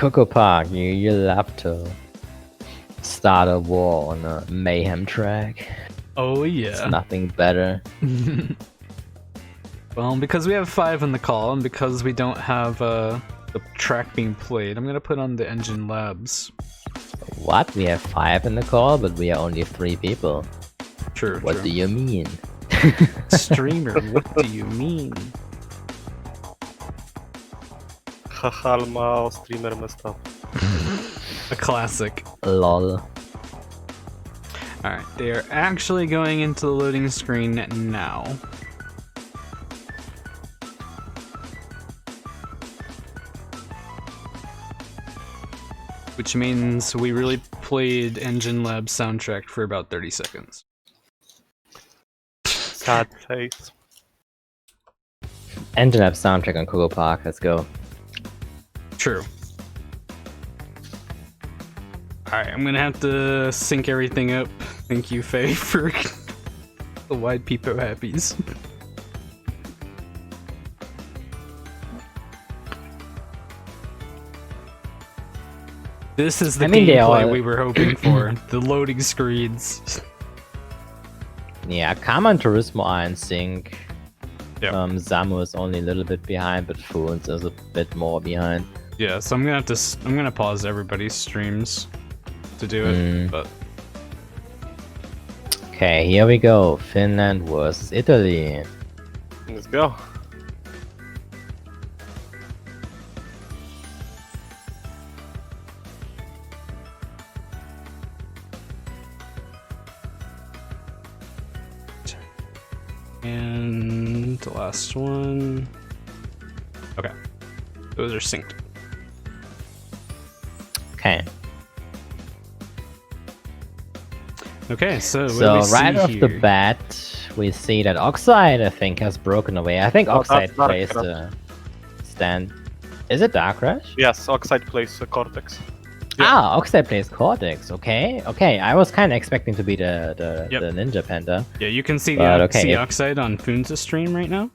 Coco Park, you love to start a war on a mayhem track. Oh yeah. It's nothing better. Well, because we have 5 in the call, and because we don't have the track being played, I'm gonna put on the Engine Labs. What? We have 5 in the call, but we are only 3 people. True. What do you mean? Streamer, what do you mean? Haha, streamer messed up. A classic. Lol. Alright, they are actually going into the loading screen now. Which means we really played Engine Lab soundtrack for about 30 seconds. Sad face. Engine Lab soundtrack on Coco Park, let's go. True. Alright, I'm gonna have to sync everything up. Thank you, Faye, for the wide peepo happies. This is the gameplay we were hoping for. The loading screens. Yeah, Karma and Turismo are in sync. Yep. Zamu is only a little bit behind, but Foons is a bit more behind. Yeah, so I'm gonna pause everybody's streams to do it, but okay, here we go. Finland versus Italy. Let's go. and the last one. Okay, those are synced. Okay. Okay, so right off the bat, we see that Oxide, I think, has broken away. I think Oxide plays the stand. Is it Dark Rush? Yes, Oxide plays Cortex. Yeah. Ah, Oxide plays Cortex. Okay, okay. I was kind of expecting to be the Ninja Panda. Yeah, you can see the Oxide on Foons' stream right now.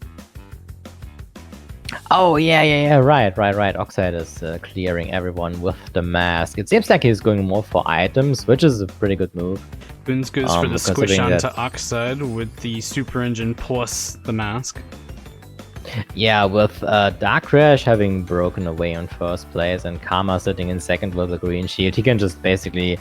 Oh yeah. Right. Oxide is clearing everyone with the mask. It seems like he's going more for items, which is a pretty good move. Foons goes for the squish onto Oxide with the super engine plus the mask. Yeah, with Dark Crash having broken away on first place and Karma sitting in second with a green shield, he can just basically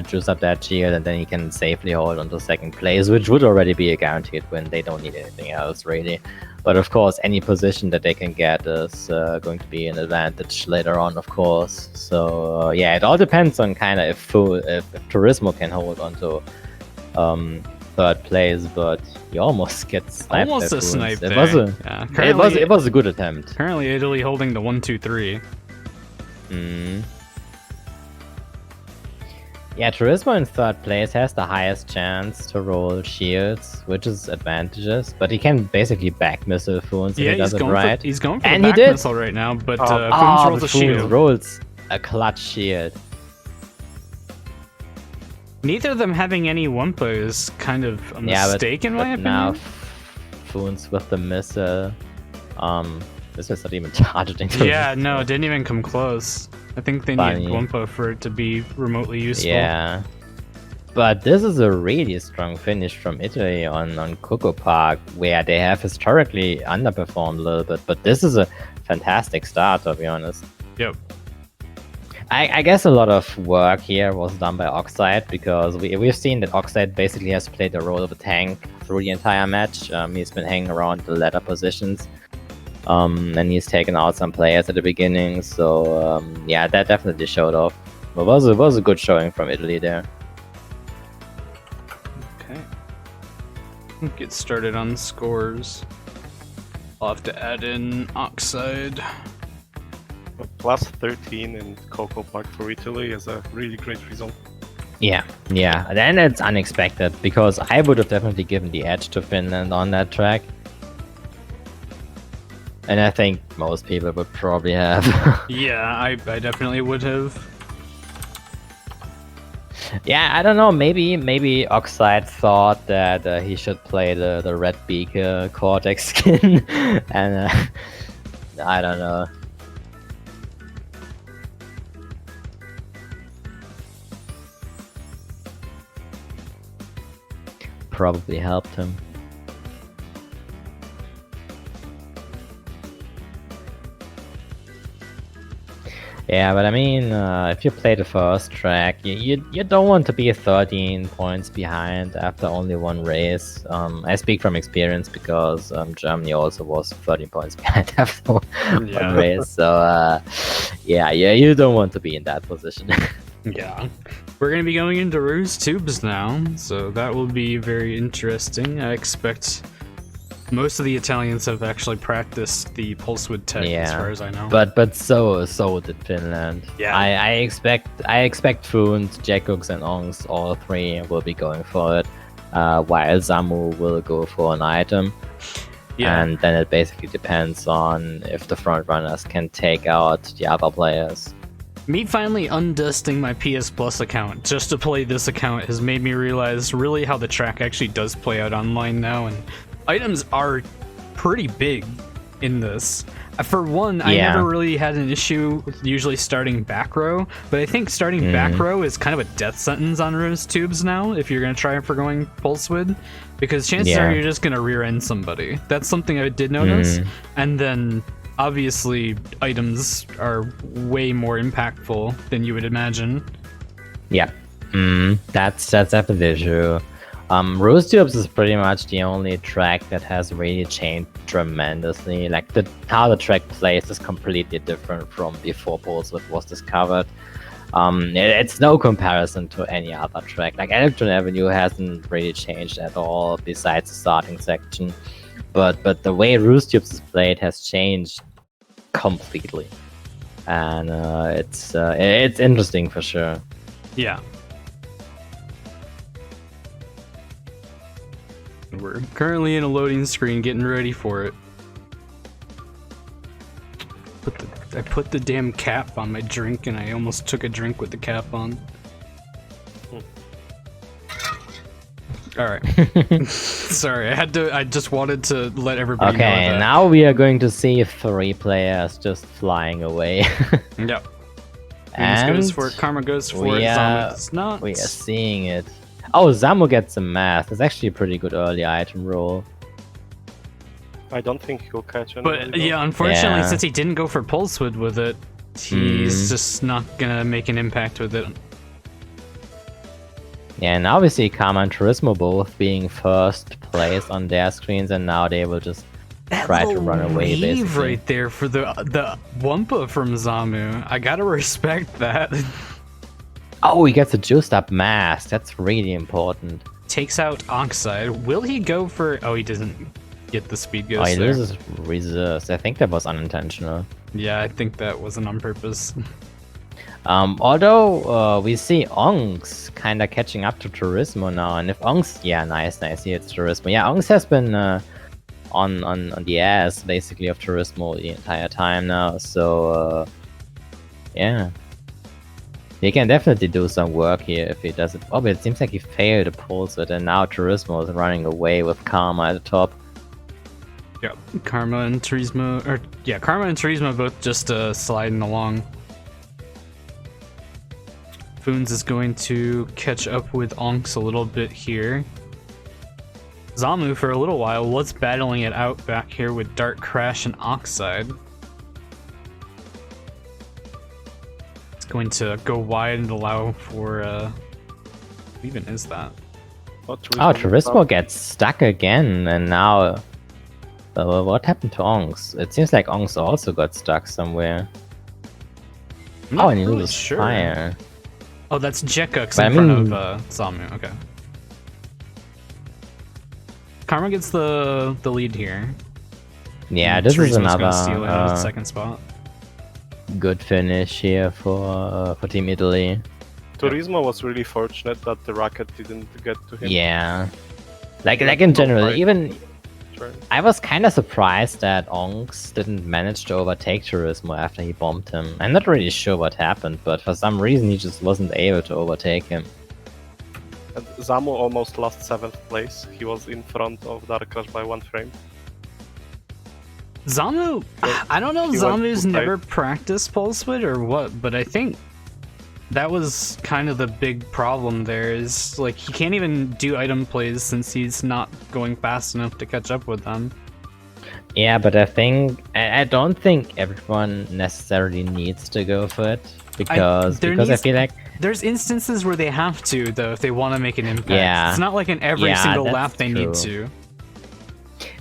juice up that shield and then he can safely hold onto second place, which would already be a guaranteed win. They don't need anything else really. But of course, any position that they can get is going to be an advantage later on, of course. So yeah, it all depends on kind of if Turismo can hold onto third place, but you almost get sniped. Almost a snipe there. It was a good attempt. Currently, Italy holding the 1-2-3. Yeah, Turismo in third place has the highest chance to roll shields, which is advantageous, but he can basically back missile Foons if he does it right. He's going for the back missile right now, but Foons rolls a shield. Rolls a clutch shield. Neither of them having any Wumpa is kind of a mistake in my opinion. Now, Foons with the missile. This is not even targeting. Yeah, no, it didn't even come close. I think they need Wumpa for it to be remotely useful. Yeah. But this is a really strong finish from Italy on Coco Park, where they have historically underperformed a little bit. But this is a fantastic start, to be honest. Yep. I guess a lot of work here was done by Oxide, because we've seen that Oxide basically has played the role of a tank through the entire match. He's been hanging around the ladder positions. And he's taken out some players at the beginning, so yeah, that definitely showed off. It was a good showing from Italy there. Okay. Get started on the scores. I'll have to add in Oxide. Plus 13 in Coco Park for Italy is a really great result. Yeah. Then it's unexpected, because I would have definitely given the edge to Finland on that track. And I think most people would probably have. Yeah, I definitely would have. Yeah, I don't know. Maybe Oxide thought that he should play the red beak Cortex skin, and I don't know. probably helped him. Yeah, but I mean, if you play the first track, you don't want to be 13 points behind after only one race. I speak from experience because Germany also was 13 points behind after one race. So yeah, you don't want to be in that position. Yeah. We're going to be going into Ruse Tubes now, so that will be very interesting. I expect most of the Italians have actually practiced the pulse width tech, as far as I know. But so did Finland. Yeah. I expect Foont, Jacooks, and Ongs, all three will be going for it, while Zamu will go for an item. Yeah. And then it basically depends on if the front runners can take out the other players. Me finally undusting my PS Plus account just to play this account has made me realize really how the track actually does play out online now, and items are pretty big in this. For one, I never really had an issue with usually starting back row, but I think starting back row is kind of a death sentence on Rose Tubes now if you're going to try for going pulse width, because chances are you're just going to rear end somebody. That's something I did notice. And then obviously items are way more impactful than you would imagine. Yeah, that's definitely true. Rose Tubes is pretty much the only track that has really changed tremendously. Like how the track plays is completely different from before Pulse Width was discovered. It's no comparison to any other track. Like Electron Avenue hasn't really changed at all besides the starting section. But the way Rose Tubes is played has changed completely. And it's interesting for sure. Yeah. We're currently in a loading screen getting ready for it. I put the damn cap on my drink and I almost took a drink with the cap on. Alright. Sorry, I just wanted to let everybody know that. Okay, now we are going to see 3 players just flying away. Yep. And goes for it, Karma goes for it, Zamu does not. We are seeing it. Oh, Zamu gets a math. It's actually a pretty good early item roll. I don't think he'll catch anybody. But yeah, unfortunately, since he didn't go for Pulse Width with it, he's just not gonna make an impact with it. Yeah, now we see Karma and Turismo both being first place on their screens, and now they will just try to run away, basically. Right there for the Wumpa from Zamu. I gotta respect that. Oh, he gets a juiced up mask. That's really important. Takes out Oxide. Will he go for... Oh, he doesn't get the speed ghost. Oh, he loses reserves. I think that was unintentional. Yeah, I think that wasn't on purpose. Although we see Ongs kind of catching up to Turismo now, and if Ongs... Yeah, nice. He hits Turismo. Yeah, Ongs has been on the ass, basically, of Turismo the entire time now, so... yeah. He can definitely do some work here if he does it. Oh, but it seems like he failed to pulse it, and now Turismo is running away with Karma at the top. Yeah, Karma and Turismo both just sliding along. Foons is going to catch up with Onks a little bit here. Zamu for a little while was battling it out back here with Dark Crash and Oxide. Going to go wide and allow for what even is that? Oh, Turismo gets stuck again, and now what happened to Ongs? It seems like Ongs also got stuck somewhere. Oh, and he loses fire. Oh, that's Jekux in front of Zamu. Okay. Karma gets the lead here. Yeah, this is another steal it out of the second spot. Good finish here for Team Italy. Turismo was really fortunate that the rocket didn't get to him. Yeah, like in general, even I was kind of surprised that Onks didn't manage to overtake Turismo after he bombed him. I'm not really sure what happened, but for some reason he just wasn't able to overtake him. And Zamu almost lost 7th place. He was in front of Dark Crash by 1 frame. Zamu, I don't know if Zamu's never practiced Pulse Width or what, but I think that was kind of the big problem there, is like he can't even do item plays since he's not going fast enough to catch up with them. Yeah, but I don't think everyone necessarily needs to go for it because I feel like there's instances where they have to, though, if they want to make an impact. Yeah. It's not like in every single lap they need true. to.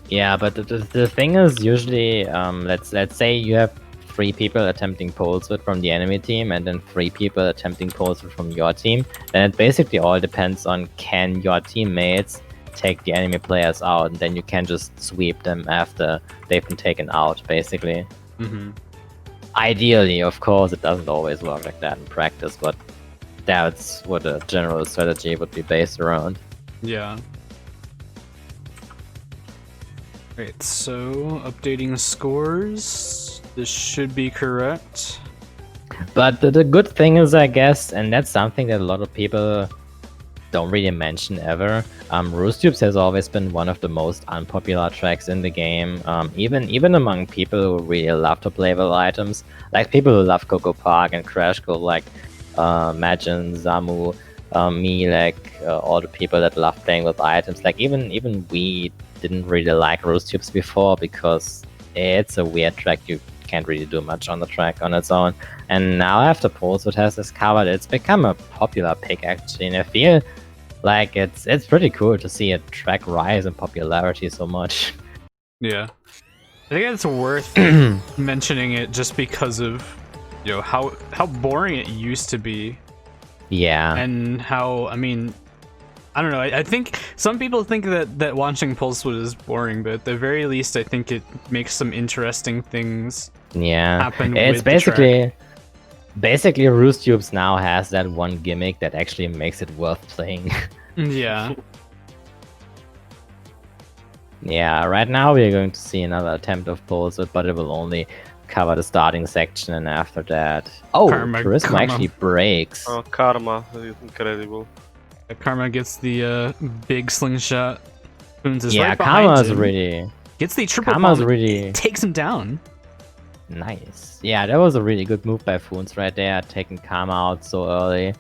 Yeah, but the thing is usually let's say you have 3 people attempting pole switch from the enemy team and then 3 people attempting pole switch from your team, then it basically all depends on can your teammates take the enemy players out, and then you can just sweep them after they've been taken out, basically. Ideally, of course, it doesn't always work like that in practice, but that's what a general strategy would be based around. Yeah. Right, so updating scores. This should be correct. But the good thing is, I guess, and that's something that a lot of people don't really mention ever, Roost Tubes has always been one of the most unpopular tracks in the game, even among people who really love to play with items, like people who love Coco Park and Crash Go, like Majin, Zamu, me, like all the people that love playing with items. Like even we didn't really like Roost Tubes before because it's a weird track. You can't really do much on the track on its own. And now after Pulswood has discovered, it's become a popular pick actually, and I feel like it's pretty cool to see a track rise in popularity so much. Yeah, I think it's worth mentioning it just because of how boring it used to be. Yeah, and how, I mean, I don't know. I think some people think that watching Pulsewood is boring, but at the very least, I think it makes some interesting things happen. It's with the track. Basically, Roost Tubes now has that one gimmick that actually makes it worth playing. Yeah. Yeah, right now we're going to see another attempt of Pulsewood, but it will only cover the starting section, and after that... Oh, Charisma actually breaks. Oh, Karma is incredible. Karma gets the big slingshot. Boons is yeah, right behind Karma's him. really... Gets the triple Karma's bomb, really... takes him down. Nice. Yeah, that was a really good move by Foons right there, taking Karma out so early.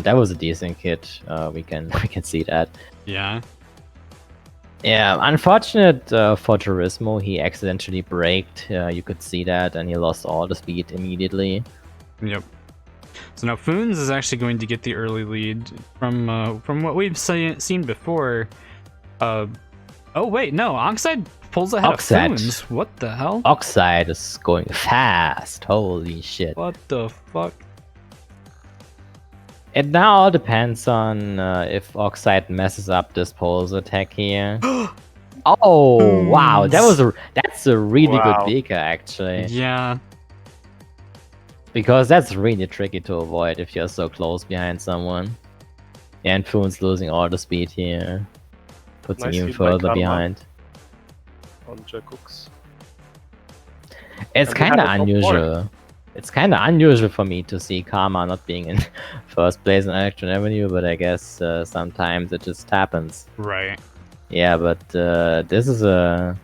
That was a decent hit. We can see that. Yeah. Yeah, unfortunate for Turismo, he accidentally braked. You could see that, and he lost all the speed immediately. Yep. So now Foons is actually going to get the early lead from what we've seen before. Oh wait, no, Oxide pulls ahead of Foons. What the hell? Oxide is going fast. Holy shit. What the fuck? It now all depends on if Oxide messes up this pulse attack here. Oh wow, that's a really good beaker actually. Yeah. Because that's really tricky to avoid if you're so close behind someone. And Foon's losing all the speed here. Puts him even further behind. On Jacooks. It's kind of unusual. It's kind of unusual for me to see Karma not being in first place in Electron Avenue, but I guess sometimes it just happens. Right. Yeah, but this is a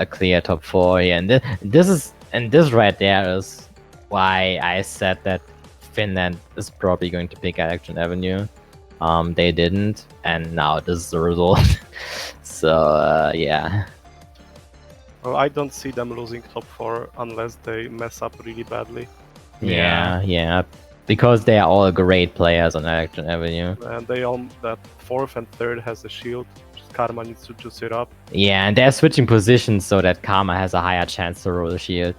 clear top 4 here, and this right there is why I said that Finland is probably going to pick Electron Avenue. They didn't, and now this is the result. So yeah. Well, I don't see them losing top 4 unless they mess up really badly. Yeah. Because they are all great players on Electron Avenue. And they all that 4th and 3rd has a shield. Karma needs to juice it up. Yeah, and they're switching positions so that Karma has a higher chance to roll the shield.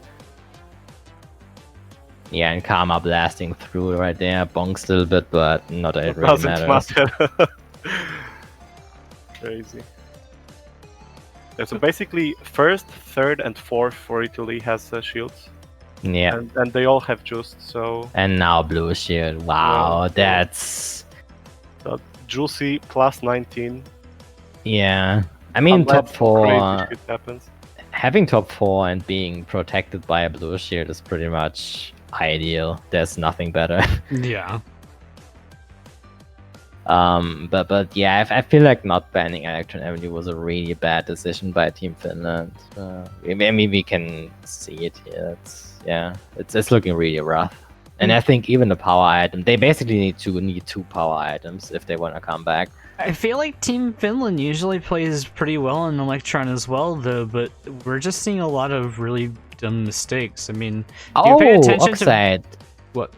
Yeah, and Karma blasting through right there, bonks a little bit, but not that it really matters. Crazy. Yeah, so basically, 1st, 3rd, and 4th for Italy has shields. Yeah. And they all have juiced, so... And now blue shield. Wow, that's... So, juicy plus 19. Yeah. I mean, unless top 4... crazy shit happens. Having top 4 and being protected by a blue shield is pretty much ideal. There's nothing better. Yeah. But yeah, I feel like not banning Electron Avenue was a really bad decision by Team Finland. I mean, we can see it here. It's looking really rough. And I think even the power item, they basically need two power items if they want to come back. I feel like Team Finland usually plays pretty well in Electron as well, though, but we're just seeing a lot of really dumb mistakes. I mean, do you pay attention Oxide. to what?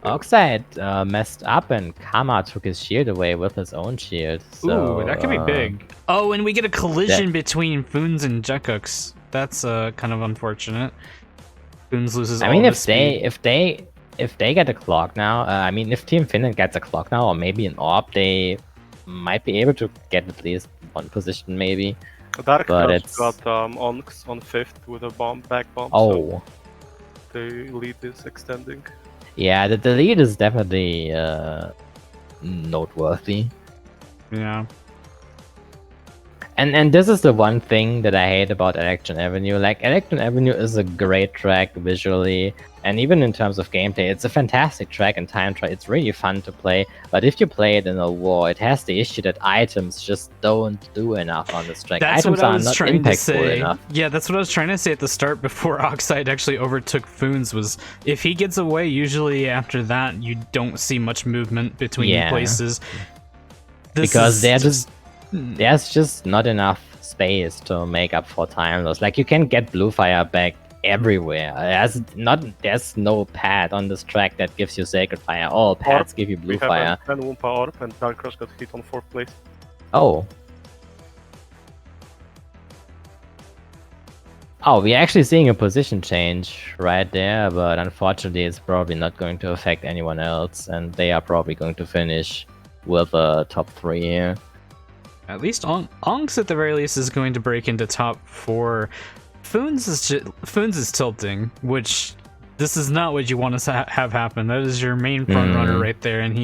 Oxide messed up and Kama took his shield away with his own shield. So, Ooh, that could be big. Oh, and we get a collision between Foons and Jekux. That's kind of unfortunate. Foons loses. I mean, if they get a clock now, I mean, if Team Finland gets a clock now, or maybe an orb, they might be able to get at least one position, maybe. Dark but Crush it's got Onyx on 5th with a back bomb. Oh, So the lead is extending. yeah, the lead is definitely noteworthy. Yeah. And this is the one thing that I hate about Electron Avenue. Like, Electron Avenue is a great track visually, and even in terms of gameplay, it's a fantastic track and time trial. It's really fun to play, but if you play it in a war, it has the issue that items just don't do enough on this track. That's Items what I are was not trying to impactful say. enough. Yeah, that's what I was trying to say at the start before Oxide actually overtook Foons, was if he gets away, usually after that, you don't see much movement between places. Because there's just not enough space to make up for time loss. Like, you can get blue fire back everywhere. There's no pad on this track that gives you sacred fire. All pads give you blue fire. We have a 10 Wumpa orb, and Dark Crush got hit on 4th place. Oh, we're actually seeing a position change right there, but unfortunately it's probably not going to affect anyone else, and they are probably going to finish with a top 3 here. At least Onks at the very least is going to break into top 4. Foons is tilting, which this is not what you want to have happen. That is your main front runner right there, and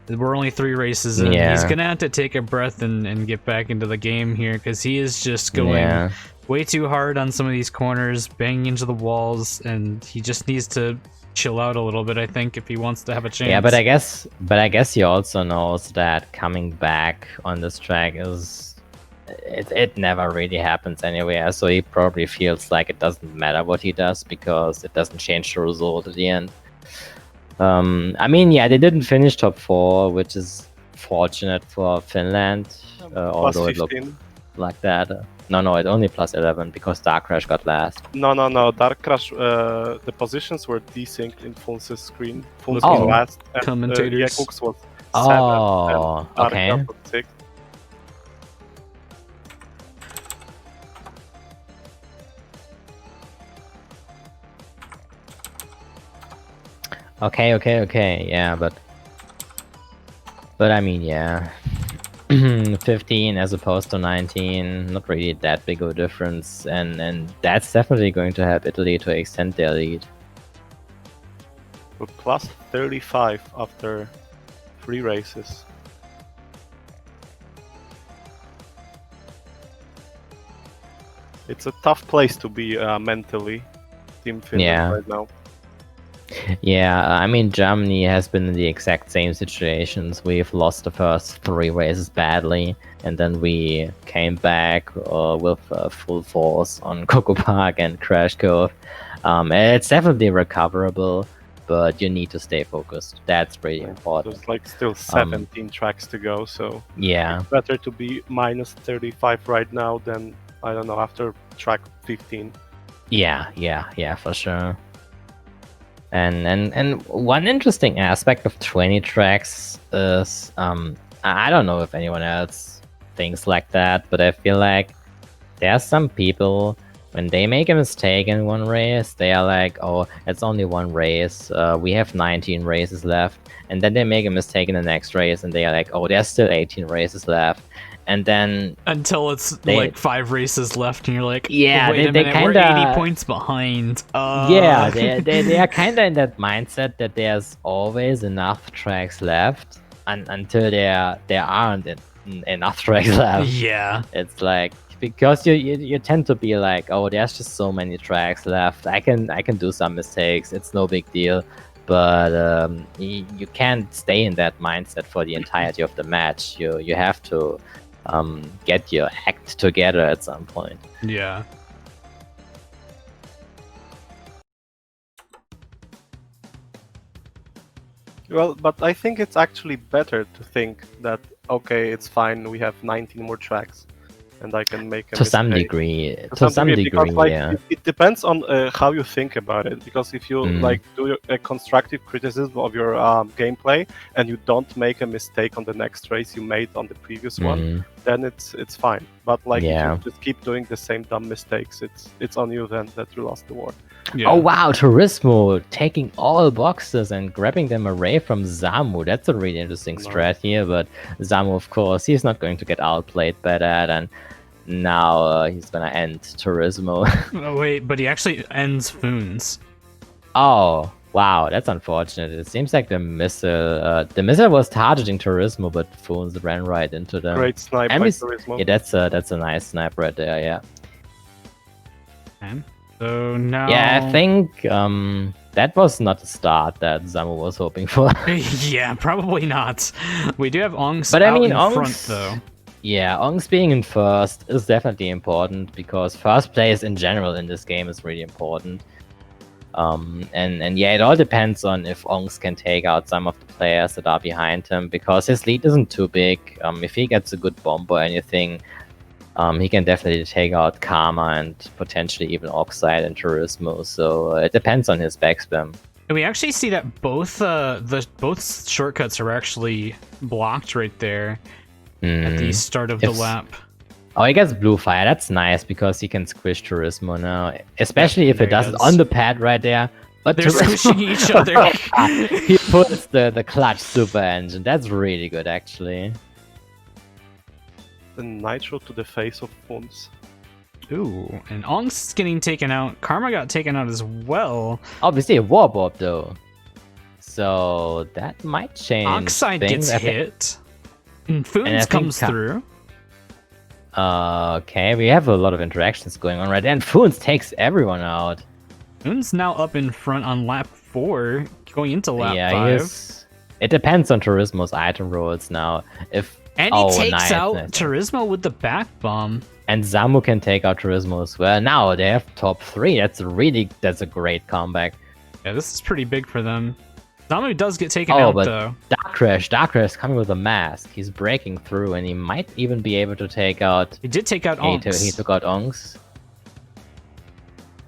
we're only 3 races in. Yeah. He's gonna have to take a breath and get back into the game here, because he is just going way too hard on some of these corners, banging into the walls, and he just needs to chill out a little bit, I think, if he wants to have a chance. Yeah, but I guess he also knows that coming back on this track is it never really happens anywhere, so he probably feels like it doesn't matter what he does because it doesn't change the result at the end. I mean, yeah, they didn't finish top 4, which is fortunate for Finland, although it looked like that. No, it only plus 11 because Dark Crash got last. No. Dark Crash, the positions were desynced in Foons' screen. Foons Oh, was last, and commentators. Jekux was 7th, Oh, and Dark okay. Crash was 6th. Okay, yeah, but I mean, yeah. 15 as opposed to 19, not really that big of a difference, and that's definitely going to help Italy to extend their lead. We're plus 35 after 3 races. It's a tough place to be mentally, Team Finland right now. Yeah, I mean, Germany has been in the exact same situations. We've lost the first 3 races badly, and then we came back with full force on Coco Park and Crash Cove. It's definitely recoverable, but you need to stay focused. That's really important. There's like still 17 tracks to go, so yeah, it's better to be minus 35 right now than, I don't know, after track 15. Yeah, for sure. And one interesting aspect of 20 tracks is, I don't know if anyone else thinks like that, but I feel like there are some people, when they make a mistake in one race, they are like, oh, it's only one race, we have 19 races left, and then they make a mistake in the next race, and they are like, oh, there's still 18 races left. And then until it's like 5 races left, and you're like, yeah, wait a minute, we're 80 points behind. Yeah, they are kind of in that mindset that there's always enough tracks left, until there aren't enough tracks left. Yeah, it's like, because you tend to be like, oh, there's just so many tracks left. I can do some mistakes. It's no big deal. But you can't stay in that mindset for the entirety of the match. You have to get your act together at some point. Yeah. Well, but I think it's actually better to think that okay, it's fine. We have 19 more tracks, and I can make a To some mistake. degree, to some degree, because like yeah. it depends on how you think about it. Because if you like do a constructive criticism of your gameplay and you don't make a mistake on the next race you made on the previous one, then it's fine. But like if you just keep doing the same dumb mistakes, it's on you then that you lost the war. Yeah. Oh wow, Turismo taking all boxes and grabbing them away from Zamu. That's a really interesting strat here, but Zamu, of course, he's not going to get outplayed by that, and now he's gonna end Turismo. Oh wait, but he actually ends Foons. Oh wow, that's unfortunate. It seems like the missile was targeting Turismo, but Foons ran right into them. Great snipe by Turismo. Yeah, that's a nice snipe right there. Yeah. Okay. So now... Yeah, I think that was not a start that Zamu was hoping for. Yeah, probably not. We do have Ongs in front, though. Yeah, Ongs being in first is definitely important, because first place in general in this game is really important. And yeah, it all depends on if Ongs can take out some of the players that are behind him, because his lead isn't too big. If he gets a good bomb or anything, he can definitely take out Karma and potentially even Oxide and Turismo, so it depends on his backspam. And we actually see that both both shortcuts are actually blocked right there at the start of the lap. Oh, he gets blue fire. That's nice, because he can squish Turismo now, especially if it does it on the pad right there. But they're squishing each other. He puts the clutch super engine. That's really good, actually. The nitro to the face of Foons. Ooh, and Ong's getting taken out. Karma got taken out as well. Obviously a warp orb though, so that might change. Oxide gets hit, and Foons comes through. Okay, we have a lot of interactions going on right there, and Foons takes everyone out. Foons now up in front on lap 4, going into lap 5. It depends on Turismo's item rolls now. And he takes out Turismo with the back bomb. And Zamu can take out Turismo as well. Now they have top 3. That's a great comeback. Yeah, this is pretty big for them. Zamu does get taken out though. Dark Crash is coming with a mask. He's breaking through, and he might even be able to take out... He did take out Ongs. He took out Ongs.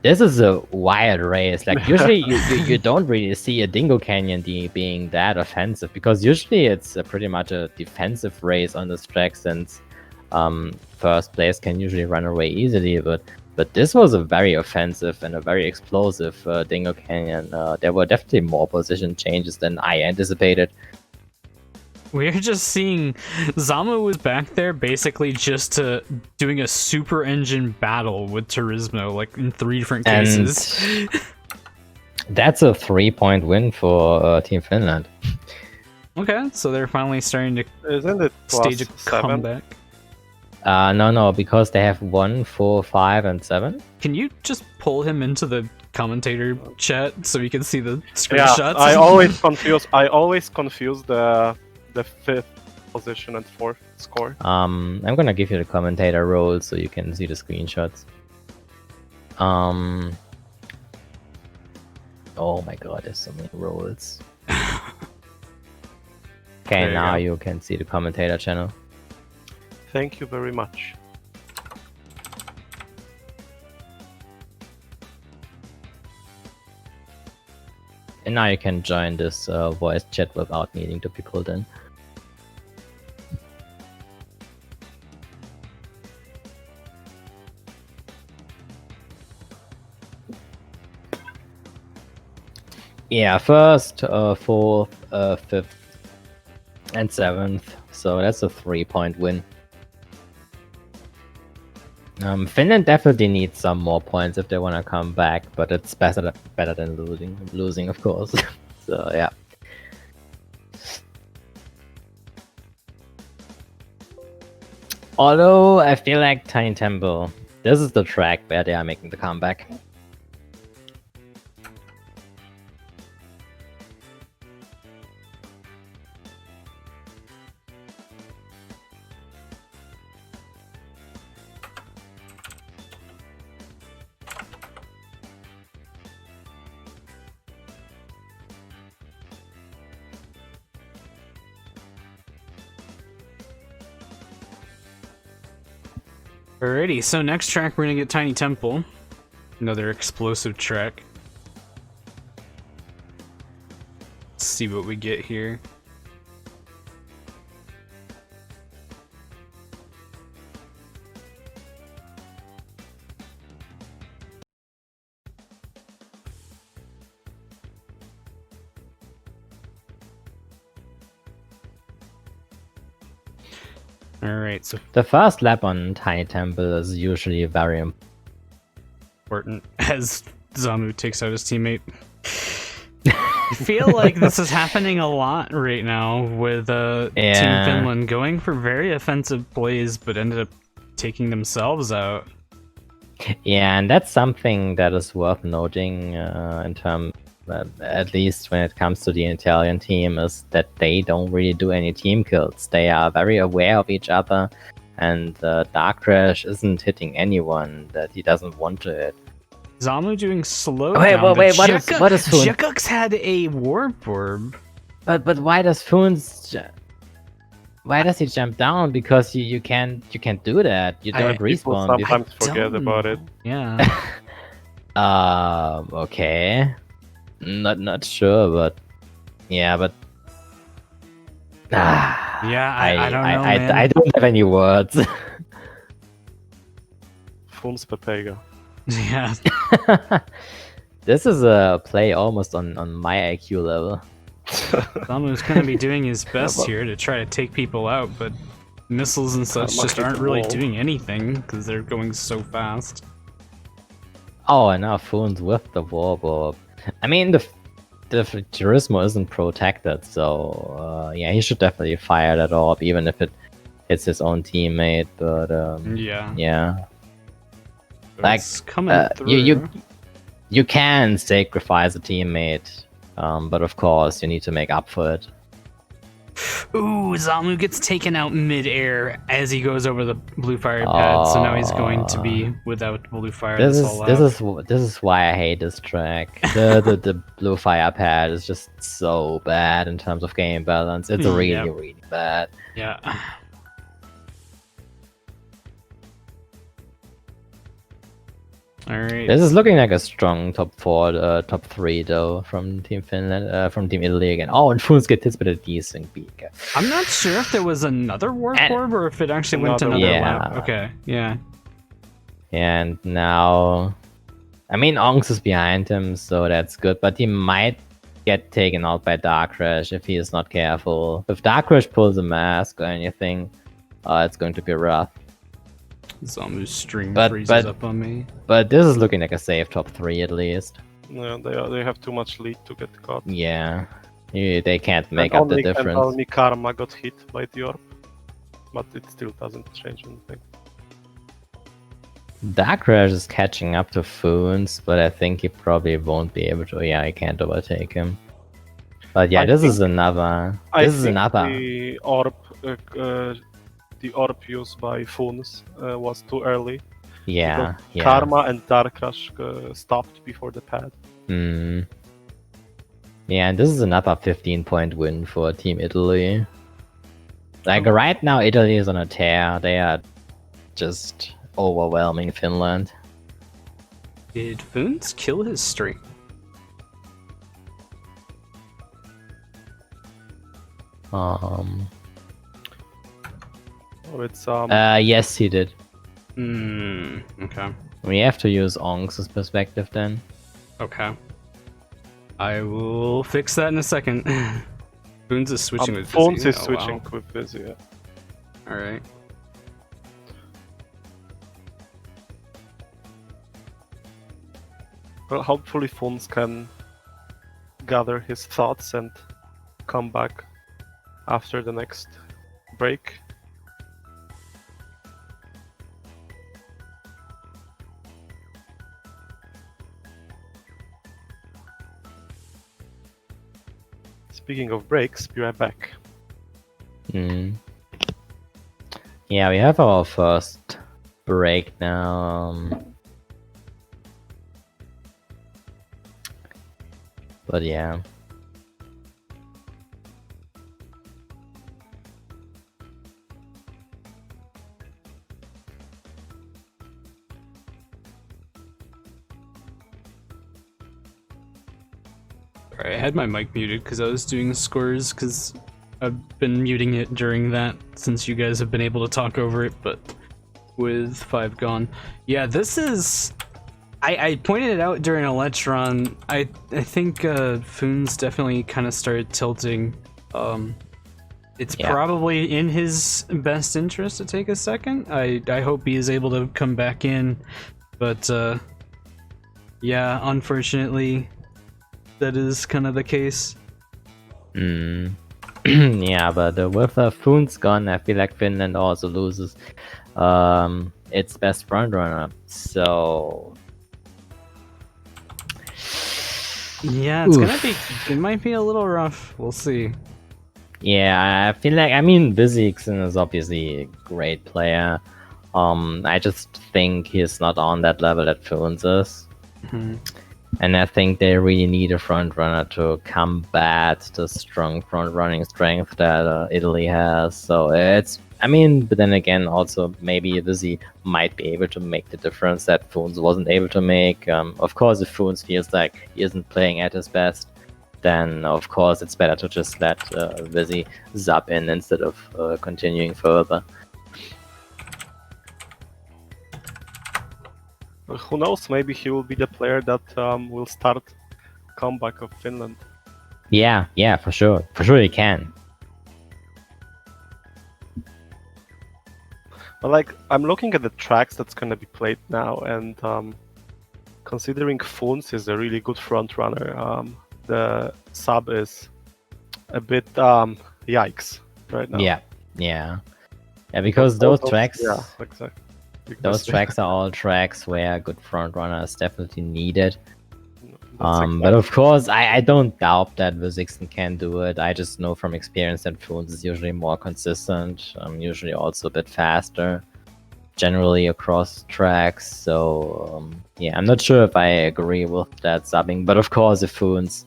This is a wild race. Like usually you don't really see a Dingo Canyon being that offensive, because usually it's pretty much a defensive race on this track, since first place can usually run away easily. But this was a very offensive and a very explosive Dingo Canyon. There were definitely more position changes than I anticipated. We're just seeing Zamu was back there basically just doing a super engine battle with Turismo, like in 3 different cases. That's a 3-point win for Team Finland. Okay, so they're finally starting to stage a comeback. No, because they have 1, 4, 5, and 7. Can you just pull him into the commentator chat so we can see the screenshots? Yeah, I always confuse the 5th position and 4th score. I'm gonna give you the commentator role so you can see the screenshots. Oh my god, there's so many roles. Okay, now you can see the commentator channel. Thank you very much. And now you can join this voice chat without needing to be pulled in. Yeah, 1st, 4th, 5th, and 7th. So that's a 3-point win. Finland definitely needs some more points if they want to come back, but it's better than losing, of course. So yeah. Although I feel like Tiny Temple, this is the track where they are making the comeback. Alrighty, so next track we're gonna get Tiny Temple. Another explosive track. Let's see what we get here. Alright, so The first lap on Tiny Temple is usually very important as Zamu takes out his teammate. I feel like this is happening a lot right now with Team Finland going for very offensive plays, but ended up taking themselves out. Yeah, and that's something that is worth noting in terms, at least when it comes to the Italian team, is that they don't really do any team kills. They are very aware of each other, and Dark Crash isn't hitting anyone that he doesn't want to hit. Zamu doing slow. Wait, what is Foon? Jukux had a warp orb. But why does Foon's? Why does he jump down? Because you can't do that. You don't People respawn. sometimes forget about it. Yeah. Okay. Not sure, but yeah, but Yeah, I don't know, man. I don't have any words. Foons Pepega. Yeah. This is a play almost on my IQ level. Zamu's gonna be doing his best here to try to take people out, but missiles and such just aren't really doing anything because they're going so fast. Oh, and now Foon's with the warp orb. I mean, the Turismo isn't protected, so yeah, he should definitely fire that orb, even if it hits his own teammate. But yeah. Like, It's coming through. you can sacrifice a teammate, but of course you need to make up for it. Ooh, Zamu gets taken out mid-air as he goes over the blue fire pad, so now he's going to be without blue fire. This is why I hate this track. The blue fire pad is just so bad in terms of game balance. It's really bad. Yeah. All right. This is looking like a strong top 3 though from Team Finland, from Team Italy again. Oh, and Foons get hits with a decent beak. I'm not sure if there was another warp orb or if it actually went to another lap. Okay, yeah. And now, I mean, Onks is behind him, so that's good. But he might get taken out by Dark Crash if he is not careful. If Dark Crash pulls a mask or anything, it's going to be rough. Zamu's stream freezes up on me. But this is looking like a safe top 3 at least. Yeah, they have too much lead to get caught. Yeah, they can't make up the difference. And only Karma got hit by the orb, but it still doesn't change anything. Dark Crash is catching up to Foons, but I think he probably won't be able to. Yeah, I can't overtake him. But yeah, this is another. The orb used by Foons was too early. Yeah. Karma and Dark Crash stopped before the pad. Yeah, and this is another 15-point win for Team Italy. Like right now, Italy is on a tear. They are just overwhelming Finland. Did Foons kill his streak? Yes, he did. Okay. We have to use Onks' perspective then. Okay. I will fix that in a second. Foons is switching with Fizzy. Foons is switching with Fizzy, yeah. Alright. Well, hopefully Foons can gather his thoughts and come back after the next break. Speaking of breaks, be right back. Yeah, we have our first break now. But yeah. Alright, I had my mic muted because I was doing scores, because I've been muting it during that since you guys have been able to talk over it, but with 5 gone. Yeah, this is... I pointed it out during Electron. I think Foon's definitely kind of started tilting. It's probably in his best interest to take a second. I hope he is able to come back in, but yeah, unfortunately, that is kind of the case. Yeah, but with Foon's gone, I feel like Finland also loses its best frontrunner. So yeah, it's gonna be. It might be a little rough. We'll see. yeah, I feel like, I mean, Vizixen is obviously a great player. I just think he's not on that level that Foon's is. And I think they really need a front runner to combat the strong front running strength that Italy has. So it's, I mean, but then again, also maybe Vizzy might be able to make the difference that Foons wasn't able to make. Of course, if Foons feels like he isn't playing at his best, then of course it's better to just let Vizzy zap in instead of continuing further. Who knows? Maybe he will be the player that will start comeback of Finland. Yeah, for sure. For sure he can. But like, I'm looking at the tracks that's gonna be played now, and considering Foons is a really good front runner, the sub is a bit yikes right now. Yeah, because those tracks. Yeah, exactly. Those tracks are all tracks where a good front runner is definitely needed. Exactly. But of course, I don't doubt that Vizixen can do it. I just know from experience that Foons is usually more consistent, usually also a bit faster, generally across tracks. So yeah, I'm not sure if I agree with that subbing. But of course, if Foons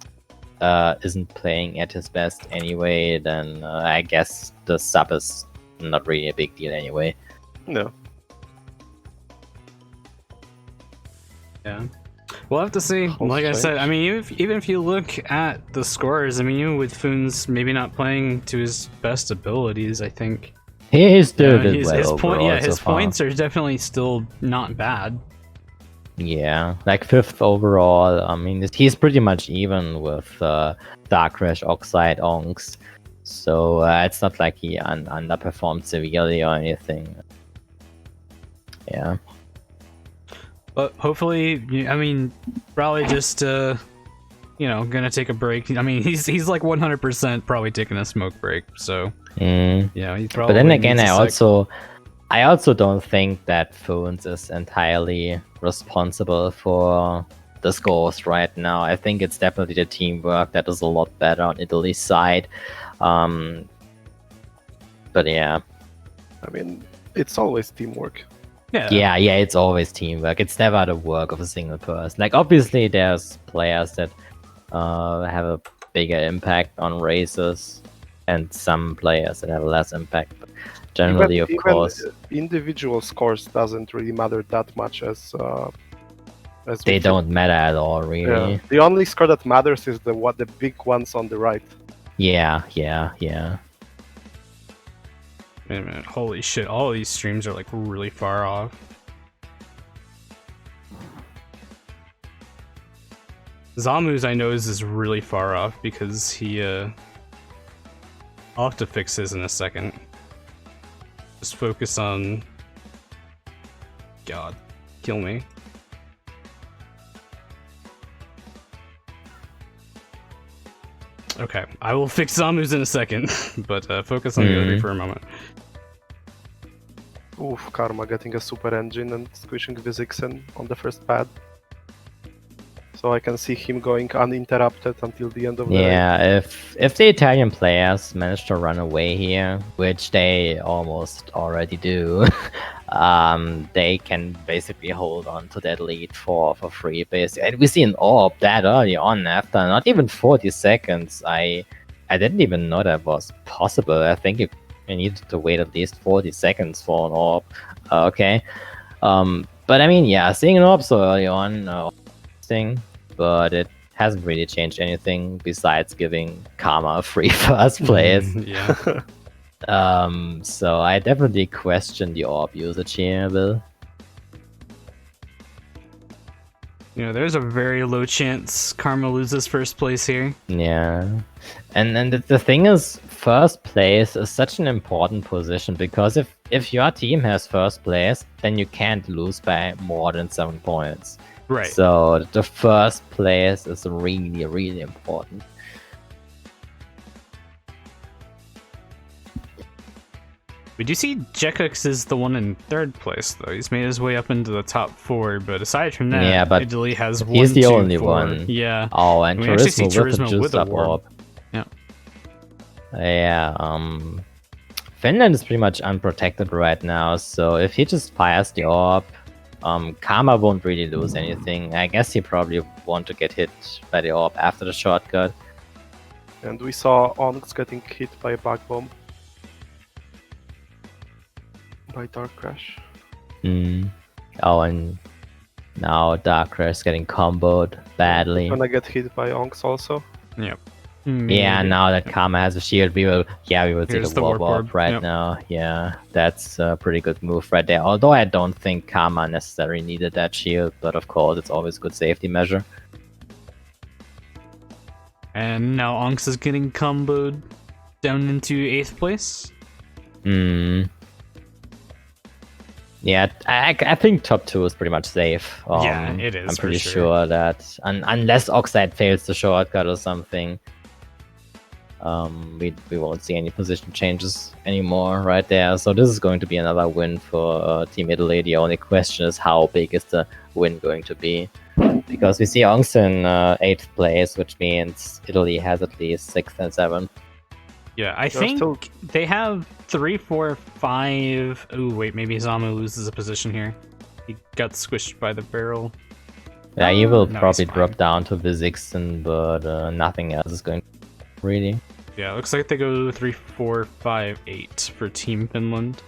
isn't playing at his best anyway, then I guess the sub is not really a big deal anyway. No. Yeah, we'll have to see. Like I said, I mean, even if you look at the scores, I mean, even with Foons maybe not playing to his best abilities, I think he's still did his well point. overall Yeah, his so far. points are definitely still not bad. Yeah, like 5th overall. I mean, he's pretty much even with Dark Crash, Oxide, Onks. So it's not like he underperformed severely or anything. Yeah. But hopefully, I mean, probably just gonna take a break. I mean, he's like 100% probably taking a smoke break. So yeah, he probably. But then again, needs I also don't think that Foons is entirely responsible for the scores right now. I think it's definitely the teamwork that is a lot better on Italy's side. But yeah. I mean, it's always teamwork. Yeah, it's always teamwork. It's never the work of a single person. Like, obviously, there's players that have a bigger impact on races, and some players that have less impact. But generally, of course, individual scores doesn't really matter that much as they don't matter at all, really. Yeah. The only score that matters is the big ones on the right. Yeah. Wait a minute, holy shit, all of these streams are like really far off. Zamu's, I know, is really far off because he, I'll have to fix his in a second. Just focus on... God, kill me. Okay, I will fix Zamu's in a second, but focus on the other for a moment. Oof, Karma getting a super engine and squishing Vizixen on the first pad. So I can see him going uninterrupted until the end of the race. Yeah, if the Italian players manage to run away here, which they almost already do, they can basically hold on to that lead for free, basically. And we see an orb that early on, after not even 40 seconds. I didn't even know that was possible. I think you needed to wait at least 40 seconds for an orb. Okay. But I mean, yeah, seeing an orb so early on, thing, but it hasn't really changed anything besides giving Karma a free first place. Yeah. So I definitely question the orb usage here, Bill. You know, there's a very low chance Karma loses first place here. Yeah, and the thing is, first place is such an important position because if your team has first place, then you can't lose by more than 7 points. Right. So the first place is really, really important. We do see Jekux is the one in 3rd place, though. He's made his way up into the top 4, but aside from that, Yeah, but Italy has one, he's the 2, only 4. one. Yeah. Oh, and We actually see Charisma with a juiced up orb. Yeah. Yeah, Finland is pretty much unprotected right now, so if he just fires the orb, Karma won't really lose anything. I guess he probably won't to get hit by the orb after the shortcut. And we saw Onyx getting hit by a bug bomb. By Dark Crash. Oh, and now Dark Crash getting comboed badly. Gonna get hit by Onyx also. Yep. Yeah, now that Karma has a shield, we will see Here's the warp orb right now. Yeah, that's a pretty good move right there. Although I don't think Karma necessarily needed that shield, but of course it's always a good safety measure. And now Onx is getting comboed down into 8th place. Yeah, I think top 2 is pretty much safe. Yeah, it is. I'm pretty for sure that unless Oxide fails the shortcut or something, we won't see any position changes anymore right there. So this is going to be another win for Team Italy. The only question is how big is the win going to be? Because we see Onx in 8th place, which means Italy has at least 6th and 7th. Yeah, I think they have 3, 4, 5. Oh wait, maybe Zamu loses a position here. He got squished by the barrel. Yeah, he will No, probably he's drop fine. down to Vizixen, but nothing else is going really. Yeah, looks like they go 3, 4, 5, 8 for Team Finland.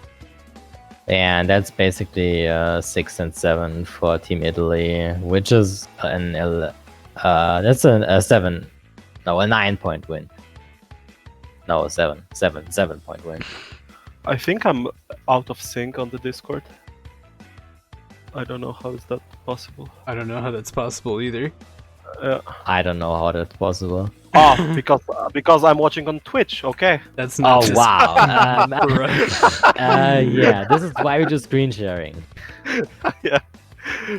And that's basically 6 and 7 for Team Italy, which is that's a 9-point win. No, 7-point win. I think I'm out of sync on the Discord. I don't know how is that possible. I don't know how that's possible either. I don't know how that's possible. Oh, because I'm watching on Twitch. Okay. That's not. Oh just- wow! Right. Yeah, this is why we do screen sharing. Yeah.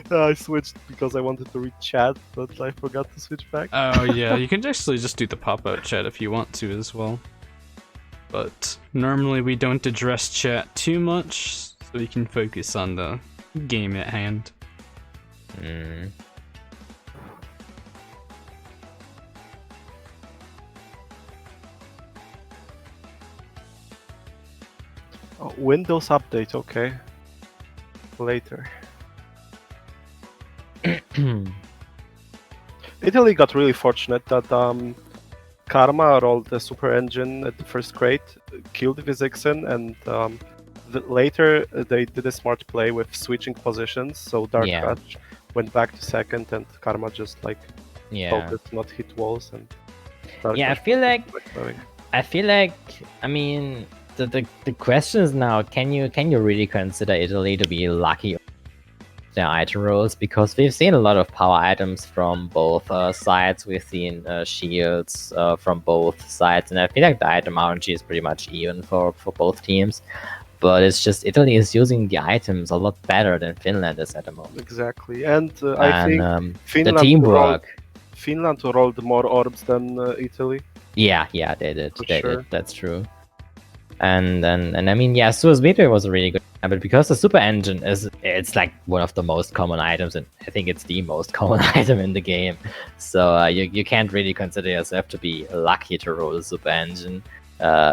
I switched because I wanted to read chat, but I forgot to switch back. Oh yeah, you can actually just do the pop-out chat if you want to as well. But normally we don't address chat too much, so we can focus on the game at hand. Oh, Windows update, okay. Later. Italy got really fortunate that Karma rolled the super engine at the first crate, killed Vizixen, and later they did a smart play with switching positions. So Dark Crash went back to second, and Karma just focused, not hit walls. And Dark I Crash feel like, I mean, the question is now, can you really consider Italy to be lucky on their item rolls? Because we've seen a lot of power items from both sides. We've seen shields from both sides, and I feel like the item RNG is pretty much even for both teams. But it's just Italy is using the items a lot better than Finland is at the moment. Exactly, and I think Finland the teamwork. Finland rolled more orbs than Italy. Yeah, they did. They sure. did. That's true. And I mean, yeah, Suez Meteor was a really good, but because the super engine it's like one of the most common items, and I think it's the most common item in the game. So you can't really consider yourself to be lucky to roll a super engine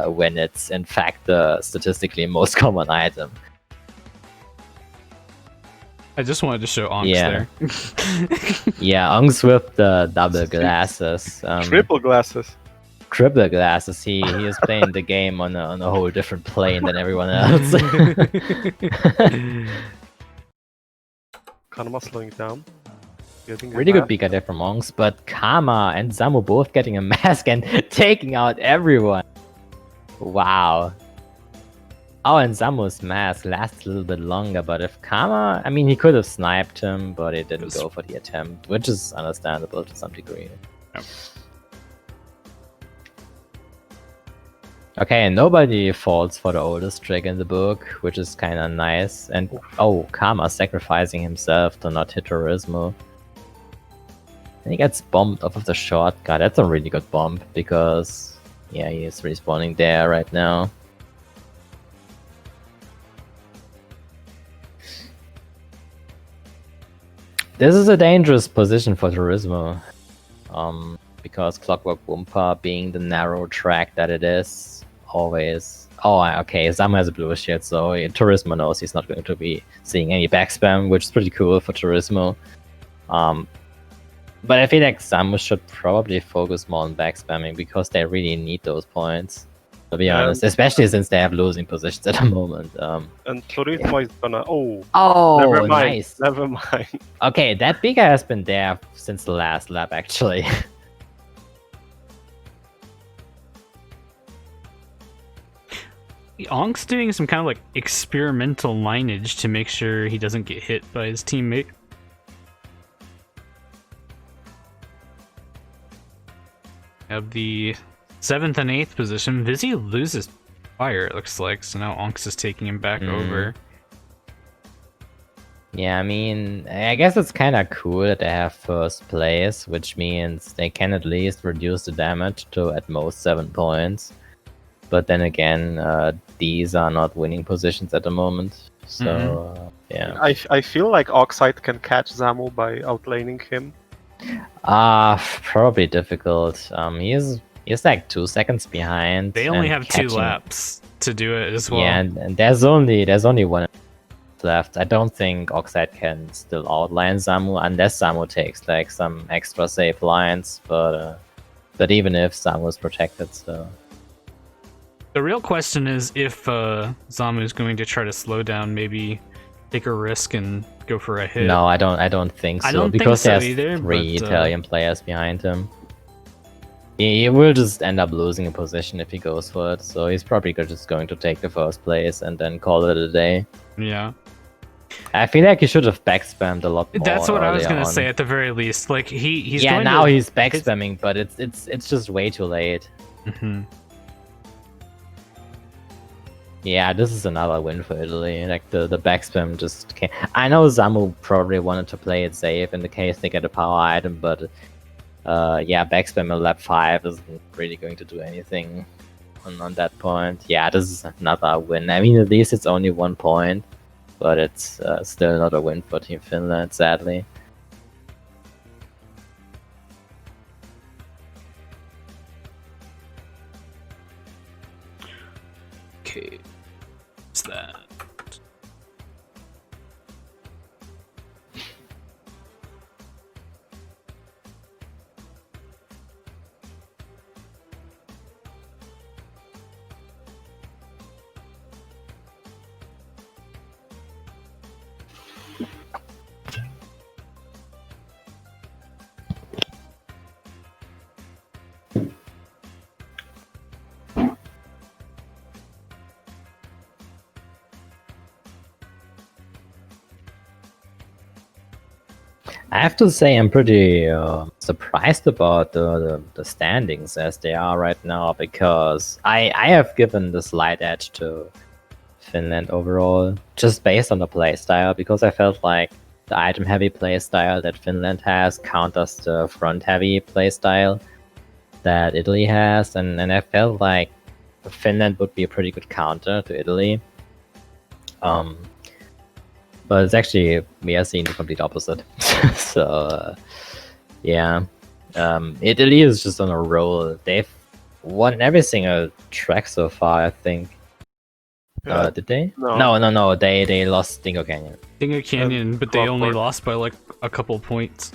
when it's in fact the statistically most common item. I just wanted to show Onx there. Yeah, Onx with the double glasses. Triple glasses. Triple glasses. He is playing the game on a whole different plane than everyone else. Karma slowing down. Getting a Really good mask. peek at it from Onks, but Kama and Zamu both getting a mask and taking out everyone. Wow. Oh, and Zamu's mask lasts a little bit longer, but if Kama, I mean, he could have sniped him, but he didn't go for the attempt, which is understandable to some degree. Yep. Okay, and nobody falls for the oldest trick in the book, which is kind of nice. And oh, Kama sacrificing himself to not hit Turismo. And he gets bombed off of the shotgun. That's a really good bomb because, yeah, he is respawning there right now. This is a dangerous position for Turismo. Because Clockwork Wumpa, being the narrow track that it is, always... Oh, okay, Zamu has a blue shield, so Turismo knows he's not going to be seeing any backspam, which is pretty cool for Turismo. But I feel like Zamu should probably focus more on backspamming because they really need those points, to be honest, especially since they have losing positions at the moment. And Turismo is gonna... Oh, never mind. Nice. Never mind. Okay, that big guy has been there since the last lap, actually. Onk's doing some kind of like experimental lineage to make sure he doesn't get hit by his teammate. Of the 7th and 8th position, Vizzy loses fire, it looks like, so now Onks is taking him back over. Yeah, I mean, I guess it's kind of cool that they have first place, which means they can at least reduce the damage to at most 7 points. But then again, these are not winning positions at the moment, so yeah. I feel like Oxide can catch Zamu by outlaning him. Probably difficult. He's like 2 seconds behind. They only and have 2 laps to do it as well. Yeah, and there's only 1 left. I don't think Oxide can still outline Zamu unless Zamu takes like some extra safe lines. But even if Zamu is protected, so. The real question is if Zamu is going to try to slow down, maybe take a risk and go for a hit. No, I don't think so. I don't because think so there's either, 3 but, Italian players behind him. He will just end up losing a position if he goes for it. So he's probably just going to take the first place and then call it a day. Yeah. I feel like he should have backspammed a lot more. That's what I was gonna on. say at the very least. Like he's yeah, going now to... he's backspamming, but it's just way too late. Yeah, this is another win for Italy. Like the backspam just can't. I know Zamu probably wanted to play it safe in the case they get a power item, but yeah, backspam at lap 5 isn't really going to do anything on that point. Yeah, this is another win. I mean, at least it's only 1 point, but it's still not a win for Team Finland, sadly. Okay. What's that? I have to say I'm pretty surprised about the standings as they are right now, because I have given the slight edge to Finland overall, just based on the playstyle, because I felt like the item-heavy playstyle that Finland has counters the front-heavy playstyle that Italy has, and I felt like Finland would be a pretty good counter to Italy. But it's actually, we are seeing the complete opposite. So, yeah. Italy is just on a roll. They've won every single track so far, I think. Did they? No. They lost Dingo Canyon. Dingo Canyon, but they only lost by like a couple points.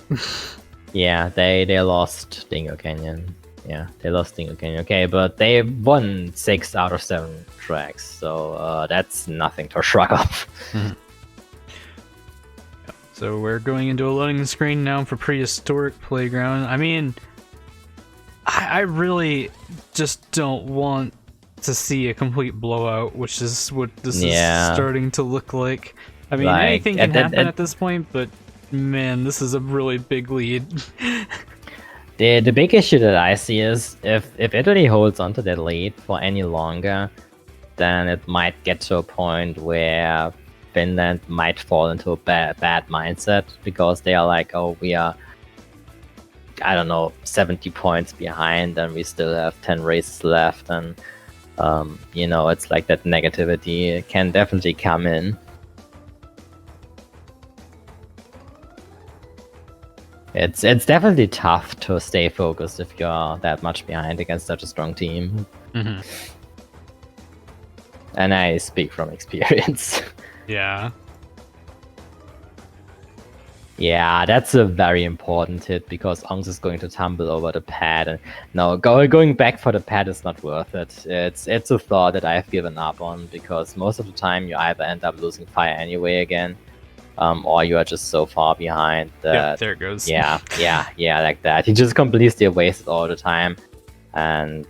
Yeah, they lost Dingo Canyon. Yeah, they lost Dingo Canyon. Okay, but they won 6 out of 7 tracks, so that's nothing to shrug off. So So we're going into a loading screen now for Prehistoric Playground. I mean, I really just don't want to see a complete blowout, which is what this is starting to look like. I mean, anything can happen at this point, but man, this is a really big lead. The big issue that I see is if Italy holds onto that lead for any longer, then it might get to a point where Finland might fall into a bad mindset, because they are like, oh, we are, I don't know, 70 points behind and we still have 10 races left, and you know, it's like that negativity can definitely come in. It's definitely tough to stay focused if you're that much behind against such a strong team. Mm-hmm. And I speak from experience. Yeah. Yeah, that's a very important hit, because Ongs is going to tumble over the pad, and no, going back for the pad is not worth it. It's a thought that I've given up on, because most of the time you either end up losing fire anyway again, or you are just so far behind that. Yeah, there it goes. Yeah, like that. He just completely wastes all the time, and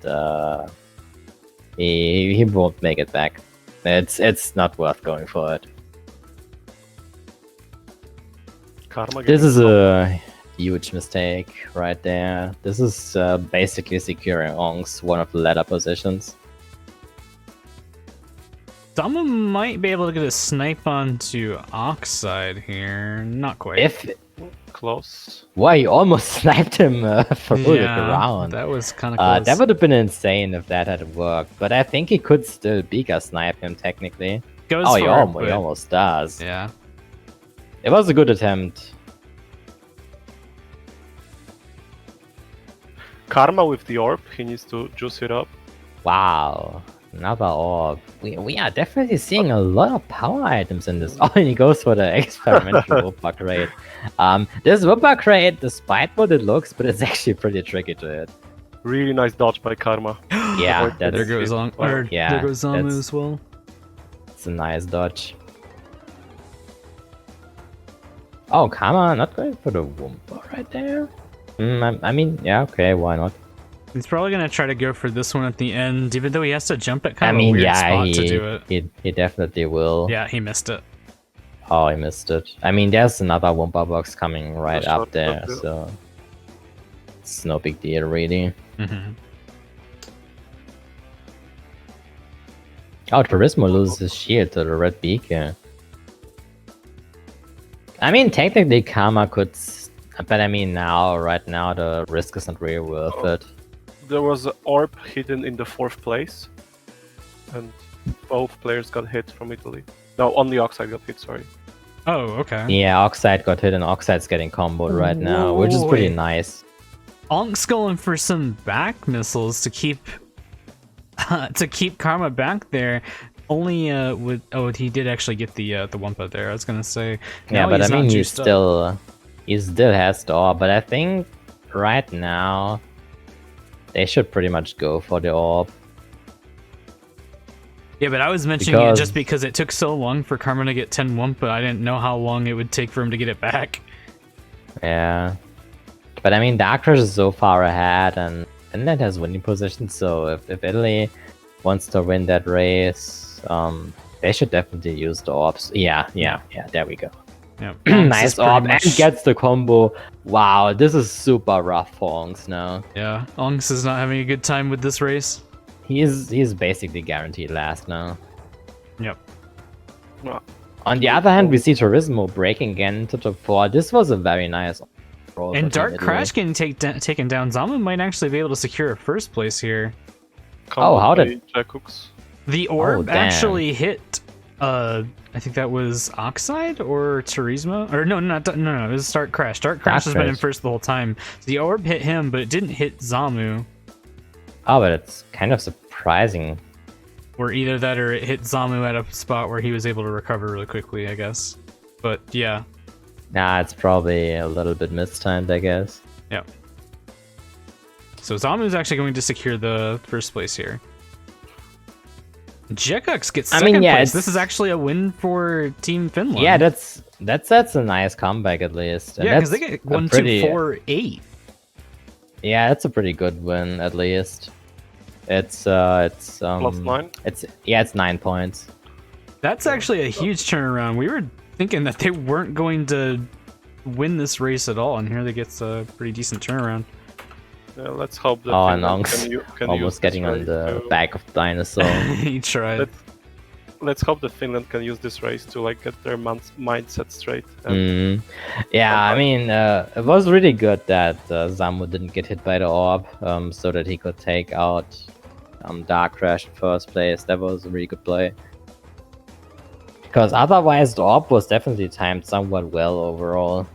he won't make it back. It's not worth going for it. This is a huge mistake right there. This is basically securing Ongs one of the ladder positions. Someone might be able to get a snipe onto Oxide here. Not quite. If close. Why, you almost sniped him through the ground. That was kind of close. That would have been insane if that had worked, but I think he could still Beaker snipe him technically. He almost does. Yeah. It was a good attempt. Karma with the orb, he needs to juice it up. Wow, another orb. We are definitely seeing a lot of power items in this. Oh, and he goes for the experimental Wumpa crate. This Wumpa crate, despite what it looks, but it's actually pretty tricky to hit. Really nice dodge by Karma. Yeah, there goes on. There goes Zamu as well. It's a nice dodge. Oh, Karma not going for the Wumpa right there? I mean, yeah, okay, why not? He's probably going to try to go for this one at the end, even though he has to jump at kind of a weird spot to do it. He definitely will. Yeah, he missed it. Oh, he missed it. I mean, there's another Wumpa box coming right up there, so it's no big deal, really. Mm-hmm. Oh, Turismo loses his shield to the red beacon. I mean, technically Karma could, but I mean right now the risk isn't really worth it. There was an orb hidden in the 4th place, and both players got hit from Italy. No, only Oxide got hit, sorry. Oh, okay. Yeah, Oxide got hit, and Oxide's getting comboed right now, which is pretty nice. Onk's going for some back missiles to keep Karma back there. Only he did actually get the Wumpa there. I was gonna say. Yeah, but I mean he still has the orb, but I think right now they should pretty much go for the orb. Yeah, but I was mentioning it just because it took so long for Karma to get 10 Wumpa. I didn't know how long it would take for him to get it back. Yeah, but I mean Dark Rush is so far ahead, and Finland has winning position. So if Italy wants to win that race, they should definitely use the orbs. Yeah, there we go. Yeah. Nice orb, and gets the combo. Wow, this is super rough for Ongs now. Yeah, Ongs is not having a good time with this race. He's basically guaranteed last now. Yep. On the other hand, we see Turismo breaking again into top 4. This was a very nice roll. And Dark Crash getting taken down. Zamu might actually be able to secure a first place here. Oh, how did... The orb actually hit, I think that was Oxide or Turismo? Or no, it was Dark Crash. Dark Crash has been in first the whole time. The orb hit him, but it didn't hit Zamu. Oh, but it's kind of surprising. Or either that or it hit Zamu at a spot where he was able to recover really quickly, I guess. But yeah. Nah, it's probably a little bit mistimed, I guess. Yeah. So Zamu's actually going to secure the first place here. Jekux gets I second mean, yeah, place. it's- This is actually a win for Team Finland. Yeah, that's a nice comeback at least. And yeah, because they that's get a 1, pretty- 2, 4, 8. Yeah, that's a pretty good win at least. It's +9. It's 9 points. That's actually a huge turnaround. We were thinking that they weren't going to win this race at all, and here they get a pretty decent turnaround. Yeah, let's hope that Oh, and Finland Onks can use almost getting this on race the to- back of Dinosaur. He tried. Let's hope that Finland can use this race to like get their mindset straight. And Yeah, I mean, it was really good that Zamu didn't get hit by the orb, so that he could take out Dark Crash in first place. That was a really good play. Because otherwise, the orb was definitely timed somewhat well overall.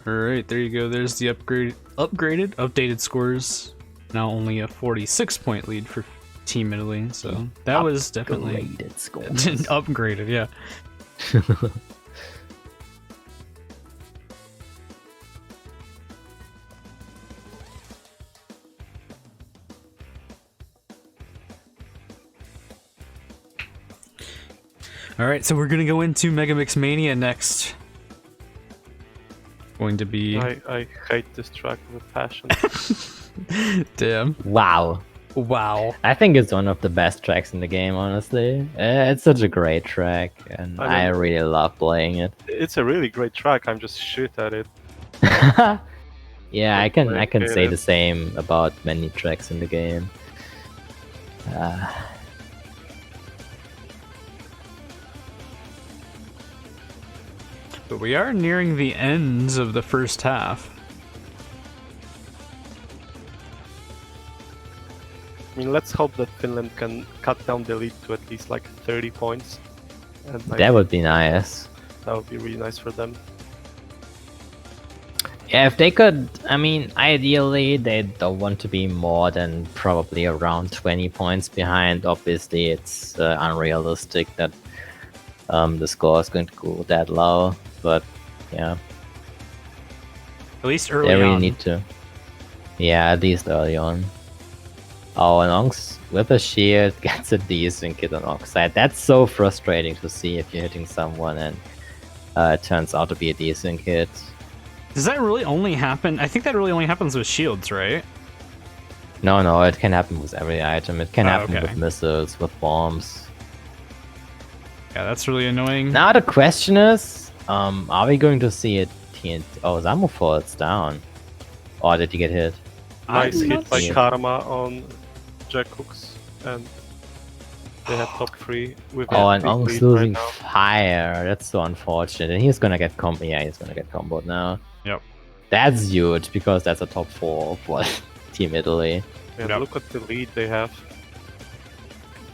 Alright, there you go. There's the updated scores. Now only a 46-point lead for Team Italy, so that was definitely Upgraded scores. upgraded, yeah. Alright, so we're gonna go into Megamix Mania next. Going to be... I hate this track with passion. Damn. Wow. Wow. I think it's one of the best tracks in the game, honestly. It's such a great track, and I really love playing it. It's a really great track. I'm just shit at it. Yeah, I can say the same about many tracks in the game. But we are nearing the end of the first half. I mean, let's hope that Finland can cut down the lead to at least like 30 points. And That would be nice. that would be really nice for them. Yeah, if they could, I mean, ideally they don't want to be more than probably around 20 points behind. Obviously, it's unrealistic that the score is going to go that low, but yeah, At least early they really on. need to. Yeah, at least early on. Oh, and Onks with a shield gets a decent hit on Oxide. That's so frustrating to see if you're hitting someone and it turns out to be a decent hit. Does that really only happen? I think that really only happens with shields, right? No, it can happen with every item. It can Oh, happen okay. with missiles, with bombs. Yeah, that's really annoying. Now the question is, are we going to see it TNT? Oh, Zamu falls down. Or did he get hit? Nice I'm hit not by sure. Karma on Jack Hooks, and they have top 3 with Oh, a and big Ong's lead losing right now. fire. That's so unfortunate. And he's gonna get yeah, he's gonna get comboed now. Yep. That's huge because that's a top 4 for Team Italy. And Yep. look at the lead they have.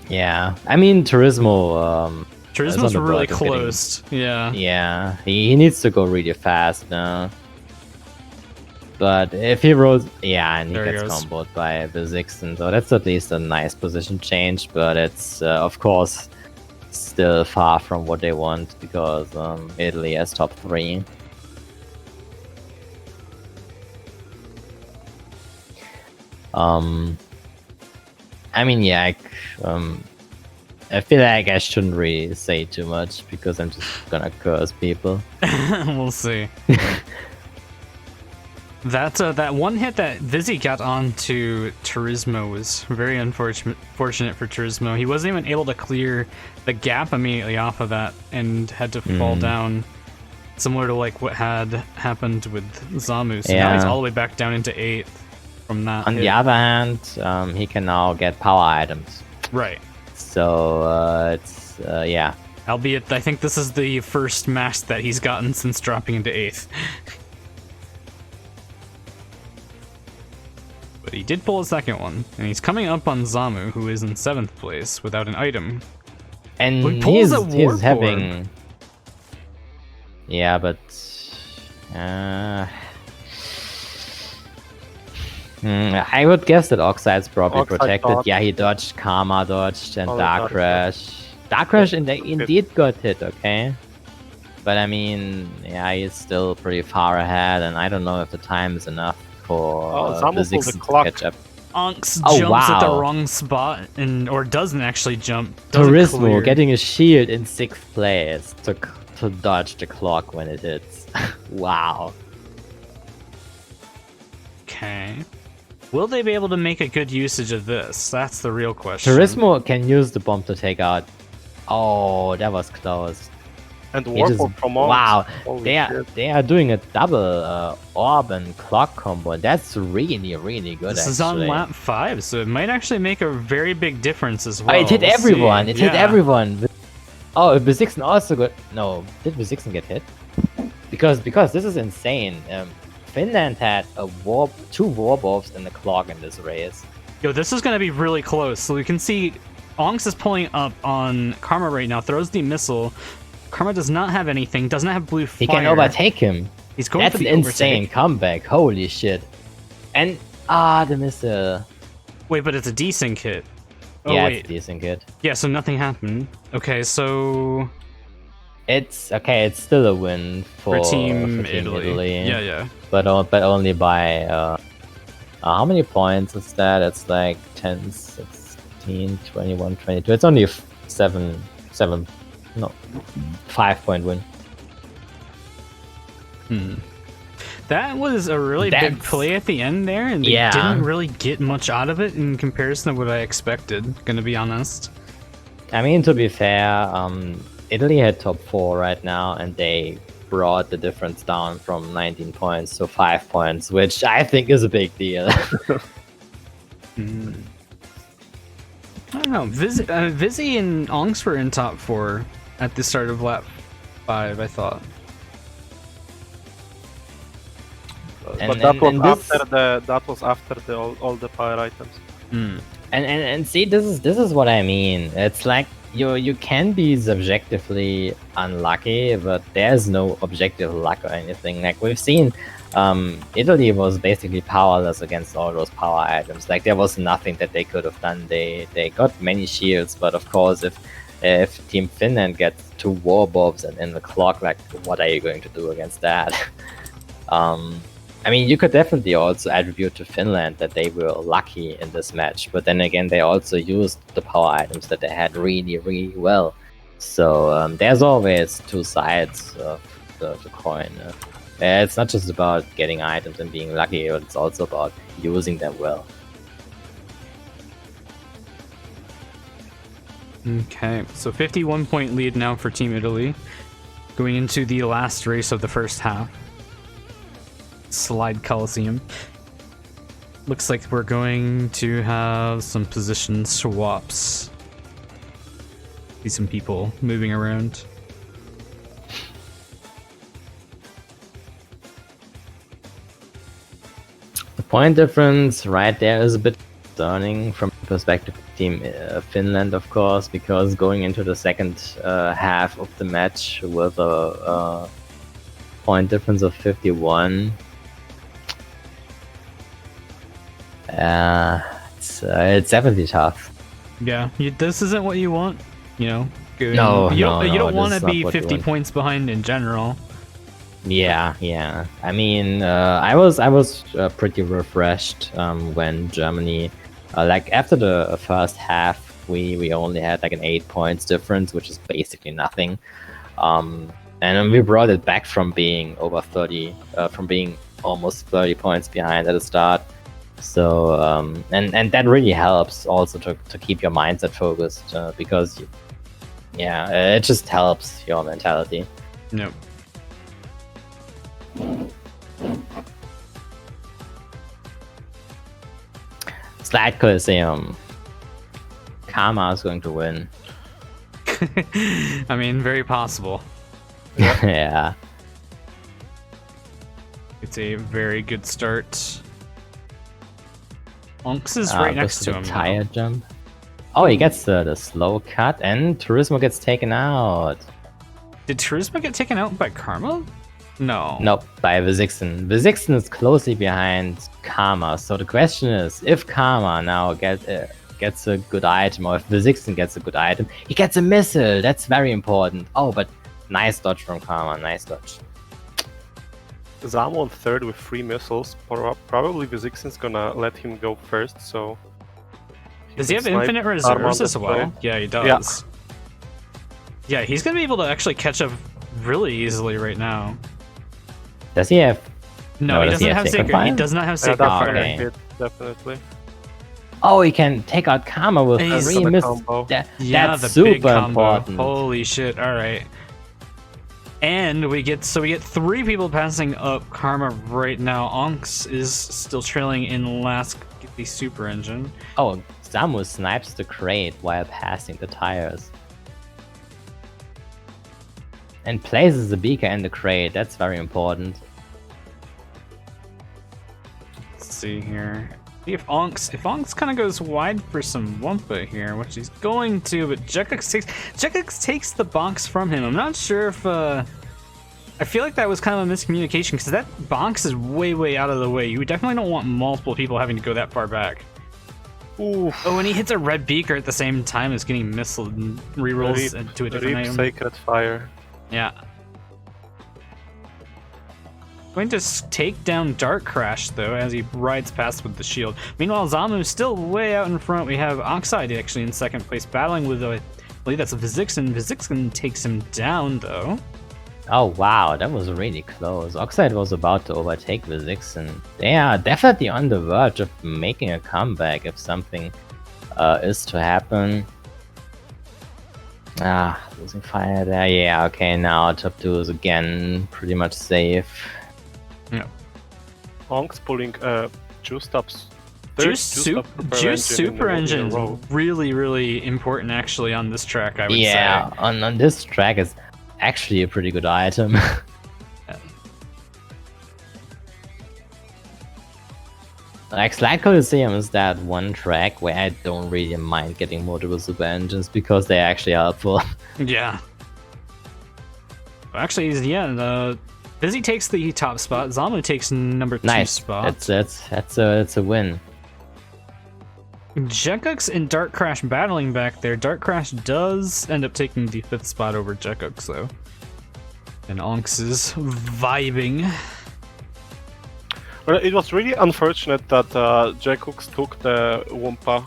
Yeah, I mean Turismo. Turismo's the really verge of getting- close. Yeah. Yeah, he needs to go really fast now. But if he rolls, yeah, and he There he gets goes. comboed by the Zixon, so that's at least a nice position change. But it's of course still far from what they want because Italy has top 3. I mean, yeah, I feel like I shouldn't really say too much because I'm just gonna curse people. We'll see. That one hit that Vizzy got onto Turismo was very fortunate for Turismo. He wasn't even able to clear the gap immediately off of that and had to fall down, similar to like what had happened with Zamu. So now he's Yeah. all the way back down into 8th from that. On hit. the other hand, he can now get power items. Right. So it's yeah. Albeit, I think this is the first mask that he's gotten since dropping into 8th. but he did pull a second one, and he's coming up on Zamu, who is in 7th place without an item. And He pulls a warp he's having... Yeah, but... I would guess that Oxide's probably Oxide protected. dodged. Yeah, he dodged, Karma dodged, and Oh, Dark Dark Crash. Dark Crash indeed got hit, okay? But I mean, yeah, he's still pretty far ahead, and I don't know if the time is enough for Zamu the pulled the Zixon to clock. catch up. Onks Oh, jumps at the wow. wrong spot, or doesn't actually jump. Doesn't Turismo clear. getting a shield in 6th place to dodge the clock when it hits. Wow. Okay. Will they be able to make a good usage of this? That's the real question. Turismo can use the bomb to take out. Oh, that was close. And He Warp just- from Monks. wow, Holy they shit. are doing a double orb and clock combo. That's really, really good. This is actually. on lap 5, so it might actually make a very big difference as well. Oh, it hit We'll everyone. see. It hit Yeah. everyone. Oh, Bezixen also got... No, did Bezixen get hit? Because this is insane. Finland had two warp orbs in the clock in this race. Yo, this is going to be really close. So we can see Onks is pulling up on Karma right now, throws the missile. Karma does not have anything, doesn't have blue fire. He can overtake him. He's going That's for an the insane overtake. comeback. Holy shit. And, the missile. Wait, but it's a desync hit. Oh, Yeah, wait. it's a decent hit. Yeah, so nothing happened. Okay, so It's okay. It's still a win for for Team Team Italy. Yeah, yeah. But only by how many points is that? It's like 10, 16, 21, 22. It's only a 5-point win. That was a really big That's- play at the end there, and they Yeah. didn't really get much out of it in comparison to what I expected, gonna be honest. I mean, to be fair, Italy had top 4 right now, and they brought the difference down from 19 points to 5 points, which I think is a big deal. I don't know. Vizzy and Onks were in top 4 at the start of lap 5, I thought. But that was after all the power items. And see, this is what I mean. It's like you can be subjectively unlucky, but there's no objective luck or anything. Like we've seen, Italy was basically powerless against all those power items. Like there was nothing that they could have done. They got many shields, but of course, if Team Finland gets 2 war bombs and in the clock, like what are you going to do against that? I mean, you could definitely also attribute to Finland that they were lucky in this match, but then again, they also used the power items that they had really, really well. So there's always 2 sides of the coin. It's not just about getting items and being lucky, but it's also about using them well. Okay, so 51-point lead now for Team Italy, going into the last race of the first half. Slide Coliseum. Looks like we're going to have some position swaps. See some people moving around. The point difference right there is a bit concerning from the perspective of Team Finland, of course, because going into the second half of the match with a point difference of 51, it's definitely tough. Yeah, this isn't what you want, you know. No, you no, don't no, want this to is be not what you 50 want. points behind in general. Yeah. I mean, I was pretty refreshed when Germany, like after the first half, we only had like an 8 points difference, which is basically nothing. And then we brought it back from being over 30, from being almost 30 points behind at the start. So and that really helps also to keep your mindset focused because it just helps your mentality. Nope. Slide Coliseum. Karma is going to win. I mean, very possible. Yeah. It's a very good start. Onks is right next to him. Tire jump. Oh, he gets the slow cut, and Turismo gets taken out. Did Turismo get taken out by Karma? No. Nope, by Vizixen. Vizixen is closely behind Karma, so the question is, if Karma now gets a good item, or if Vizixen gets a good item, he gets a missile. That's very important. Oh, but nice dodge from Karma, nice dodge. Zamu on third with 3 missiles. Probably Vizixen's gonna let him go first, so... Does he have infinite reserves as well? Yeah, he does. Yeah, he's gonna be able to actually catch up really easily right now. Does he have... No, he doesn't have Sacred Fire. He does not have Sacred Fire. Okay. Hit, definitely. Oh, he can take out Karma with 3 missiles. That's super important. Holy shit, alright. And we get 3 people passing up Karma right now. Onks is still trailing in last with the super engine. Oh, Zamu snipes the crate while passing the tires. And places the beaker in the crate, that's very important. Let's see here. See if Onks kind of goes wide for some Wumpa here, which he's going to, but Jekux takes the box from him. I'm not sure if I feel like that was kind of a miscommunication, because that box is way out of the way. You definitely don't want multiple people having to go that far back. Ooh. Oh, and he hits a red beaker at the same time as getting missiled and rerolls to a different item. Sacred Fire. Yeah. Going to take down Dark Crash, though, as he rides past with the shield. Meanwhile, Zamu's still way out in front. We have Oxide actually in second place, battling with, I believe that's Vizixen. Vizixen takes him down, though. Oh wow, that was really close. Oxide was about to overtake Vizixen. They are definitely on the verge of making a comeback if something is to happen. Ah, losing fire there. Yeah, okay, now top 2 is again pretty much safe. Yeah. Onks pulling Juiced Up's Juice Super Engine really important actually on this track, I would say. Yeah, on this track is actually a pretty good item. Like Slide Coliseum is that one track where I don't really mind getting multiple super engines because they're actually helpful. Yeah. Actually, yeah, Busy takes the top spot, Zamu takes number 2 spot. That's a win. Jekux and Dark Crash battling back there. Dark Crash does end up taking the 5th spot over Jekux, though. And Onks is vibing. Well, it was really unfortunate that Jekux took the Wumpa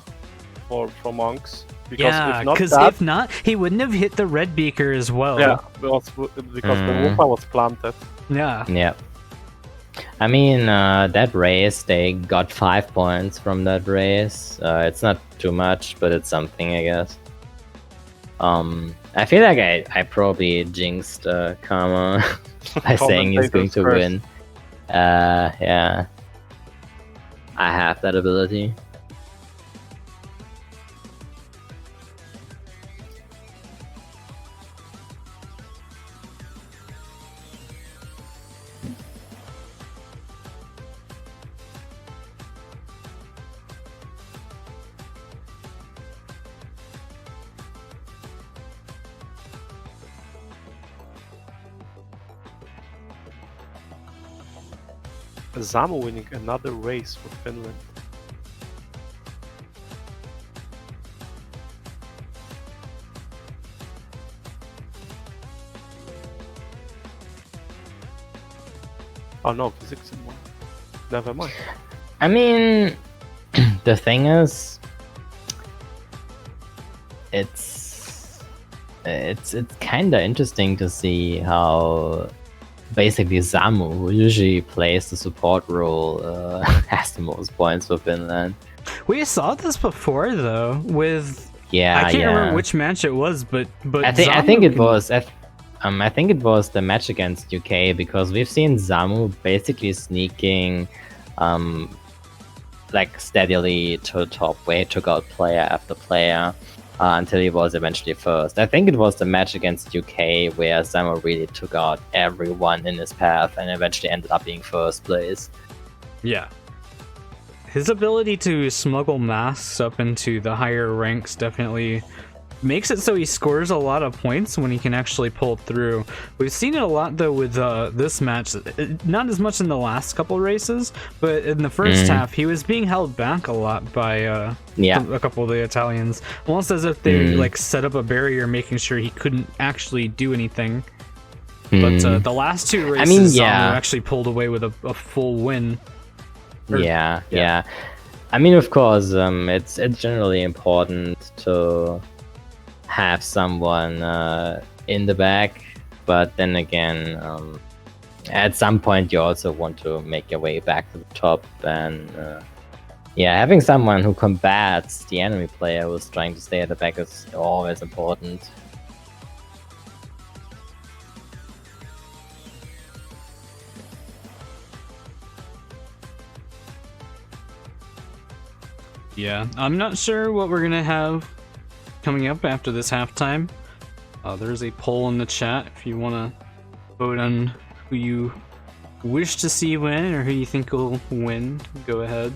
from Onks. Because if not, he wouldn't have hit the red beaker as well. Yeah, because the Wumpa was planted. Yeah. Yeah. I mean, that race, they got 5 points from that race. It's not too much, but it's something, I guess. I feel like I probably jinxed Karma by saying he's going to win. Yeah. I have that ability. Zamu winning another race for Finland. Oh no, Vizixen won. Never mind. I mean, the thing is, it's kind of interesting to see how basically Zamu, who usually plays the support role, has the most points for Finland. We saw this before though, with I can't remember which match it was, but I think it was I think it was the match against UK, because we've seen Zamu basically sneaking like steadily to the top, where he took out player after player until he was eventually first. I think it was the match against UK where Zamu really took out everyone in his path and eventually ended up being first place. Yeah. his ability to smuggle masks up into the higher ranks definitely makes it so he scores a lot of points when he can actually pull through. We've seen it a lot though with this match, not as much in the last couple races, but in the first half he was being held back a lot by a couple of the Italians, almost as if they like set up a barrier making sure he couldn't actually do anything. But the last two races, Zamu actually pulled away with a full win. Yeah. I mean, of course, it's generally important to have someone in the back, but then again, at some point you also want to make your way back to the top, and having someone who combats the enemy player who's trying to stay at the back is always important. Yeah, I'm not sure what we're gonna have coming up after this halftime. There's a poll in the chat if you want to vote on who you wish to see win or who you think will win. Go ahead.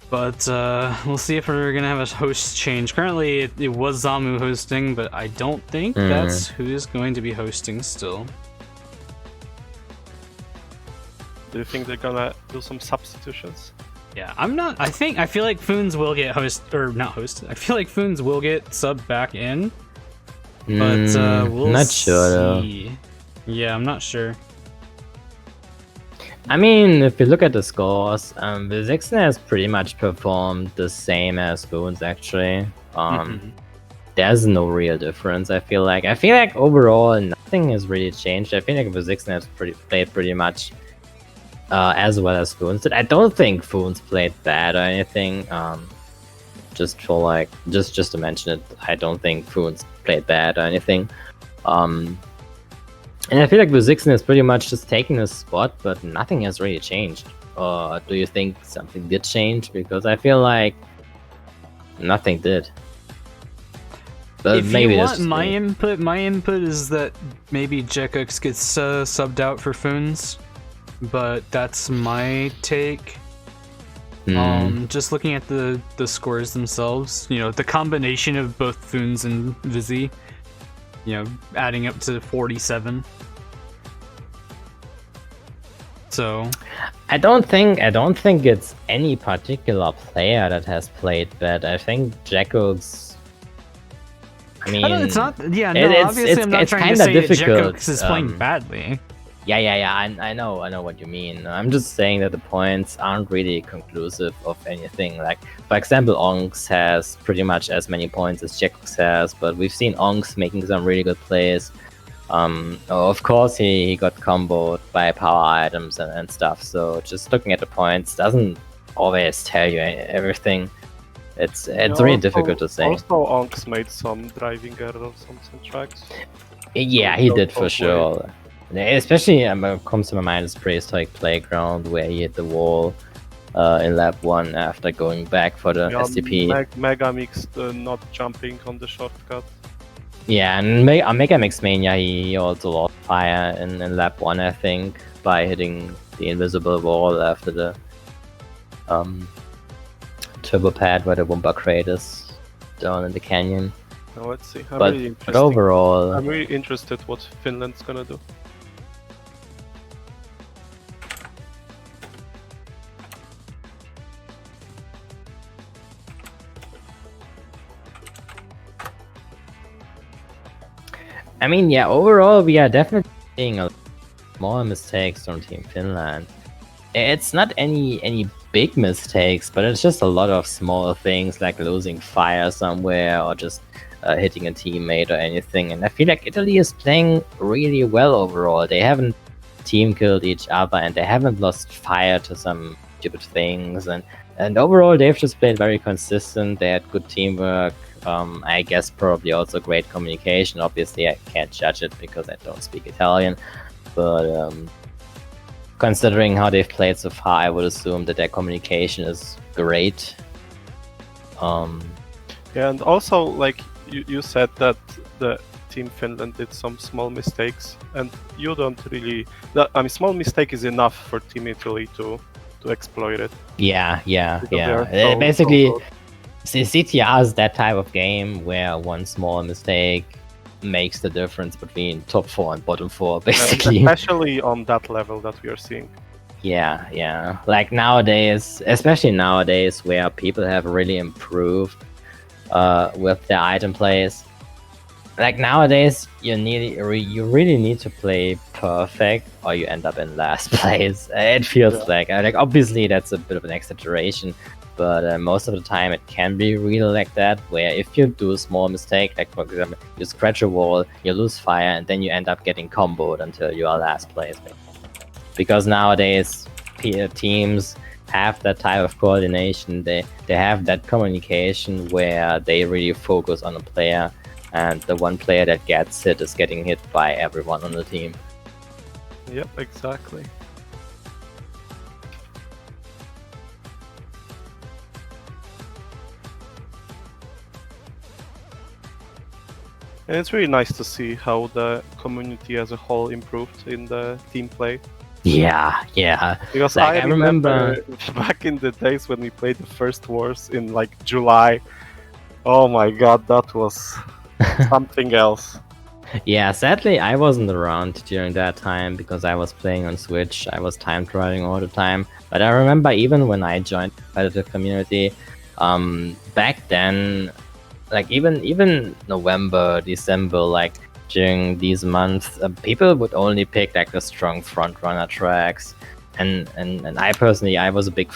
But we'll see if we're gonna have a host change. Currently, it was Zamu hosting, but I don't think that's who is going to be hosting still. Do you think they're gonna do some substitutions? Yeah, I feel like Foons will get I feel like Foons will get subbed back in. But we'll not sure though. Yeah, I'm not sure. I mean, if you look at the scores, Vizixna has pretty much performed the same as Foons actually. There's no real difference, I feel like. Overall nothing has really changed. I feel like Vizixna has played pretty much as well as Foons did. I don't think Foons played bad or anything. Just to mention it, I don't think Foons played bad or anything. And I feel like Vizixna is pretty much just taking his spot, but nothing has really changed. Or do you think something did change? Because I feel like nothing did. But if maybe you want my input is that maybe Jekux gets subbed out for Foons. But that's my take. Just looking at the scores themselves, the combination of both Foons and Vizzy, adding up to 47. So I don't think it's any particular player that has played bad. I think Jekux. I mean, it's not. Yeah, no. Obviously, I'm not trying to say that Jekux is playing badly. Yeah, I know what you mean. I'm just saying that the points aren't really conclusive of anything. Like, for example, Onks has pretty much as many points as Jekux has, but we've seen Onks making some really good plays. Of course, he got comboed by power items and stuff, so just looking at the points doesn't always tell you everything. It's really difficult to say. Also, Onks made some driving errors on some tracks. Yeah, he did for sure. Especially what comes to my mind is Prehistoric Playground, where he hit the wall in lap 1 after going back for the STP. Megamix not jumping on the shortcut. Yeah, and Megamix Mania, he also lost fire in lap 1, I think, by hitting the invisible wall after the turbo pad where the Wumpa crate is down in the canyon. Now let's see. But overall, I'm really interested what Finland's gonna do. I mean, yeah, overall, we are definitely seeing a more mistakes from Team Finland. It's not any big mistakes, but it's just a lot of small things like losing fire somewhere or just hitting a teammate or anything. And I feel like Italy is playing really well overall. They haven't team killed each other and they haven't lost fire to some stupid things. And overall, they've just played very consistent. They had good teamwork. I guess probably also great communication. Obviously, I can't judge it because I don't speak Italian. But considering how they've played so far, I would assume that their communication is great. Yeah, and also, like you said that the Team Finland did some small mistakes, and you don't really. I mean, small mistake is enough for Team Italy to to exploit it. Yeah. Because they are so Basically, good. CTR is that type of game where one small mistake makes the difference between top 4 and bottom 4, And basically. especially on that level that we are seeing. Yeah. Like nowadays, especially nowadays, where people have really improved with their item plays. Like nowadays, you really need to play perfect, or you end up in last place. It feels like obviously that's a bit of an exaggeration, but most of the time it can be really like that. Where if you do a small mistake, like for example, you scratch a wall, you lose fire, and then you end up getting comboed until you are last place. Because nowadays teams have that type of coordination. They have that communication where they really focus on a player. And the one player that gets hit is getting hit by everyone on the team. Yep, exactly. And it's really nice to see how the community as a whole improved in the team play. Yeah. Because Like, I remember back in the days when we played the first wars in like July. Oh my god, that was something else. Yeah, sadly I wasn't around during that time because I was playing on Switch. I was time trialing all the time. But I remember even when I joined the competitive community, back then, like even November, December, like during these months, people would only pick like the strong front runner tracks. And I personally, I was a big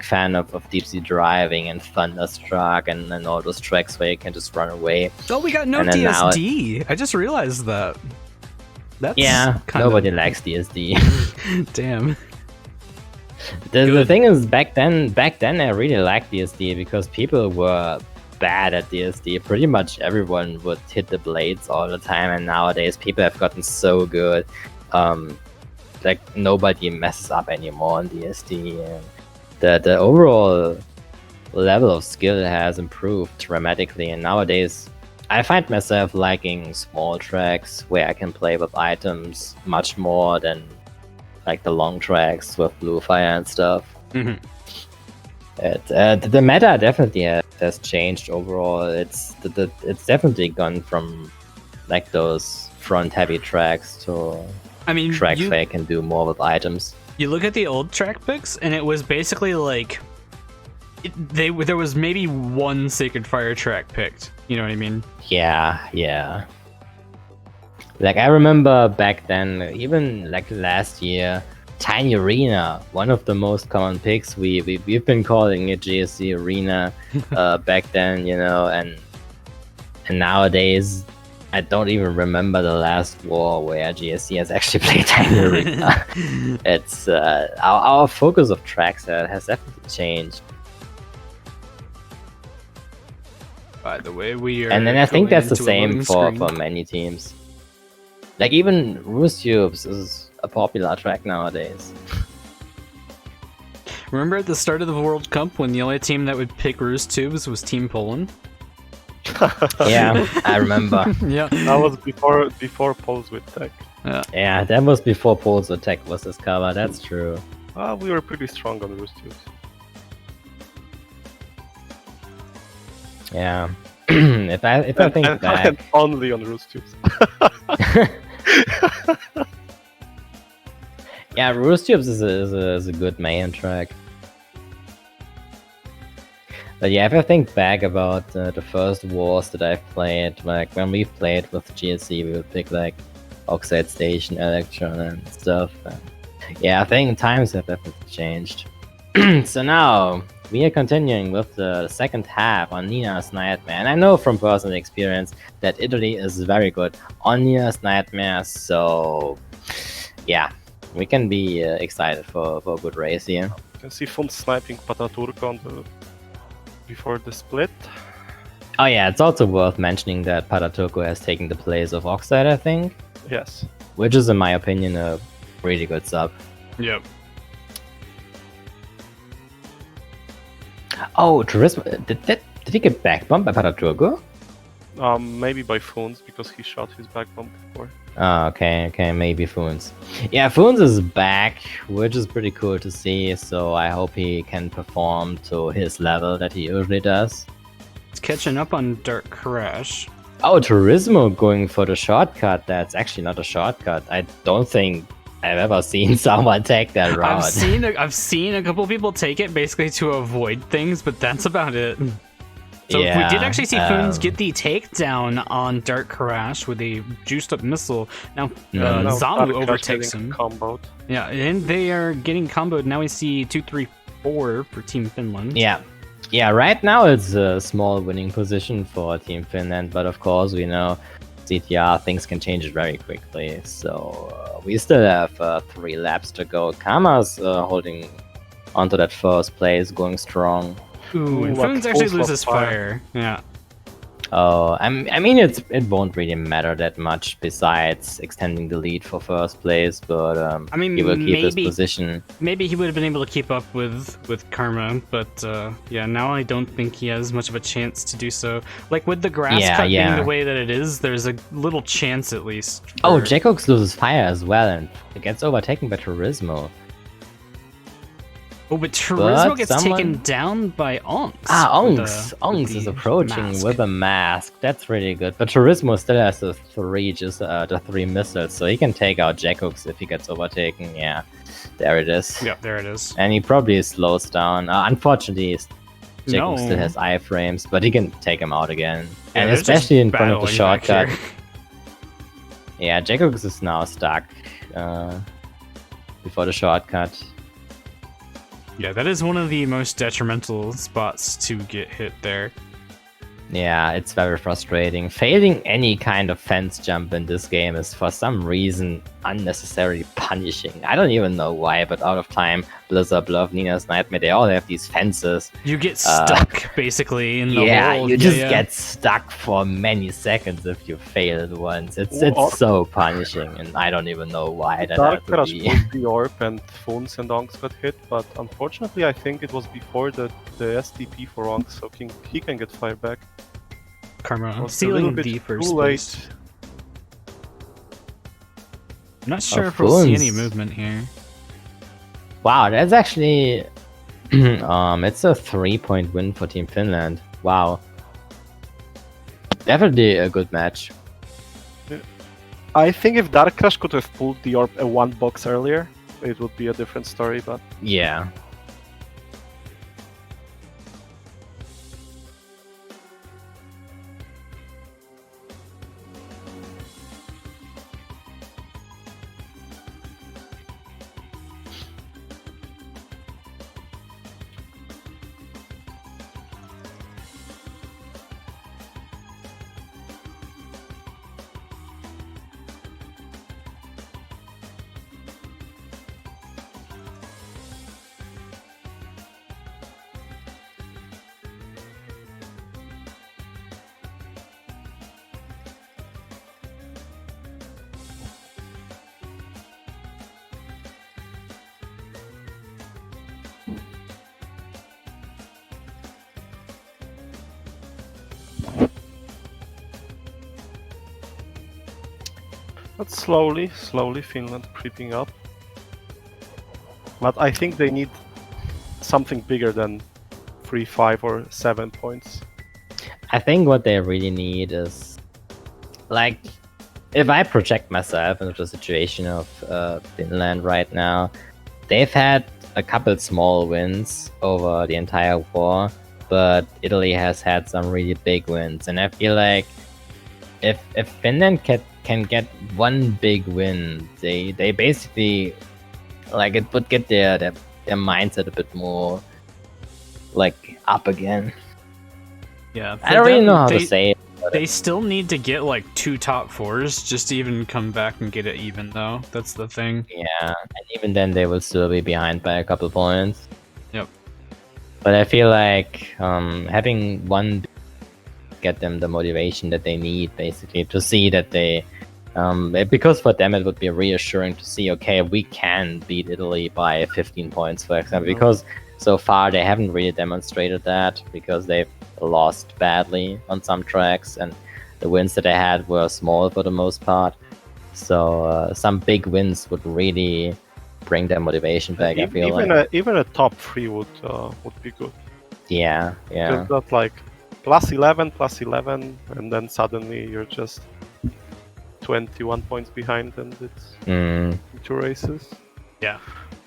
fan of deep sea driving and Thunderstruck and all those tracks where you can just run away. Oh, we got no And then now DSD. I just realized that. That's nobody likes DSD. Damn. The thing is, back then I really liked DSD because people were bad at DSD. Pretty much everyone would hit the blades all the time, and nowadays people have gotten so good. Like nobody messes up anymore on DSD, and the overall level of skill has improved dramatically. And nowadays, I find myself liking small tracks where I can play with items much more than like the long tracks with blue fire and stuff. Mhm. The meta definitely has changed overall. It's definitely gone from like those front heavy tracks to tracks where you can do more with items. You look at the old track picks, and it was basically like there was maybe one Sacred Fire track picked. You know what I mean? Yeah. Like I remember back then, even like last year, Tiny Arena, one of the most common picks. We've been calling it GSC Arena back then, and nowadays I don't even remember the last war where GSC has actually played Tiny Arena. It's our focus of tracks has definitely changed. By the way, we are. And then I think going that's the into a same loading for screen. many teams. Like even Roost Tubes is a popular track nowadays. Remember at the start of the World Cup when the only team that would pick Roost Tubes was Team Poland? Yeah, I remember. Yeah. That was before Pose with Tech. Yeah, that was before Poles Attack was discovered. That's true. We were pretty strong on Roost Tubes. Yeah. if I think back, And only on Roost Tubes. yeah, Roost Tubes is a good main track. But yeah, if I think back about the first wars that I've played, like when we've played with GSC, we would pick like Oxide Station, Electron, and stuff. And yeah, I think times have definitely changed. So now we are continuing with the second half on Nina's Nightmare. And I know from personal experience that Italy is very good on Nina's Nightmare. So yeah, we can be excited for a good race here. You can see Font sniping Pataturka before the split. Oh yeah, it's also worth mentioning that Pataturko has taken the place of Oxide, I think. Yes. Which is, in my opinion, a really good sub. Yep. Oh, Turismo, did he get back bumped by Pataturko? Maybe by Phones because he shot his back bomb before. Oh, okay, maybe Foons. Yeah, Foons is back, which is pretty cool to see, so I hope he can perform to his level that he usually does. It's catching up on Dark Crash. Oh, Turismo going for the shortcut. That's actually not a shortcut. I don't think I've ever seen someone take that route. I've seen a couple people take it basically to avoid things, but that's about it. So Yeah, we did actually see Foons get the takedown on Dark Crash with a juiced up missile. Now Dark Zamu Crash overtakes getting him. Comboed. Yeah, and they are getting comboed. Now we see 2-3-4 for Team Finland. Yeah, right now it's a small winning position for Team Finland, but of course we know CTR, things can change very quickly. So we still have 3 laps to go. Kama's holding onto that first place, going strong. Ooh, and like Foons actually full loses fire. fire. Yeah. Oh, I mean it won't really matter that much besides extending the lead for first place, but I mean, he will keep his maybe- position. Maybe he would have been able to keep up with Karma, but yeah, now I don't think he has much of a chance to do so. Like with the grass Yeah, cut being yeah. the way that it is, there's a little chance at least. Oh, for- Jacobs loses fire as well and gets overtaken by Turismo. Oh, but Turismo But gets someone- taken down by Onks. Ah, with Onks. the- Onks with is the approaching mask. with a mask. That's really good. But Turismo still has the 3 missiles, so he can take out Jacobs if he gets overtaken. Yeah, there it is. Yeah, there it is. And he probably slows down. Unfortunately, Jacobs No. still has iframes, but he can take him out again. Yeah, and they're just especially in front of the battling back shortcut. here. Yeah, Jacobs is now stuck before the shortcut. Yeah, that is one of the most detrimental spots to get hit there. Yeah, it's very frustrating. Failing any kind of fence jump in this game is for some reason unnecessarily punishing. I don't even know why, but out of time, Blizzard, Love, Nina's Nightmare, they all have these fences. You get stuck basically in the Yeah, hole. you just yeah. get stuck for many seconds if you fail it once. It's Or- so punishing, and I don't even know why that Dark had to Crash be. pulled the orb and Foons and Onks got hit, but unfortunately I think it was before the SDP for Onks, so he can get fire back. Karma Was a little sealing bit the too first late. place. I'm not sure Oh, if we'll see Foons. any movement here. Wow, that's actually it's a 3-point win for Team Finland. Wow. Definitely a good match. I think if Dark Crash could have pulled the orb a 1 box earlier, it would be a different story, but Yeah. But slowly Finland creeping up. But I think they need something bigger than 3, 5, or 7 points. I think what they really need is, like, if I project myself into the situation of Finland right now, they've had a couple small wins over the entire war, but Italy has had some really big wins, and I feel like if Finland can get one big win, they basically, like, it would get their mindset a bit more like up again. Yeah, I don't really know how to they, say it. They still need to get like 2 top 4s just to even come back and get it even, though. That's the thing. Yeah, and even then they will still be behind by a couple points. Yep. But I feel like having one get them the motivation that they need, basically, to see that they because for them it would be reassuring to see, okay, we can beat Italy by 15 points, for example, because so far they haven't really demonstrated that, because they've lost badly on some tracks and the wins that they had were small for the most part. So some big wins would really bring their motivation back. I feel like. Even a top 3 would be good. Yeah, yeah. Just not like +11, and then suddenly you're just 21 points behind, and it's 2 races. Yeah.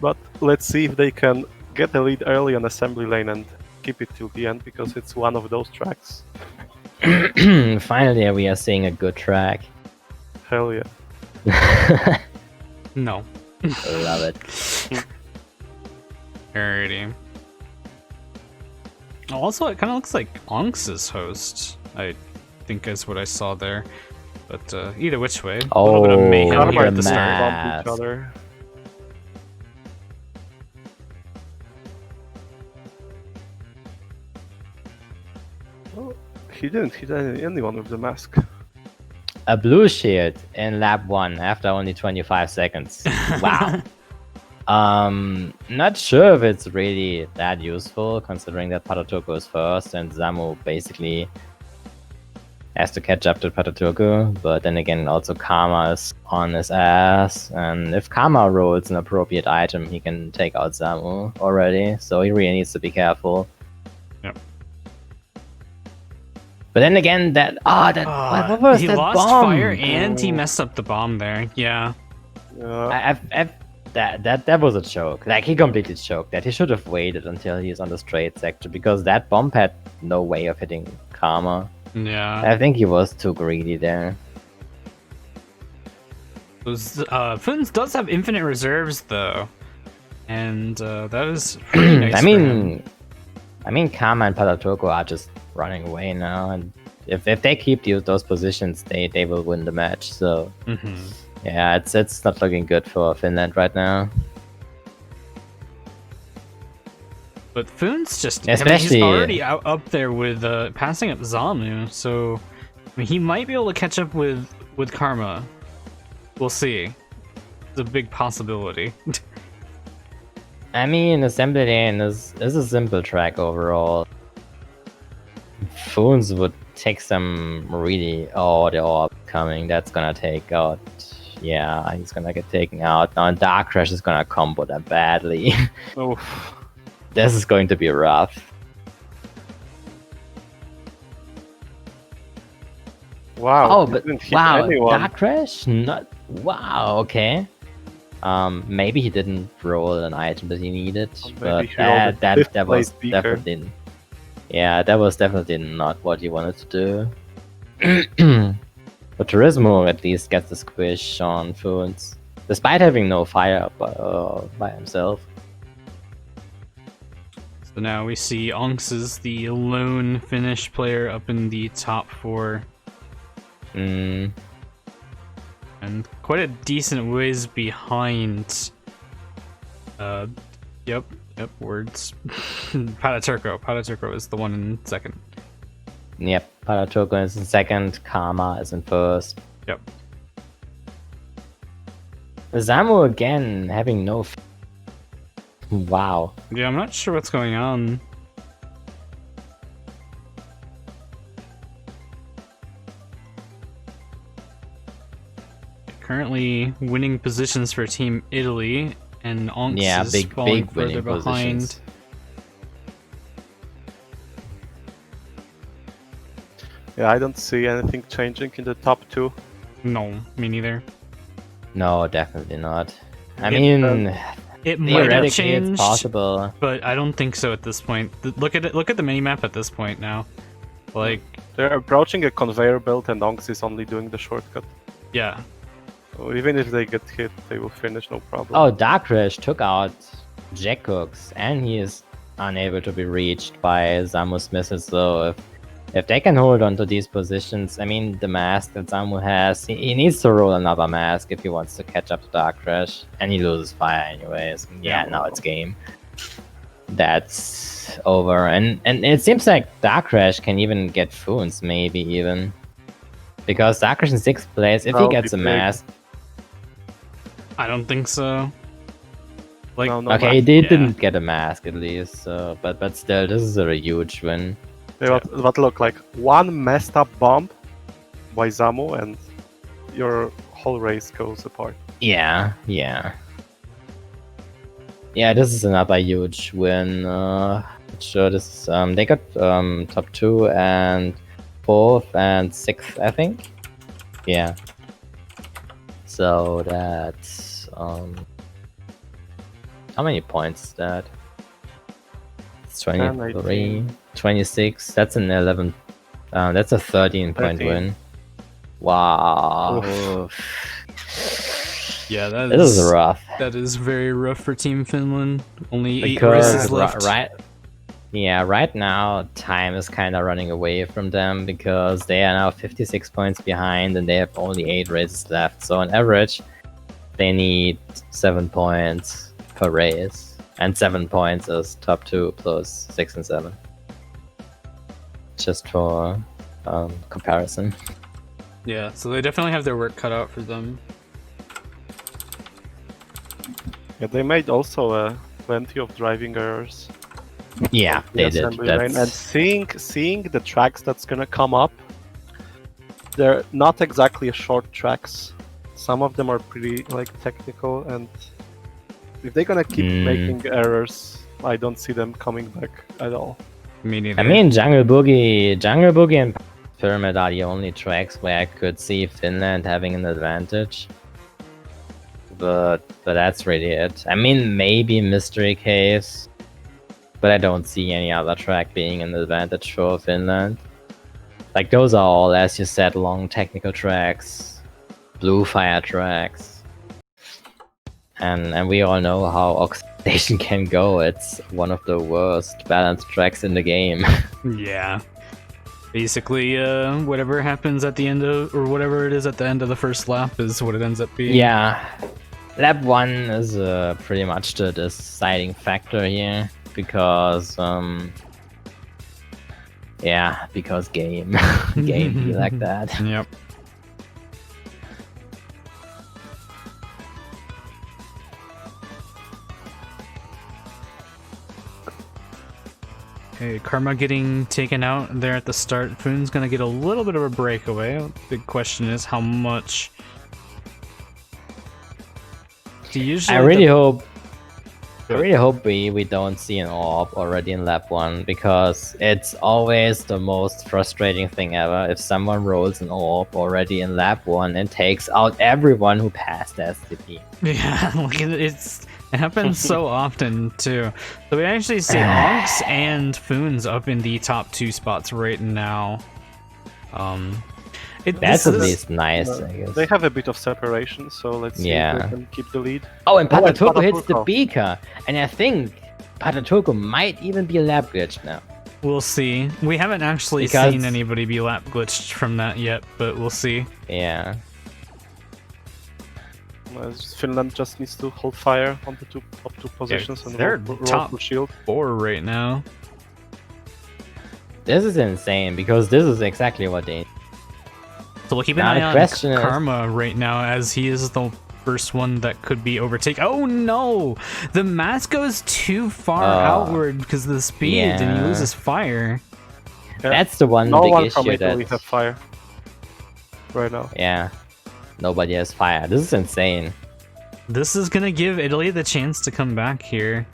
But let's see if they can get the lead early on assembly lane and keep it till the end, because it's one of those tracks. Finally, we are seeing a good track. Hell yeah. No. Love it. Alrighty. Also, it kind of looks like Onks is host. I think is what I saw there. But either which way, a little bit of mayhem here at the start. Bump each other. Oh, he didn't hit anyone with the mask. A blue shield in lap 1 after only 25 seconds. Wow. Not sure if it's really that useful, considering that Patatuku is first and Zamu basically has to catch up to Patatuku. But then again, also Karma is on his ass, and if Karma rolls an appropriate item, he can take out Zamu already. So he really needs to be careful. Yep. But then again, what was he that lost bomb? fire and he messed up the bomb there. Yeah. That was a choke. Like, he completely choked that. He should have waited until he's on the straight sector, because that bomb had no way of hitting Karma. Yeah. I think he was too greedy there. Finland does have infinite reserves though, and that is pretty nice. I mean, Karma and Patatuku are just running away now, and if they keep those positions, they will win the match. So. Yeah, it's not looking good for Finland right now. But Foon's just, especially, he's already up there with passing up Zamu, so he might be able to catch up with Karma. We'll see. It's a big possibility. I mean, Assembly Lane is a simple track overall. Foons would take some really... Oh, the orb coming. That's gonna take out... Yeah, he's gonna get taken out. Now, Dark Crash is gonna combo that badly. Oof. This is going to be rough. Wow. Oh, but wow, anyone. Dark Crash? Not... Wow, okay. Maybe he didn't roll an item that he needed, but that was definitely... Yeah, that was definitely not what he wanted to do. But Turismo at least gets the squish on Foons, despite having no fire by himself. So now we see Onks is the lone Finnish player up in the top 4. And quite a decent whiz behind. Yep, words. Pataturco is the one in second. Yep, Patatuku is in second, Karma is in first. Yep. Zamu again having no... Wow. Yeah, I'm not sure what's going on. Currently winning positions for Team Italy, and Onks is falling further behind. Positions. Yeah, I don't see anything changing in the top 2. No, me neither. No, definitely not. I mean, it might have it's changed, possible, but I don't think so at this point. Look at it. Look at the minimap at this point now. Like, they're approaching a conveyor belt, and Onks is only doing the shortcut. Yeah. So even if they get hit, they will finish no problem. Oh, Dark Crash took out Jack Cooks, and he is unable to be reached by Zamu's missiles. So if they can hold on to these positions, I mean, the mask that Zamu has, he needs to roll another mask if he wants to catch up to Dark Crash, and he loses fire anyways. Yeah, now it's game. That's over, and it seems like Dark Crash can even get Foons, maybe even, because Dark Crash in 6th place, if he gets a mask. I don't think so. Like, no okay, he didn't get a mask at least, but still, this is a huge win. But look, like one messed up bomb by Zamu, and your whole race goes apart. Yeah. Yeah, this is another huge win. Sure, this they got top 2 and 4th and 6th, I think. Yeah. So that's how many points is that? It's 23, 26. That's an 11. That's a 13-point win. Wow. Yeah, this is rough. That is very rough for Team Finland. Only 8 Because races left. Right now time is kind of running away from them because they are now 56 points behind and they have only 8 races left. So on average, they need 7 points per race, and 7 points is top 2 plus 6 and 7. Just for comparison. Yeah, so they definitely have their work cut out for them. Yeah, they made also plenty of driving errors. Yeah, they did. And seeing the tracks that's gonna come up, they're not exactly short tracks. Some of them are pretty like technical, and if they're gonna keep making errors, I don't see them coming back at all. Me neither. I mean, Jungle Boogie and Pyramid are the only tracks where I could see Finland having an advantage. But that's really it. I mean, maybe Mystery Caves, but I don't see any other track being an advantage for Finland. Like, those are all, as you said, long technical tracks, blue fire tracks. And we all know how Oxidation can go. It's one of the worst balanced tracks in the game. Yeah. Basically, whatever happens at the end of, or whatever it is at the end of the first lap is what it ends up being. Yeah. Lap 1 is pretty much the deciding factor here, because because game be like that. Yep. Okay, Karma getting taken out there at the start. Foon's gonna get a little bit of a breakaway. Big question is how much. I really hope we don't see an orb already in lap 1, because it's always the most frustrating thing ever if someone rolls an orb already in lap 1 and takes out everyone who passed STP. Yeah, it happens so often too. So we actually see Onks and Foons up in the top 2 spots right now. That's at least nice, I guess. They have a bit of separation, so let's see if they can keep the lead. Oh, and Patatoko hits the beaker, and I think Patatoko might even be lap glitched now. We'll see. We haven't actually seen anybody be lap glitched from that yet, but we'll see. Yeah. Finland just needs to hold fire on the top 2 positions and they're roll top shield 4 right now. This is insane, because this is exactly what they need. So we'll keep an eye on Karma right now, as he is the first one that could be overtaken. Oh no! The mask goes too far outward because of the speed, and he loses fire. Yeah. That's the one no big one issue. From Italy have fire right now. Yeah, nobody has fire. This is insane. This is gonna give Italy the chance to come back here.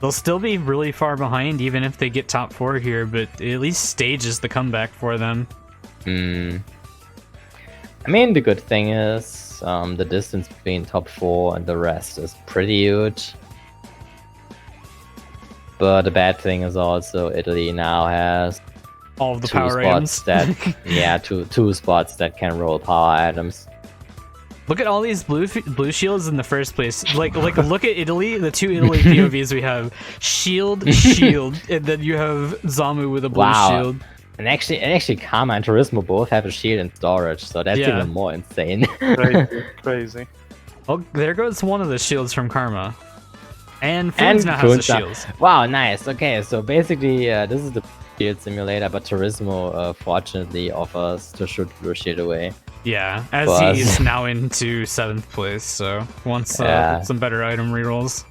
They'll still be really far behind, even if they get top 4 here, but it at least stages the comeback for them. I mean, the good thing is the distance between top 4 and the rest is pretty huge. But the bad thing is also Italy now has all of the power items. two spots that can roll power items. Look at all these blue shields in the first place. Like look at Italy, the 2 Italy POVs we have. Shield, and then you have Zamu with a blue shield. And actually, Karma and Turismo both have a shield in storage, so that's even more insane. Crazy. Oh, there goes one of the shields from Karma. And Foons now has the shields. Wow, nice. Okay, so basically, this is the shield simulator, but Turismo fortunately offers to shoot blue shield away. Yeah, as he is now into 7th place, so wants some better item rerolls.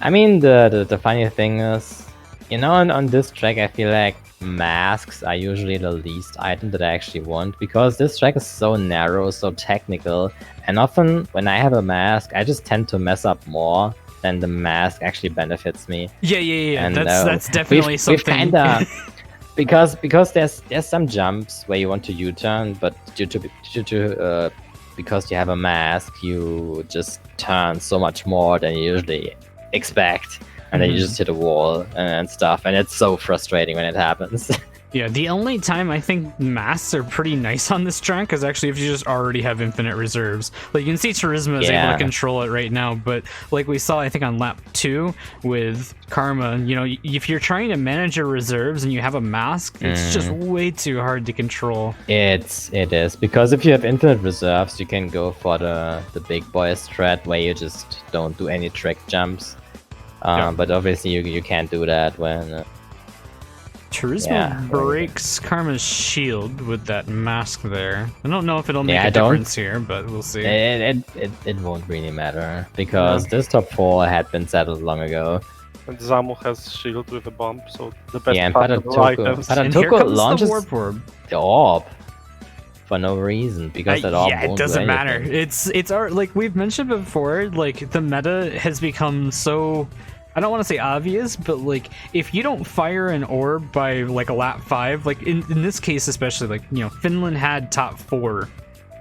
I mean, the funny thing is, on this track, I feel like masks are usually the least item that I actually want, because this track is so narrow, so technical, and often when I have a mask, I just tend to mess up more than the mask actually benefits me. Yeah. And, That's definitely we've something. kinda, because there's some jumps where you want to U-turn, but because you have a mask, you just turn so much more than you usually expect, and then you just hit a wall and stuff, and it's so frustrating when it happens. Yeah, the only time I think masks are pretty nice on this track is actually if you just already have infinite reserves. Like, you can see Charisma is able to control it right now, but like we saw, I think, on lap 2 with Karma, you know, if you're trying to manage your reserves and you have a mask, it's just way too hard to control. It is, because if you have infinite reserves, you can go for the big boy strat where you just don't do any trick jumps. But obviously you can't do that when... Charisma breaks Karma's shield with that mask there. I don't know if it'll make a difference here, but we'll see. It won't really matter, because this top 4 had been settled long ago. And Zamu has shield with a bomb, so the best and part of the items. And here Paratoko comes launches the warp orb. the orb for no reason, because that orb it won't doesn't do matter. anything. It's our, like we've mentioned before, like the meta has become so, I don't want to say obvious, but like if you don't fire an orb by like a lap 5, like in this case especially, like, you know, Finland had top 4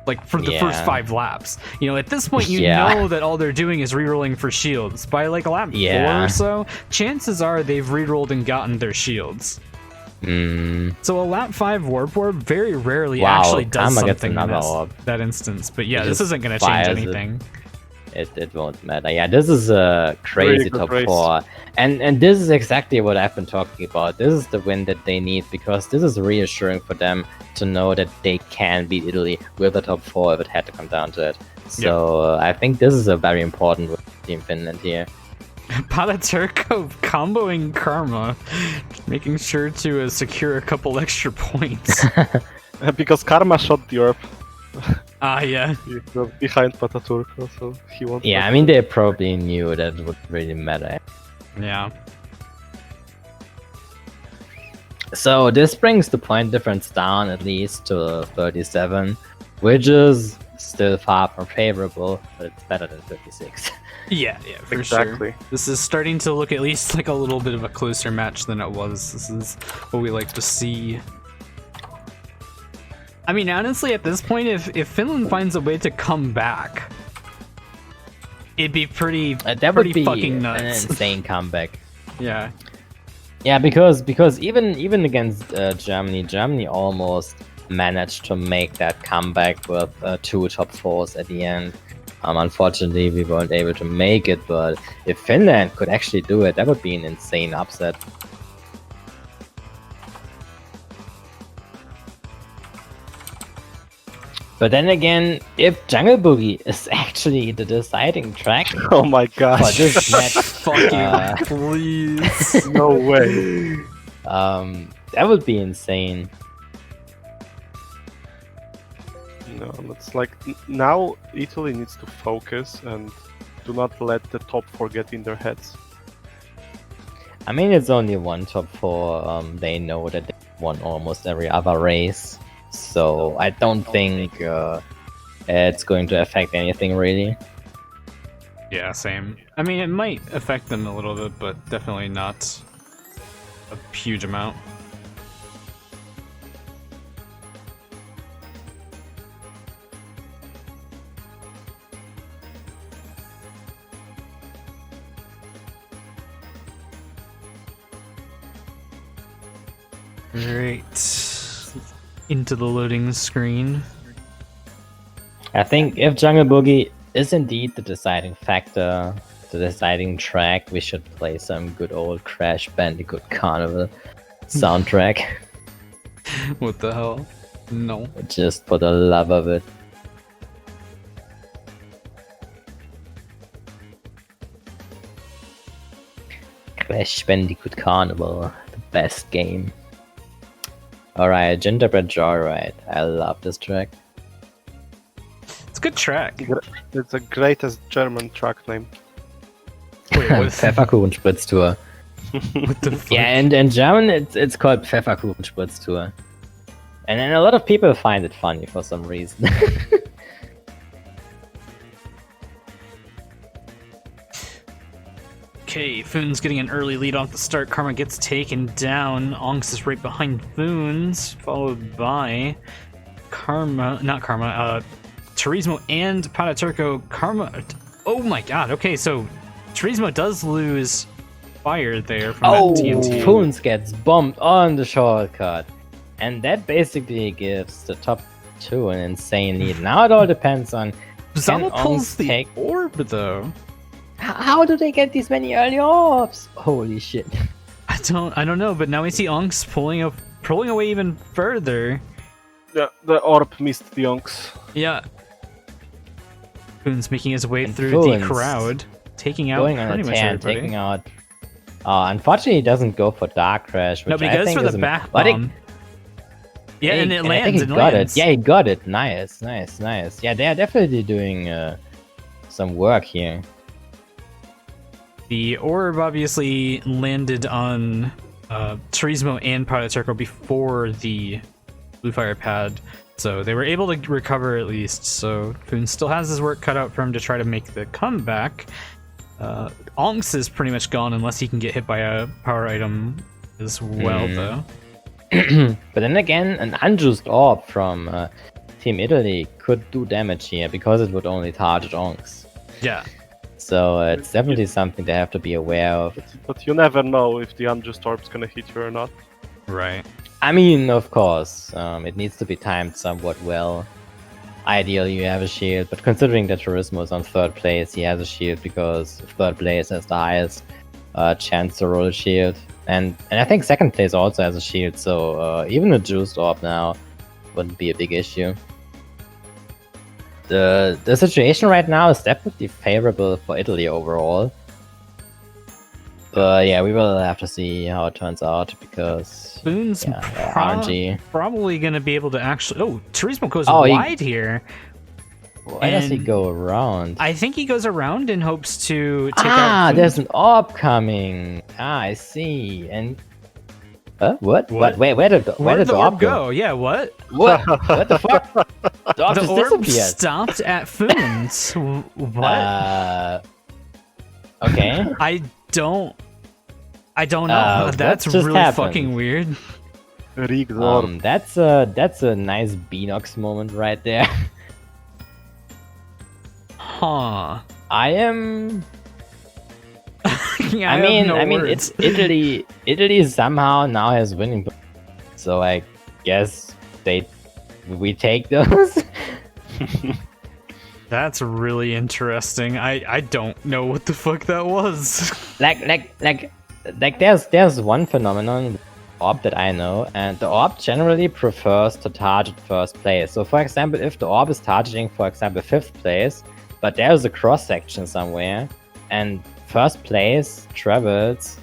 like for the first 5 laps. You know, at this point you know that all they're doing is rerolling for shields. By like a lap 4 or so, chances are they've rerolled and gotten their shields. So a lap 5 warp orb very rarely actually does something in that instance. But yeah, this isn't going to change anything. It won't matter. Yeah, this is a crazy top race. 4, and this is exactly what I've been talking about. This is the win that they need, because this is reassuring for them to know that they can beat Italy with a top 4 if it had to come down to it. So I think this is a very important win for Team Finland here. Palaturco comboing Karma, making sure to secure a couple extra points. Because Karma shot the orb. Yeah. He was behind Pataturco, so he won't. Yeah, I mean, they probably knew that it would really matter. Yeah. So this brings the point difference down at least to 37, which is still far from favorable, but it's better than 56. Yeah, for sure. This is starting to look at least like a little bit of a closer match than it was. This is what we like to see. I mean, honestly, at this point, if Finland finds a way to come back, it'd be pretty fucking nuts. An insane comeback. Yeah. Yeah, because even against Germany almost managed to make that comeback with 2 top 4s at the end. Unfortunately, we weren't able to make it, but if Finland could actually do it, that would be an insane upset. But then again, if Jungle Boogie is actually the deciding track Oh my gosh. for this match, Fucking please. No way. that would be insane. No, it's like now Italy needs to focus and do not let the top 4 get in their heads. I mean, it's only one top 4. They know that they won almost every other race, so I don't think it's going to affect anything really. Yeah, same. I mean, it might affect them a little bit, but definitely not a huge amount. Right. Into the loading screen. I think if Jungle Boogie is indeed the deciding factor, the deciding track, we should play some good old Crash Bandicoot Carnival soundtrack. What the hell? No. Just for the love of it. Crash Bandicoot Carnival, the best game. Alright, Gingerbread Joyride. I love this track. It's a good track. It's the greatest German track name. Wait, what? Pfefferkuchenspritztour. What the fuck? Yeah, and in German it's called Pfefferkuchenspritztour. And then a lot of people find it funny for some reason. Okay, Foon's getting an early lead off the start. Karma gets taken down. Onks is right behind Foon's, followed by Turismo and Pataturco. Karma. Oh my god, okay, so Turismo does lose fire there from that TNT. Foons gets bombed on the shortcut. And that basically gives the top two an insane lead. Now it all depends on Zama pulls Onks the orb though. How do they get these many early orbs? Holy shit. I don't know, but now we see Onks pulling away even further. Yeah, the orb missed the Onks. Yeah. Foon's making his way And through Foon's the crowd, taking out going on pretty a much tan, everybody. taking out. Unfortunately, he doesn't go for Dark Crash. Which No, but he I goes think for is the a- back but it- bomb. Yeah, and it I lands. think he It got lands. it. Yeah, he got it. Nice. Yeah, they are definitely doing some work here. The orb obviously landed on Turismo and Pataturco before the blue fire pad, so they were able to recover at least. So Foon still has his work cut out for him to try to make the comeback. Onks is pretty much gone unless he can get hit by a power item as well, though. But then again, an unused orb from Team Italy could do damage here because it would only target Onks. Yeah. So it's definitely something they have to be aware of. But you never know if the unjust orb's gonna hit you or not. Right. I mean, of course, it needs to be timed somewhat well. Ideally, you have a shield, but considering that Turismo is on 3rd place, he has a shield because 3rd place has the highest chance to roll a shield. And I think 2nd place also has a shield, so even a juiced orb now wouldn't be a big issue. The situation right now is definitely favorable for Italy overall. But yeah, we will have to see how it turns out because Foon's RNG. probably going to be able to actually... Oh, Turismo goes Oh, wide here. Why does he And go around? I think he goes around in hopes to take out Foon. There's an orb coming. I see. And what? What? Wait, where did the orb go? Yeah, what? What? What the fuck? The orb The just orb disappeared. stopped at Foon's. What? Okay. I don't know. That's just really happened? fucking weird. Rigged orb. That's a nice Beanox moment right there. Huh. I am. Yeah, I mean, words. it's Italy. Italy somehow now has winning, so I guess we take those. That's really interesting. I don't know what the fuck that was. like there's one phenomenon orb that I know, and the orb generally prefers to target 1st place. So for example, if the orb is targeting, for example, 5th place, but there's a cross section somewhere, and 1st place travels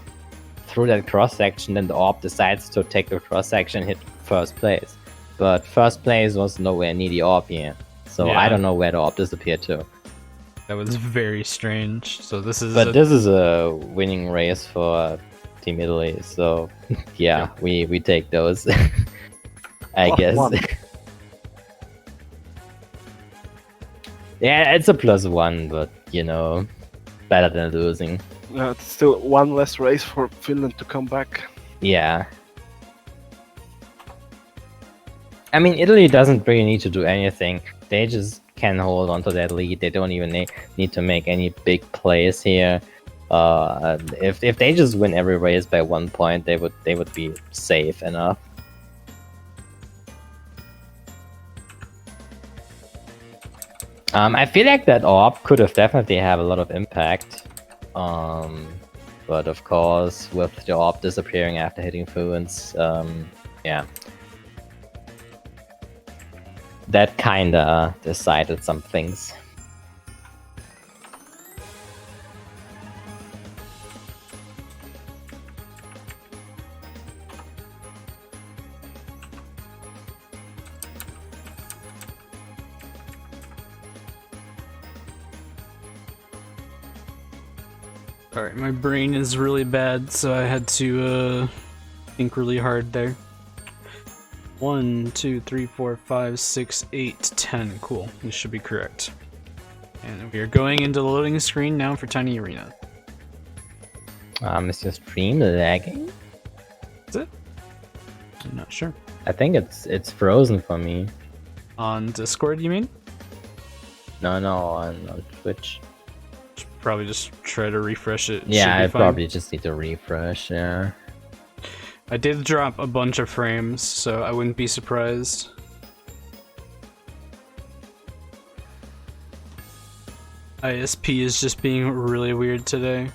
through that cross section, then the orb decides to take the cross section and hit 1st place. But 1st place was nowhere near the orb here. So Yeah. I don't know where the orb disappeared to. That was very strange. So this is But this is a winning race for Team Italy, so yeah, we take those. I guess. One. Yeah, it's a +1, but you know, better than losing. It's still one less race for Finland to come back. Yeah. I mean, Italy doesn't really need to do anything. They just can hold on to that lead. They don't even need to make any big plays here. If they just win every race by 1 point, they would be safe enough. I feel like that orb could have definitely have a lot of impact. But of course, with the orb disappearing after hitting Fluence, yeah. That kinda decided some things. Alright, my brain is really bad, so I had to think really hard there. 1, 2, 3, 4, 5, 6, 8, 10. Cool. This should be correct. And we are going into the loading screen now for Tiny Arena. Is your stream lagging? Is it? I'm not sure. I think it's frozen for me. On Discord, you mean? No, on Twitch. Should probably just try to refresh it. Yeah, I Should be fine. probably just need to refresh, yeah. I did drop a bunch of frames, so I wouldn't be surprised. ISP is just being really weird today.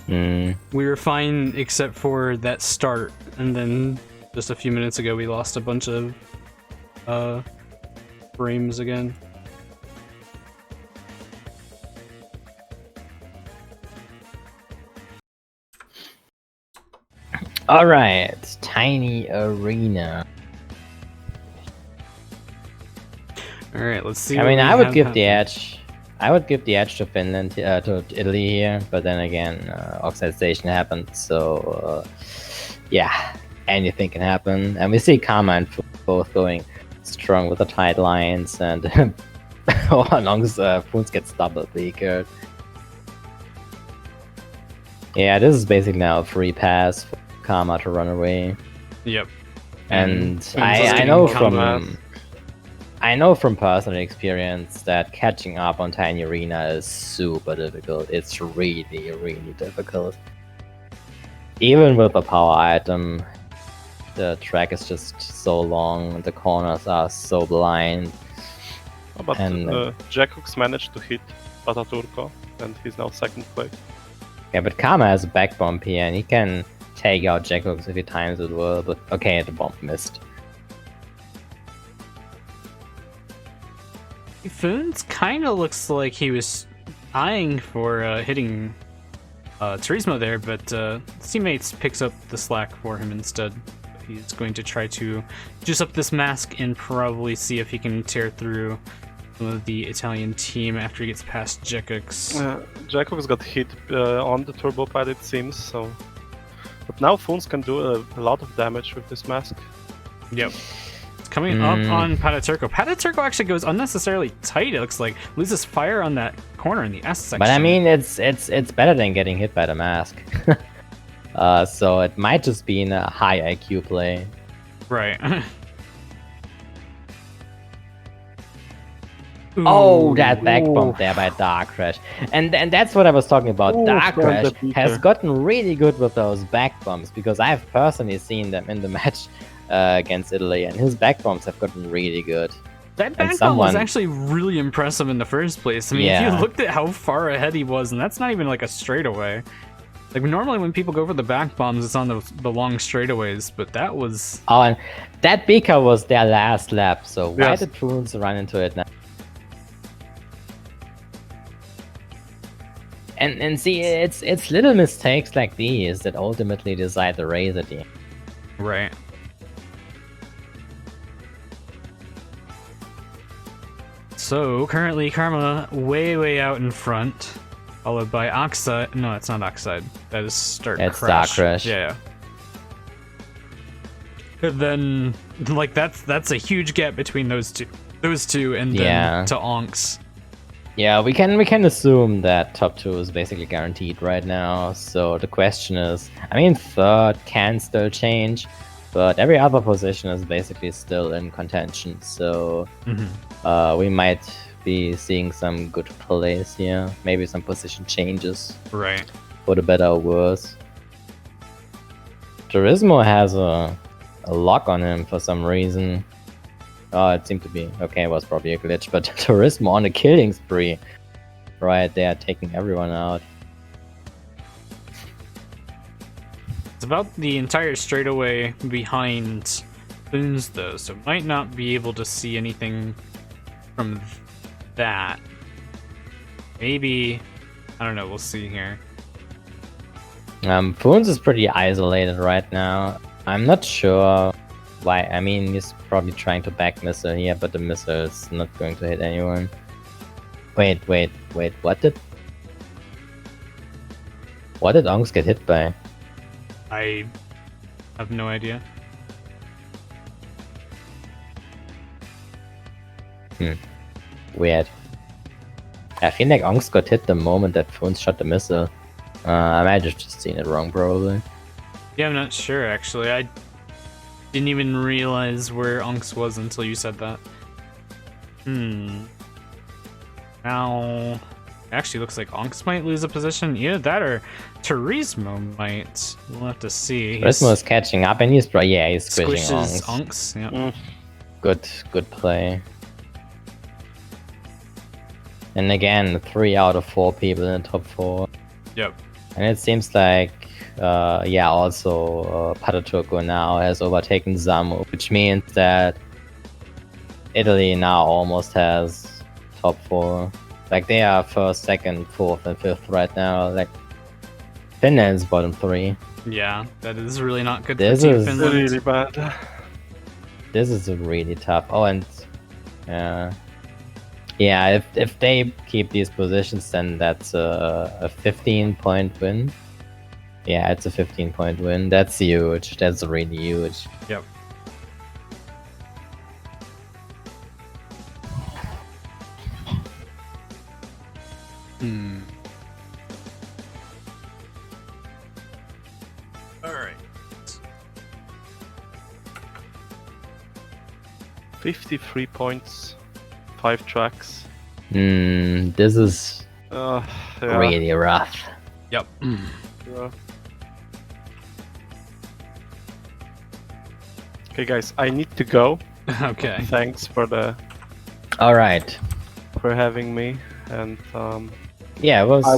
We were fine except for that start, and then just a few minutes ago we lost a bunch of frames again. Alright, Tiny Arena. Alright, let's see. I what mean, we I would have give the happening. edge. I would give the edge to Finland, to Italy here, but then again, oxidation happened, so yeah, anything can happen. And we see Karma and both going strong with the tight lines, and as long as Foons gets double beakered. Yeah, this is basically now a free pass for Karma to run away. Yep. And Foons is I know getting from combat. I know from personal experience that catching up on Tiny Arena is super difficult. It's really, really difficult. Even with a power item, the track is just so long, the corners are so blind. Oh, but Jackox managed to hit Pataturko, and he's now second place. Yeah, but Karma has a back bomb here, and he can take out Jackox if he times it well, but okay, the bomb missed. Foons kind of looks like he was eyeing for hitting Turismo there, but his teammates picks up the slack for him instead. He's going to try to juice up this mask and probably see if he can tear through some of the Italian team after he gets past Jackox. Jackox got hit on the turbo pad, it seems, so... But now Foons can do a lot of damage with this mask. Yep. Coming up on Pataturko. Pataturko actually goes unnecessarily tight, it looks like. Loses fire on that corner in the S section. But I mean, it's better than getting hit by the mask. So it might just be in a high IQ play. Right. Oh, that back bump there by Dark Crash. And that's what I was talking about. Ooh, Dark from Crash the beaker. has gotten really good with those back bumps, because I've personally seen them in the match against Italy, and his back bumps have gotten really good. That back bump was actually really impressive in the first place. I mean, if you looked at how far ahead he was, and that's not even like a straightaway. Like, normally when people go for the back bombs, it's on the long straightaways, but that was... Oh, and that beaker was their last lap, so why Yes. did Foons run into it now? And see, it's little mistakes like these that ultimately decide the race at the end. Right. So, currently Karma way out in front, followed by Oxide. No, it's not Oxide. That is Start It's Crash. Dark Crash. Yeah. And then, like, that's a huge gap between those two, and then to Onks. Yeah, we can assume that top 2 is basically guaranteed right now. So the question is, I mean, third can still change, but every other position is basically still in contention. So we might be seeing some good plays here. Maybe some position changes. Right. For the better or worse. Turismo has a lock on him for some reason. Oh, it seemed to be. Okay, it was probably a glitch, but Turismo on a killing spree. Right there, taking everyone out. It's about the entire straightaway behind Foons, though, so might not be able to see anything from that. Maybe, I don't know, we'll see here. Foons is pretty isolated right now. I'm not sure why. I mean, he's probably trying to back missile here, but the missile is not going to hit anyone. Wait, what did... What did Onks get hit by? I have no idea. Weird. I feel like Onks got hit the moment that Phones shot the missile. I might have just seen it wrong, probably. Yeah, I'm not sure actually. I didn't even realize where Onks was until you said that. Now, actually looks like Onks might lose a position. Either that or Turismo might. We'll have to see. Turismo is catching up, and he's squishing Squishes Onks. Onks. Yeah. Good play. And again, 3 out of 4 people in the top 4. Yep. And it seems like, also Pataturco now has overtaken Zamu, which means that Italy now almost has top 4. Like, they are 1st, 2nd, 4th, and 5th right now. Like, Finland's bottom 3. Yeah, that is really not good This for Team is Finland. Really bad. This is really tough. Oh, and yeah, if they keep these positions, then that's a 15-point win. Yeah, it's a 15-point win. That's huge. That's really huge. Yep. All right. 53 points, 5 tracks. This is Yeah. really rough. Yep. Yeah. Okay, guys, I need to go. Okay. Thanks for Alright. having me, and Yeah, it was. I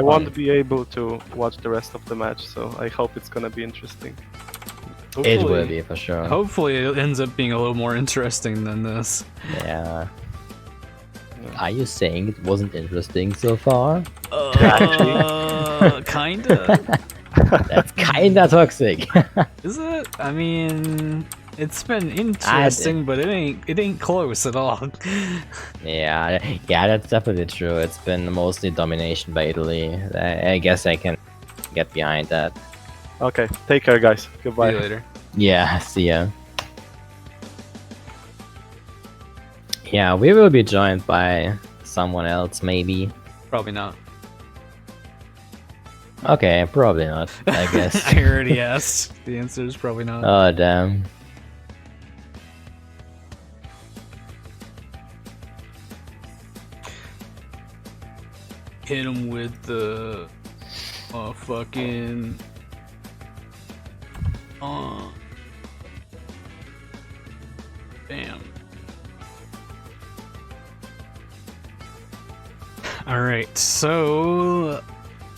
won't fun. be able to watch the rest of the match, so I hope it's gonna be interesting. It will be for sure. Hopefully, it ends up being a little more interesting than this. Yeah. Are you saying it wasn't interesting so far? Kinda. That's kinda toxic. Is it? I mean, it's been interesting, but it ain't close at all. yeah, that's definitely true. It's been mostly domination by Italy. I guess I can get behind that. Okay, take care, guys. See Goodbye. you later. Yeah, see ya. Yeah, we will be joined by someone else, maybe. Probably not. Okay, probably not, I guess. I already asked. The answer is probably not. Oh, damn. Hit him with the fucking damn. All right, so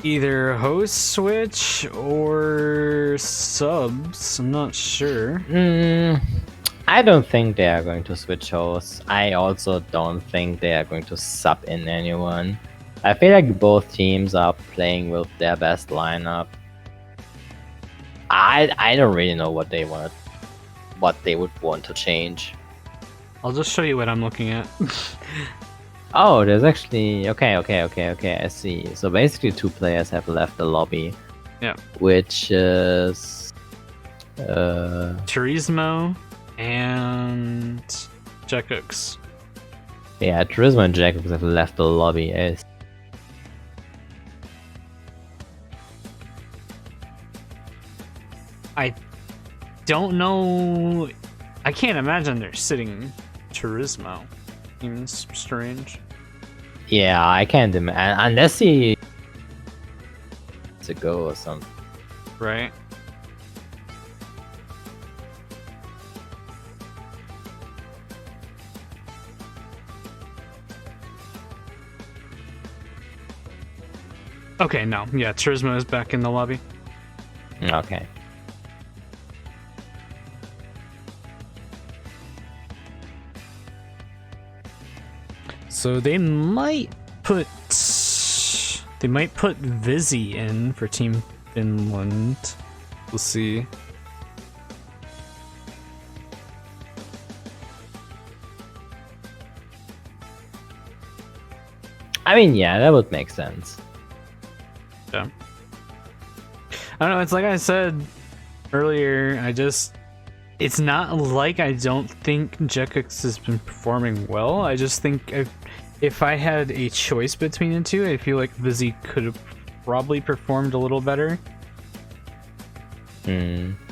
either host switch or subs. I'm not sure. I don't think they are going to switch hosts. I also don't think they are going to sub in anyone. I feel like both teams are playing with their best lineup. I don't really know what they would want to change. I'll just show you what I'm looking at. Oh, there's actually okay. I see. So basically, 2 players have left the lobby. Yeah. Which is Turismo and Jackox. yeah, Turismo and Jacobs have left the lobby. I don't know. I can't imagine they're sitting Turismo. Seems strange. Yeah, I can't imagine unless he to go or something. Right? Okay, no. Yeah, Turismo is back in the lobby. Okay. So they might put Vizzy in for Team Finland. We'll see. I mean, yeah, that would make sense. Yeah. I don't know. It's like I said earlier. It's not like I don't think Jekux has been performing well. I just think if I had a choice between the two, I feel like Vizzy could have probably performed a little better.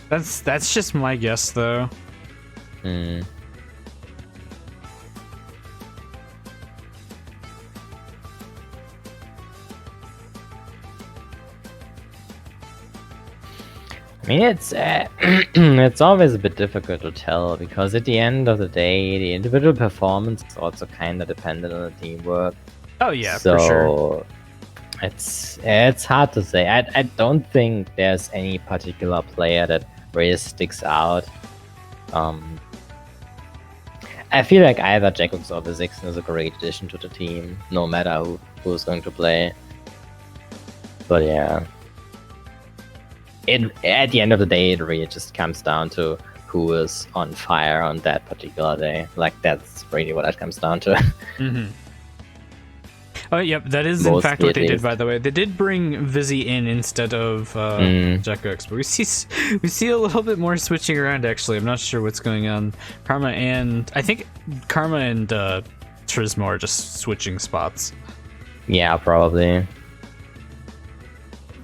That's just my guess, though. I mean, it's it's always a bit difficult to tell because at the end of the day, the individual performance is also kind of dependent on the teamwork. Oh yeah, for sure. It's hard to say. I don't think there's any particular player that really sticks out. I feel like either Jekux or Vizixen is a great addition to the team, no matter who's going to play. But yeah. At the end of the day, it really just comes down to who is on fire on that particular day. Like, that's really what it comes down to. Oh, yep, that is in fact what they did, by the way. They did bring Vizzy in instead of Jekux, but we see a little bit more switching around, actually. I'm not sure what's going on. I think Karma and Turismo are just switching spots. Yeah, probably.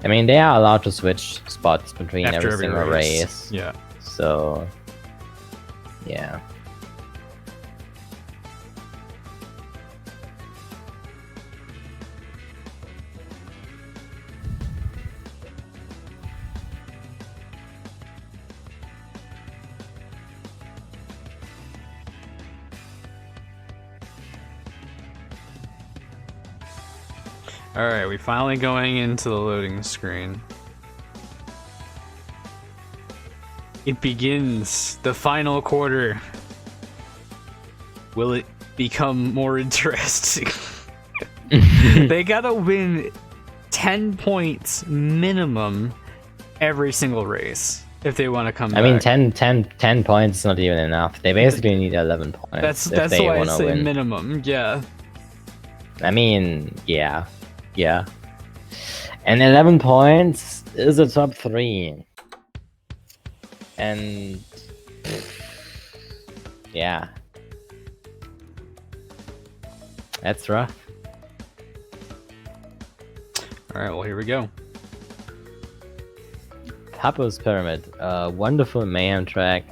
I mean, they are allowed to switch spots between every single race. Yeah. So, yeah. Alright, we finally going into the loading screen. It begins, the final quarter. Will it become more interesting? They gotta win 10 points minimum every single race if they want to come back. I mean, 10 points is not even enough. They basically need 11 points. That's why I say win. Minimum, yeah. I mean, yeah. Yeah. And 11 points is a top 3. And yeah. That's rough. Alright, well, here we go. Papo's Pyramid, wonderful mayhem track.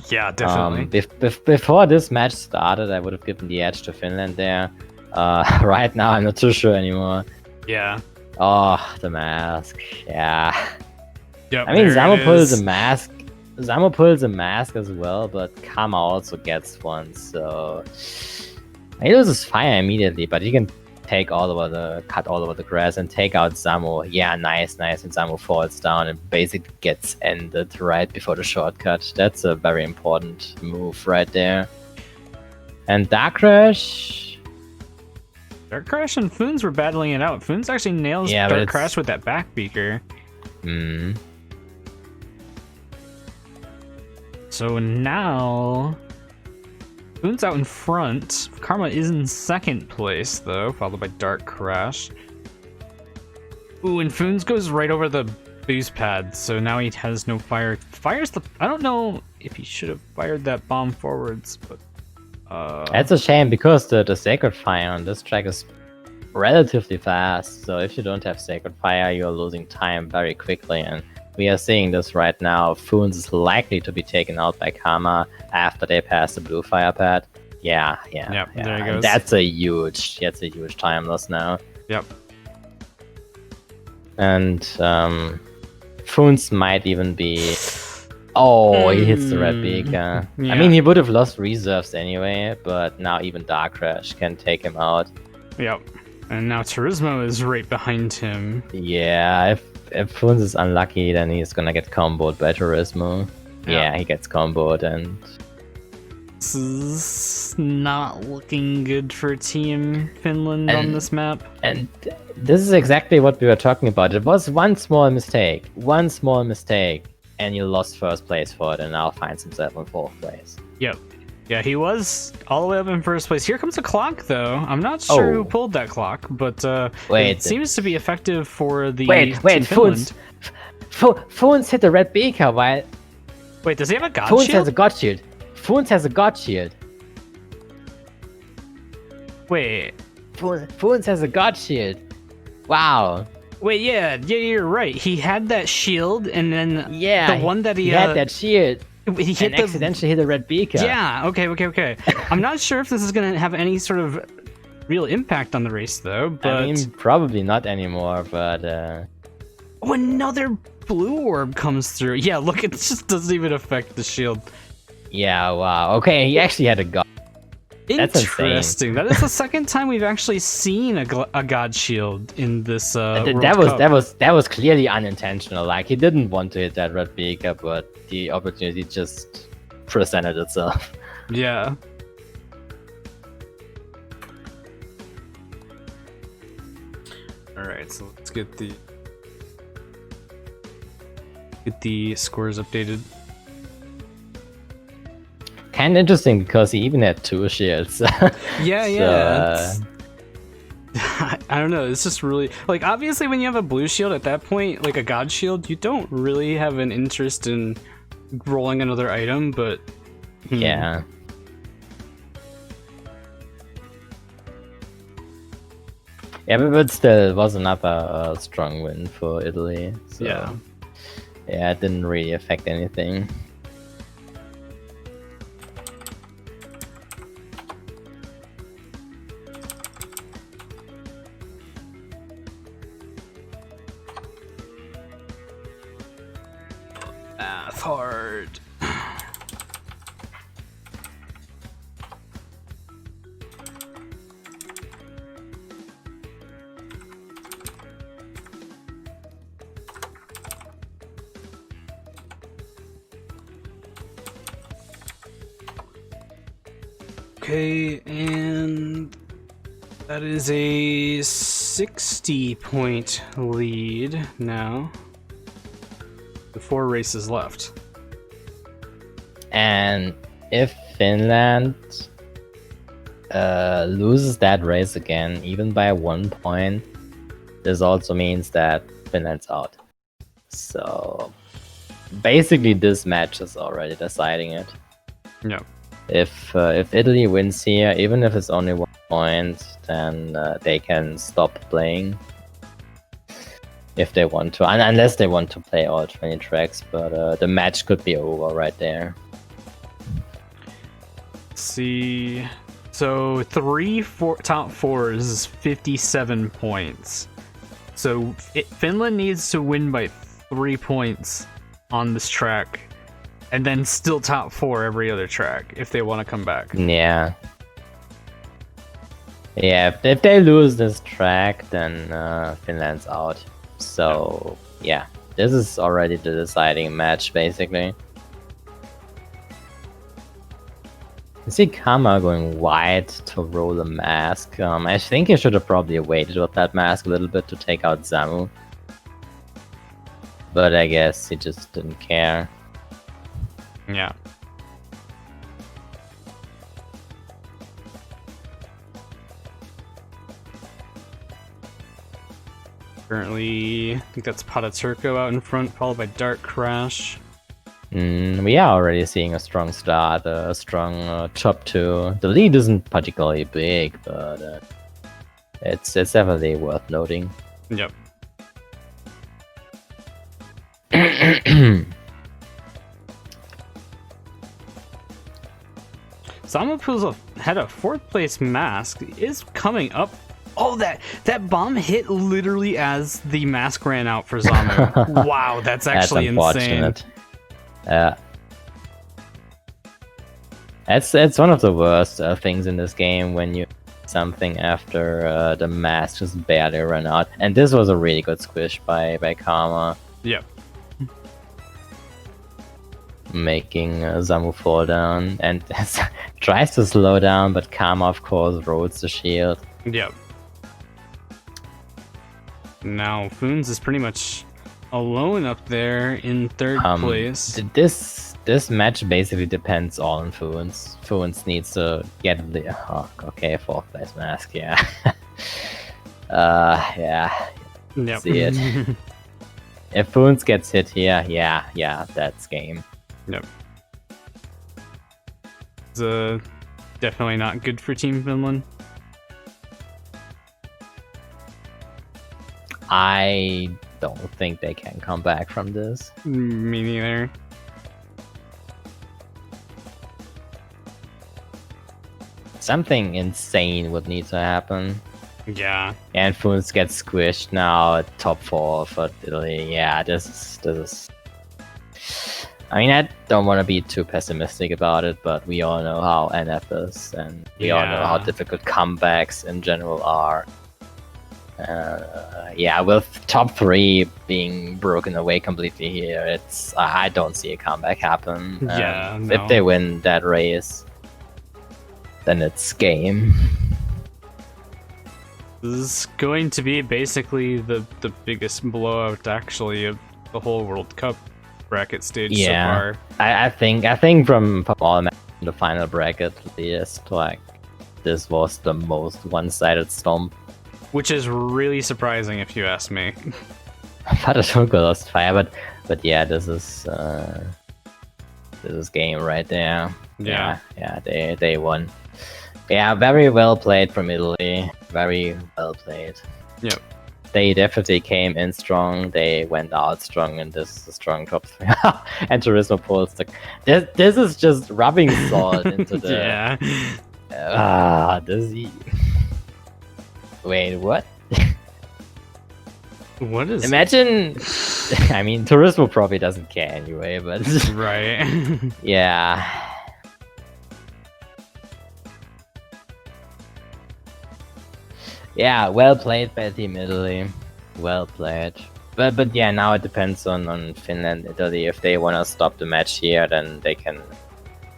Yeah, definitely. Before this match started, I would have given the edge to Finland there. Right now, I'm not too sure anymore. Yeah. Oh, the mask. Yeah. Yep, I mean, Zamo pulls a mask. Zamo pulls a mask as well, but Kama also gets one, so he loses fire immediately, but he can cut all over the grass and take out Zamo. Yeah, nice, and Zamo falls down and basically gets ended right before the shortcut. That's a very important move right there. And Dark Crash. Dark Crash and Foons were battling it out. Foons actually nails Dark Crash with that back beaker. So now, Foons out in front. Karma is in second place, though, followed by Dark Crash. Ooh, and Foons goes right over the boost pad, so now he has no fire. Fires the... I don't know if he should have fired that bomb forwards, but... That's a shame, because the Sacred Fire on this track is relatively fast, so if you don't have Sacred Fire, you're losing time very quickly, and we are seeing this right now. Foons is likely to be taken out by Karma after they pass the blue fire pad. Yeah. There he goes. That's a huge time loss now. Yep. And Foons might even be... Oh, he hits the red beaker. Yeah. I mean, he would have lost reserves anyway, but now even Dark Crash can take him out. Yep. And now Turismo is right behind him. Yeah, if Foons is unlucky, then he's gonna get comboed by Turismo. Yeah, he gets comboed, and... This is not looking good for Team Finland on this map. And this is exactly what we were talking about. It was one small mistake, and you lost first place for it, and now finds himself in fourth place. Yep. Yeah, he was all the way up in first place. Here comes a clock, though. I'm not sure who Oh. pulled that clock, but Wait, it seems to be effective for the wait, Team Finland. Foons hit the red beaker while Wait, does he have a god Foons shield? has a god shield. Foons has a god shield. Wait, Foons has a god shield. Wow. wait, yeah, you're right. He had that shield, and then Yeah. the one that he had that shield he hit and the accidentally hit the red beaker. Yeah, okay. I'm not sure if this is gonna have any sort of real impact on the race, though. But I mean, probably not anymore, but oh, another blue orb comes through. Yeah, look, it just doesn't even affect the shield. yeah, wow. Okay, he actually had a god. That's insane. Interesting. That is the second time we've actually seen a god shield in this. World Cup. That was clearly unintentional. Like he didn't want to hit that red beaker, but the opportunity just presented itself. Yeah. All right, so let's get the scores updated. Kind of interesting because he even had 2 shields. Yeah. So, I don't know. It's just really like obviously when you have a blue shield at that point, like a god shield, you don't really have an interest in rolling another item, but yeah. Yeah, but still, it was another strong win for Italy. So, Yeah. Yeah, it didn't really affect anything. Math hard. Okay, and that is a 60-point lead now. The 4 races left. And if Finland loses that race again, even by 1 point, this also means that Finland's out. So basically, this match is already deciding it. Yeah. If Italy wins here, even if it's only 1 point, then they can stop playing. If they want to, unless they want to play all 20 tracks, but the match could be over right there. Let's see, so top 4 is 57 points. So Finland needs to win by 3 points on this track, and then still top 4 every other track if they want to come back. Yeah. Yeah, if they lose this track, then Finland's out. So, yeah, this is already the deciding match, basically. I see Kama going wide to roll the mask. I think he should have probably waited with that mask a little bit to take out Zamu. But I guess he just didn't care. Yeah. Currently, I think that's Pataturco out in front, followed by Dark Crash. We are already seeing a strong start, a strong top 2. The lead isn't particularly big, but it's definitely worth noting. Yep. Zamu had a 4th place mask, is coming up. Oh, that bomb hit literally as the mask ran out for Zamu. Wow, that's actually insane. It's one of the worst things in this game when you something after the mask just barely ran out. And this was a really good squish by Karma. Yep. Making Zamu fall down and tries to slow down, but Karma of course rolls the shield. Yep. Now Foons is pretty much alone up there in 3rd place. this match basically depends on Fuens. Fuens needs to get the okay, 4th place mask, yeah. Yeah. Yep. See it. If Fuens gets hit here, yeah, that's game. Yep. It's definitely not good for Team Finland. I don't think they can come back from this. Me neither. Something insane would need to happen. Yeah. And Fuens gets squished now, top 4 for Italy. Yeah, this is... I mean, I don't want to be too pessimistic about it, but we all know how NF is, and we all know how difficult comebacks in general are. Yeah, with top 3 being broken away completely here, I don't see a comeback happen. Yeah, no. If they win that race, then it's game. This is going to be basically the biggest blowout, actually, of the whole World Cup bracket stage so far. I think from all matches in the final bracket list, like, this was the most one-sided stomp. Which is really surprising, if you ask me. Thunderstruck lost fire, but yeah, this is game right there. Yeah, they won. Yeah, very well played from Italy. Very well played. Yep. They definitely came in strong. They went out strong, and this is a strong top 3. And Turismo pulls the. This is just rubbing salt into the. Yeah. This. Wait, what? What is? Imagine. I mean, Turismo probably doesn't care anyway, but. Right. Yeah. Yeah, well played by Team Italy. Well played. But yeah, now it depends on Finland, Italy. If they want to stop the match here, then they can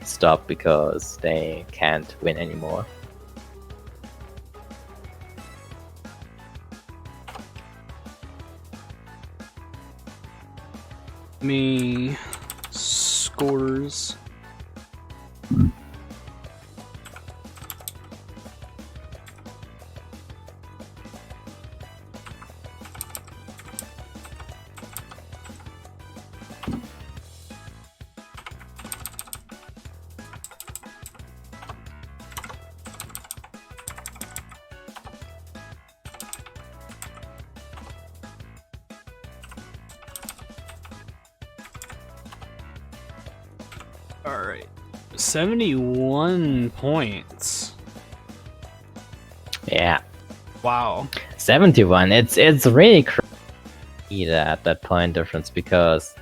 stop because they can't win anymore. Me scores. Alright. 71 points. Yeah. Wow. 71. It's really crazy that point difference because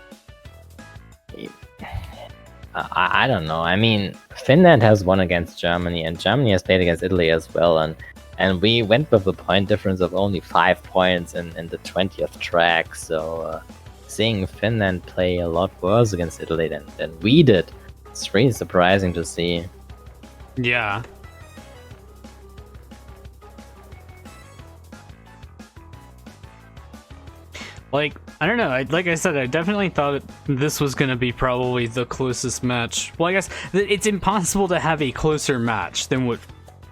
I don't know. I mean, Finland has won against Germany, and Germany has played against Italy as well, and we went with a point difference of only 5 points in the 20th track. So seeing Finland play a lot worse against Italy than we did, it's really surprising to see. Yeah. Like, I don't know, like I said, I definitely thought this was going to be probably the closest match. Well, I guess it's impossible to have a closer match than what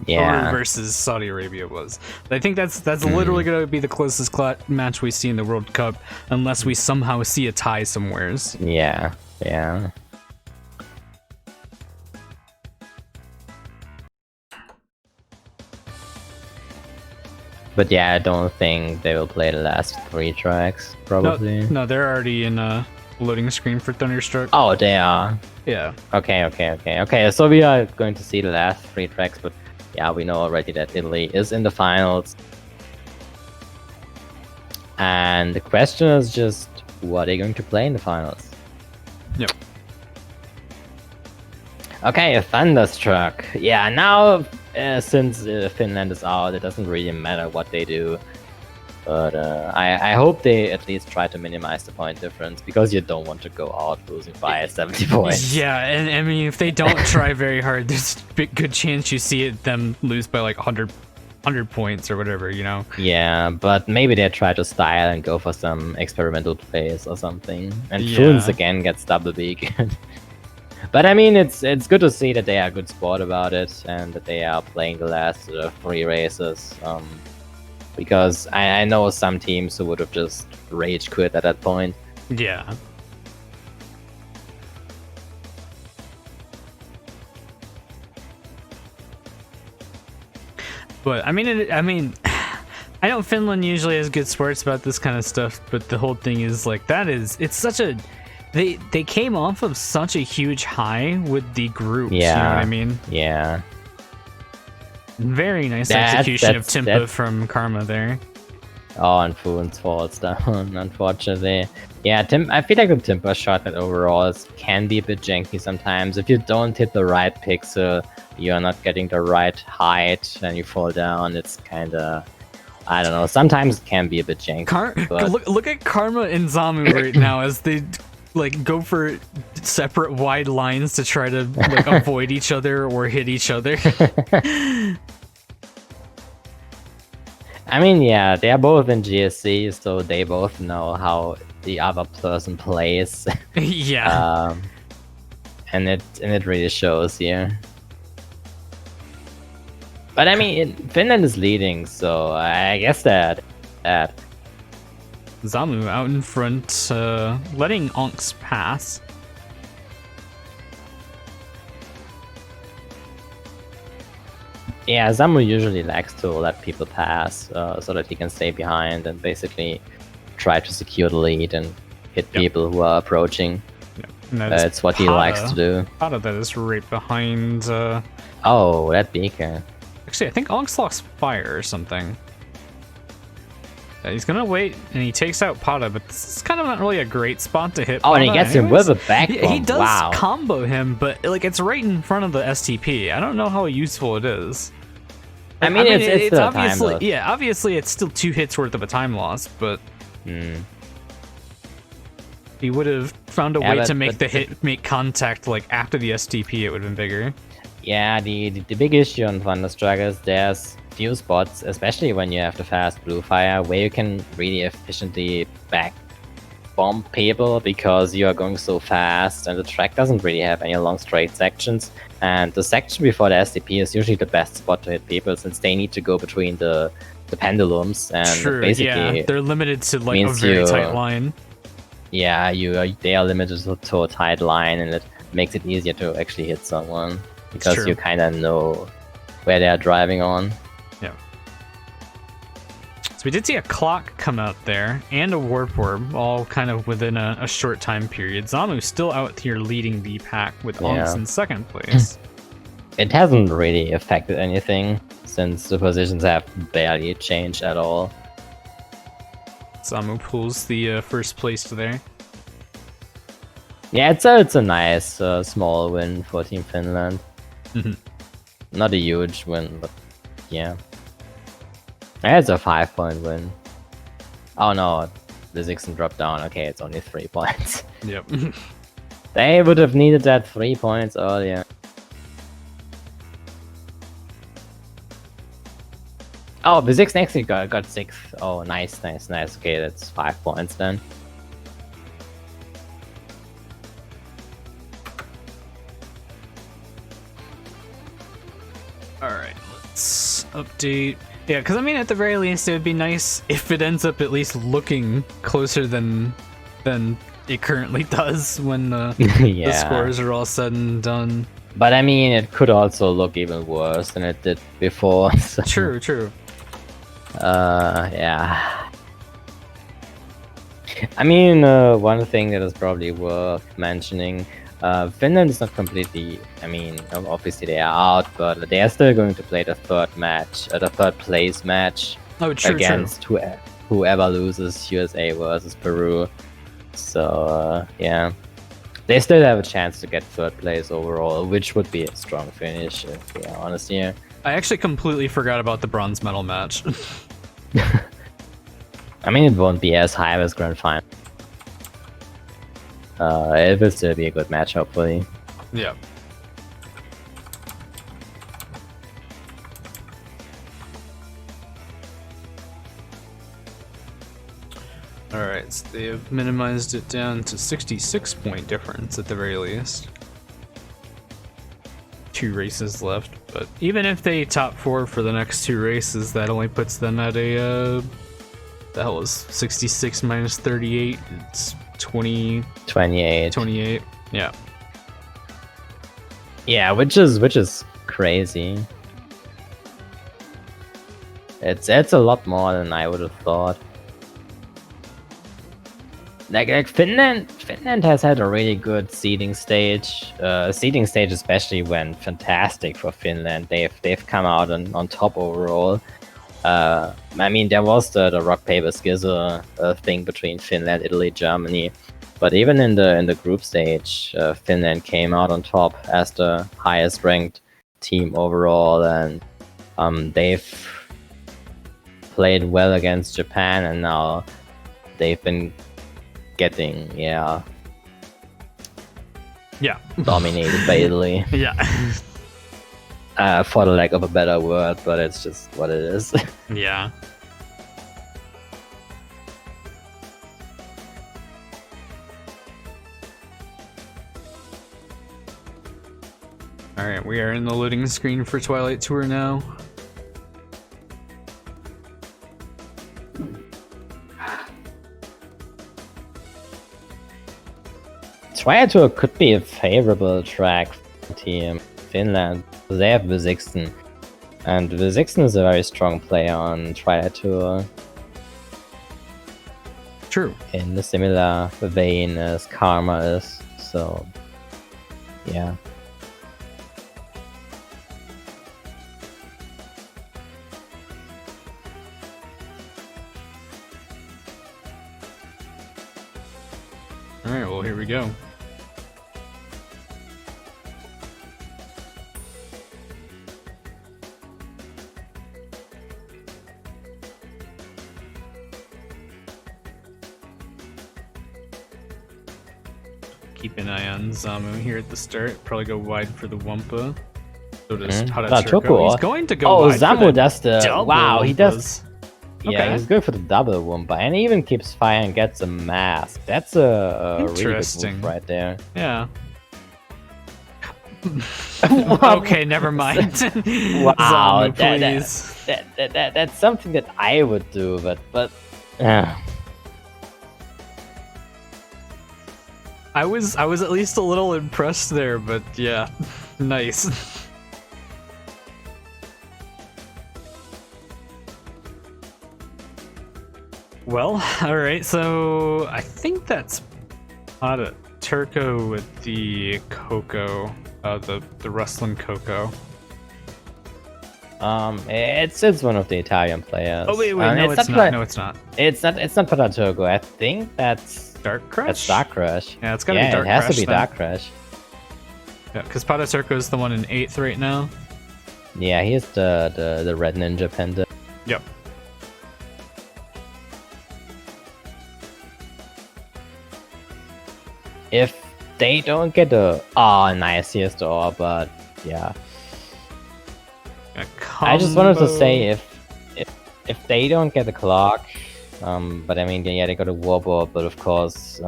Qatar versus Saudi Arabia was. I think that's literally going to be the closest match we see in the World Cup, unless we somehow see a tie somewheres. Yeah. But yeah, I don't think they will play the last 3 tracks, probably. No, they're already in a loading screen for Thunderstruck. Oh, they are? Yeah. Okay, so we are going to see the last 3 tracks, but yeah, we know already that Italy is in the finals. And the question is just, what are they going to play in the finals? Yep. Okay, Thunderstruck. Yeah, now since Finland is out, it doesn't really matter what they do. But I hope they at least try to minimize the point difference, because you don't want to go out losing by 70 points. Yeah, and I mean, if they don't try very hard, there's a good chance you see them lose by like 100 points or whatever, you know? Yeah, but maybe they try to style and go for some experimental plays or something. And Fuens again gets double beak. But I mean, it's good to see that they are a good sport about it and that they are playing the last 3 races. Because I know some teams who would have just rage quit at that point. Yeah. But I mean, I know Finland usually has good sports about this kind of stuff, but the whole thing is like it's such a they came off of such a huge high with the groups. Yeah. You know what I mean? Yeah. Very nice execution of Timpa from Karma there. Oh, and Foon's falls down, unfortunately. Yeah, I feel like the Timpa shot that overall can be a bit janky sometimes. If you don't hit the right pixel, you're not getting the right height, and you fall down. It's kind of, I don't know. Sometimes it can be a bit janky. Look at Karma and Zamu right now as they like go for separate wide lines to try to like avoid each other or hit each other. I mean, yeah, they are both in GSC, so they both know how the other person plays. Yeah. And it really shows here. But I mean, Finland is leading, so I guess that Zamu out in front, letting Onks pass. Yeah, Zamu usually likes to let people pass so that he can stay behind and basically try to secure the lead and hit people who are approaching. Yep. That's what he likes to do. Pada that is right behind. Oh, that beacon. Actually, I think Onks locks fire or something. Yeah, he's gonna wait and he takes out Pada, but this is kind of not really a great spot to hit. Oh, Pada and he gets him with a back bump. He does wow. combo him, but like it's right in front of the STP. I don't know how useful it is. I mean, it's still obviously time yeah, obviously it's still 2 hits worth of a time loss, but he would have found a way to make contact like after the STP. It would have been bigger. Yeah, the big issue on Thunderstruck is there's few spots, especially when you have the fast blue fire, where you can really efficiently back bomb people because you are going so fast and the track doesn't really have any long straight sections. And the section before the STP is usually the best spot to hit people since they need to go between the pendulums and basically they're limited to like a very tight line. Yeah, they are limited to a tight line, and it makes it easier to actually hit someone because you kind of know where they are driving on. Yeah. So we did see a clock come out there and a warp orb, all kind of within a short time period. Zamu still out here leading the pack with Onks in second place. It hasn't really affected anything since the positions have barely changed at all. Zamu pulls the first place there. Yeah, it's a nice small win for Team Finland. Not a huge win, but yeah. It's a 5-point win. Oh no, the Zixon dropped down. Okay, it's only 3 points. Yep. They would have needed that 3 points earlier. Oh, the Zixon actually got 6. Oh, nice. Okay, that's 5 points then. Alright, let's update. Yeah, because I mean, at the very least, it would be nice if it ends up at least looking closer than it currently does when the scores are all said and done. But I mean, it could also look even worse than it did before. So. True. Yeah. I mean, one thing that is probably worth mentioning, Finland is not completely, I mean, obviously they are out, but they are still going to play the third place match against whoever loses USA versus Peru. So, yeah. They still have a chance to get third place overall, which would be a strong finish, if we are honest here. I actually completely forgot about the bronze medal match. I mean, it won't be as high as Grand Final. It will still be a good match, hopefully. Yeah. Alright, so they have minimized it down to 66-point difference at the very least. 2 races left, but even if they top 4 for the next 2 races, that only puts them at a the hell is 66 minus 38? It's 28. Yeah. Yeah, which is crazy. It's a lot more than I would have thought. Like Finland has had a really good seeding stage. Seeding stage especially went fantastic for Finland. They've come out on top overall. I mean, there was the rock paper scissor thing between Finland, Italy, Germany, but even in the group stage, Finland came out on top as the highest ranked team overall, and they've played well against Japan, and now they've been getting dominated by Italy. Yeah. For the lack of a better word, but it's just what it is. Yeah. Alright, we are in the loading screen for Twilight Tour now. Twilight Tour could be a favorable track for Team Finland. They have Vizixen, and Vizixen is a very strong player on Twilight Tour. True. In the similar vein as Karma is, so yeah. Alright, well, here we go. Keep an eye on Zamu here at the start. Probably go wide for the Wumpa. So does Tadaturko. He's going to go wide Zamu for the does the double wow. He does. Wumpas. Yeah, Okay. he's good for the double Wumpa, and he even keeps fire and gets a mask. That's a really good Interesting. move right there. Yeah. Okay, never mind. Wow, Zamu, please. that's something that I would do, but I was at least a little impressed there, but yeah, nice. Well, all right. So I think that's Turco with the Coco, the Rustling Coco. it's one of the Italian players. Oh wait, no, it's not. No, it's not. It's not Pataturgo. I think that's Dark Crush. That's Dark Crush. Yeah, it's gotta be Dark it has Crush. to be then. Dark Crush. Yeah, because Pataturko is the one in 8th right now. Yeah, he's the red ninja pendant. Yep. If they don't get a nice, here's the ore, but yeah. I just wanted to say if they don't get the clock, but I mean yeah, they got a warp orb, but of course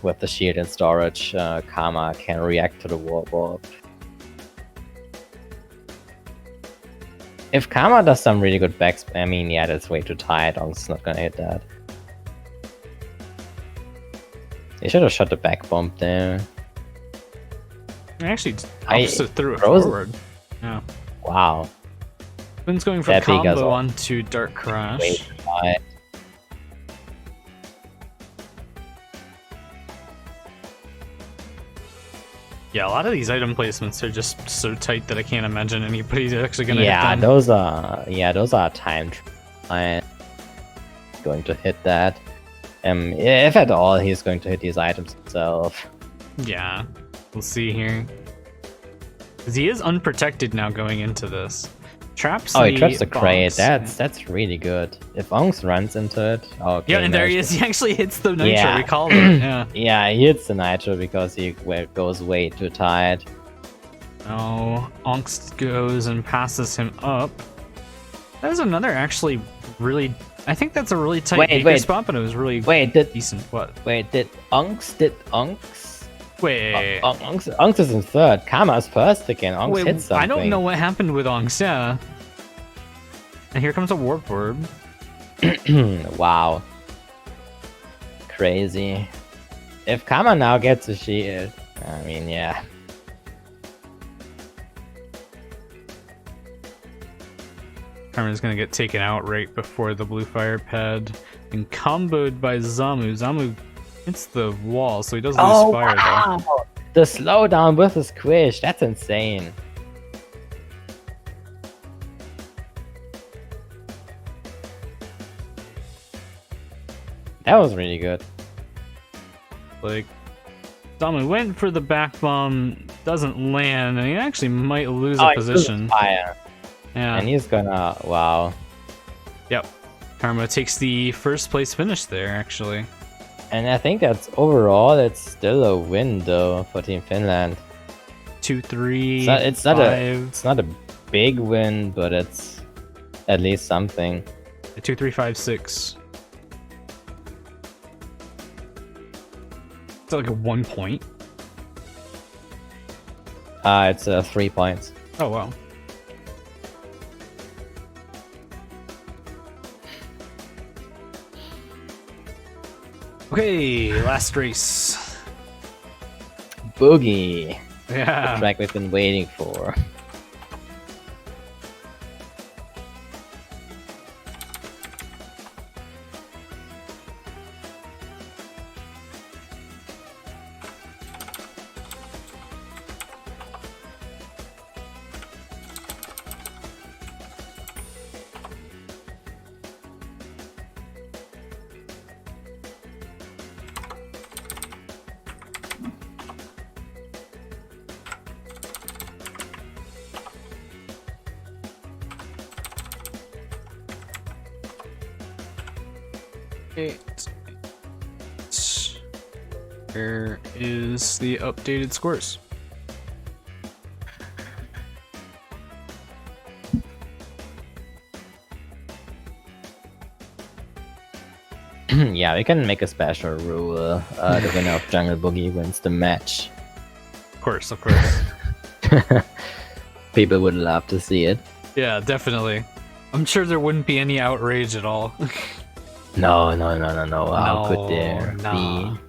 with the shield and storage, Karma can react to the warp orb. If Karma does some really good backs, I mean yeah, that's way too tight. Ong's not gonna hit that. They should have shot the back bomb there. Actually, opposite threw it frozen. forward. Yeah. Wow. Quinn's going for That big as combo well. onto Dark Crush. Way too tight. Yeah, a lot of these item placements are just so tight that I can't imagine anybody's actually gonna hit Yeah, them. those are timed. I'm going to hit that. If at all, he's going to hit these items himself. Yeah, we'll see here. Because he is unprotected now going into this. Traps. Oh, he traps the crate. bonks. That's really good. If Ongs runs into it, okay. Yeah, and there he managed is. He actually hits the nitro. Yeah. We called it. Yeah. to- Yeah, he hits the nitro because he goes way too tight. Oh, Onks goes and passes him up. That was another actually really. I think that's a really tight Wait, Giga spot, but it was really Wait, did decent. What? Ongs Wait. Onks is in third. Karma's first again. Onks hit something. I don't know what happened with Onks, yeah. And here comes a Warp Orb. Wow. Crazy. If Karma now gets a shield, I mean, yeah. Karma's gonna get taken out right before the blue fire pad and comboed by Zamu. Zamu hits the wall, so he doesn't lose fire though. The slowdown with the squish, that's insane. That was really good. Like, Zamu went for the back bomb, doesn't land, and he actually might lose a position. Fire. Yeah. And he's gonna, wow. Yep. Karma takes the first place finish there, actually. And I think that's overall, it's still a win though for Team Finland. 2-3. It's not a big win, but it's at least something. 2-3-5-6. It's like a 1 point. It's 3 points. Oh wow. Okay, last race. Boogie. Yeah. The track we've been waiting for. Where is the updated scores? Yeah, we can make a special rule. The winner of Jungle Boogie wins the match. Of course, of course. People would love to see it. Yeah, definitely. I'm sure there wouldn't be any outrage at all. No. How could there nah. be?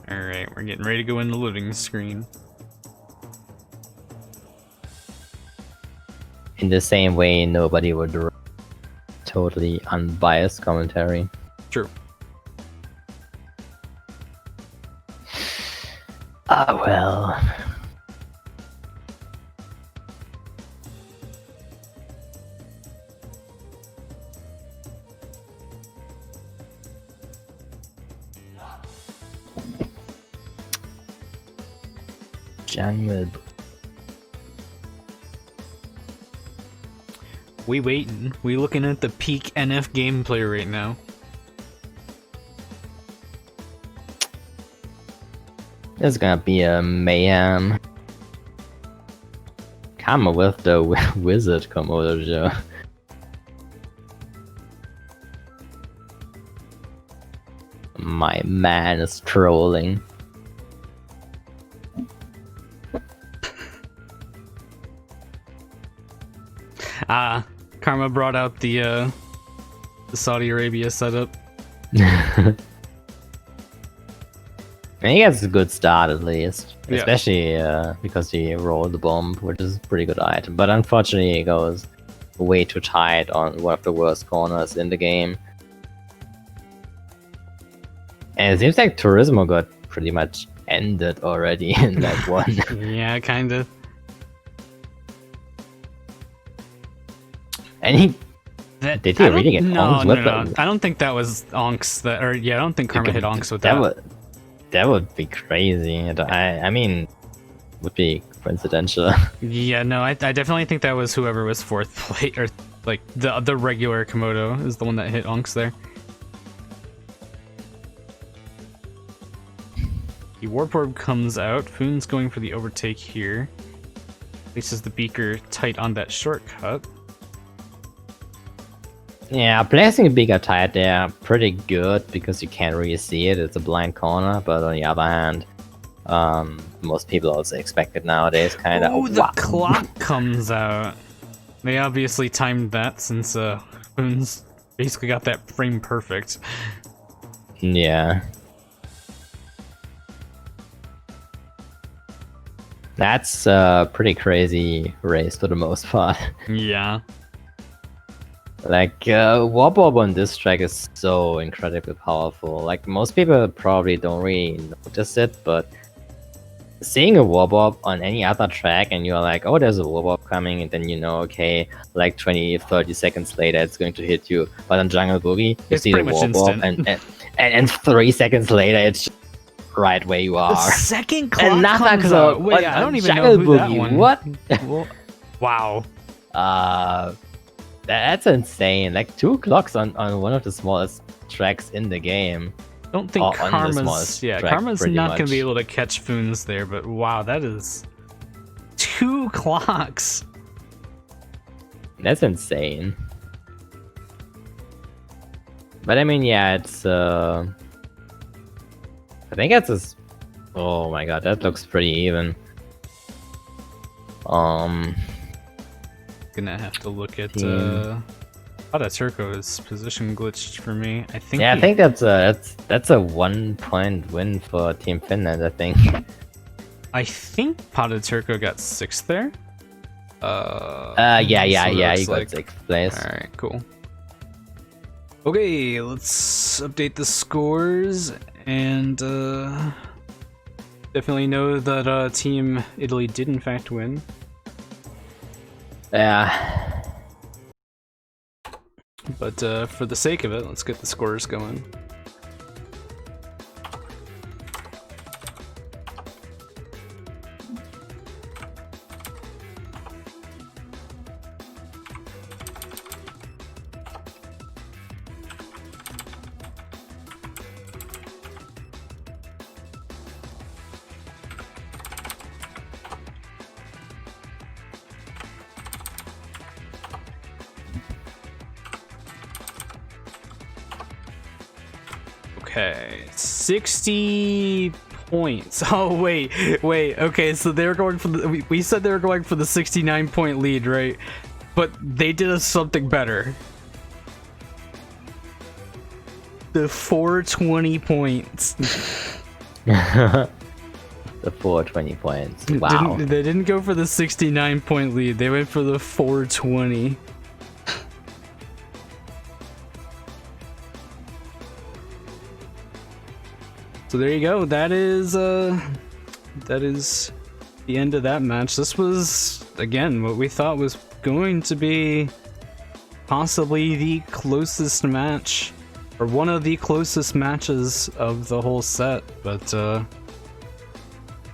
Alright, we're getting ready to go in the loading screen. In the same way, nobody would totally unbiased commentary. True. Ah, well. January. We waiting. We looking at the peak NF gameplay right now. It's gonna be a mayhem. Come with the wizard Komodo Joe. My man is trolling. Karma brought out the Saudi Arabia setup. And he gets a good start at least. Yeah. Especially because he rolled the bomb, which is a pretty good item. But unfortunately he goes way too tight on one of the worst corners in the game. And it seems like Turismo got pretty much ended already in that one. Yeah, kinda. And he... Did he really get onks with them? I don't think that was onks that... Or, yeah, I don't think Karma hit onks with that. That would be crazy. I mean, would be coincidental. Yeah, no, I definitely think that was whoever was fourth place, or like the regular Komodo is the one that hit onks there. The Warp Orb comes out. Foon's going for the overtake here. Places the beaker tight on that shortcut. Yeah, placing a bigger tire there pretty good because you can't really see it. It's a blind corner, but on the other hand, most people also expect it nowadays. Kind of. Oh, the clock comes out. They obviously timed that since Foon's basically got that frame perfect. Yeah. That's a pretty crazy race for the most part. Yeah. Like, Warp Orb on this track is so incredibly powerful. Like, most people probably don't really notice it, but seeing a Warp Orb on any other track and you're like, oh, there's a Warp Orb coming, and then you know, okay, like 20-30 seconds later it's going to hit you. But on Jungle Boogie, you see the Warp Orb, and 3 seconds later it's just right where you are. The second clock and comes out. Wait, I don't even know who that one. What? Wow. That's insane. Like 2 clocks on one of the smallest tracks in the game. I don't think Karma's Karma's not gonna be able to catch Foons there, but wow, that is 2 clocks. That's insane. But I mean, yeah, it's I think it's a... Oh my god, that looks pretty even. Gonna have to look at Turco's position glitched for me. I think. Yeah, I think that's a 1 point win for Team Finland. I think. I think Turco got 6th there. Yeah, he got 6th place. All right, cool. Okay, let's update the scores and definitely know that Team Italy did in fact win. Yeah. But for the sake of it, let's get the scores going. Okay, 60 points. Oh wait. Okay, so they were going for the. We said they were going for the 69-point lead, right? But they did us something better. The 420 points. The 420 points. Wow. They didn't go for the 69-point lead. They went for the 420. So there you go. That is the end of that match. This was, again, what we thought was going to be possibly the closest match, or one of the closest matches of the whole set, but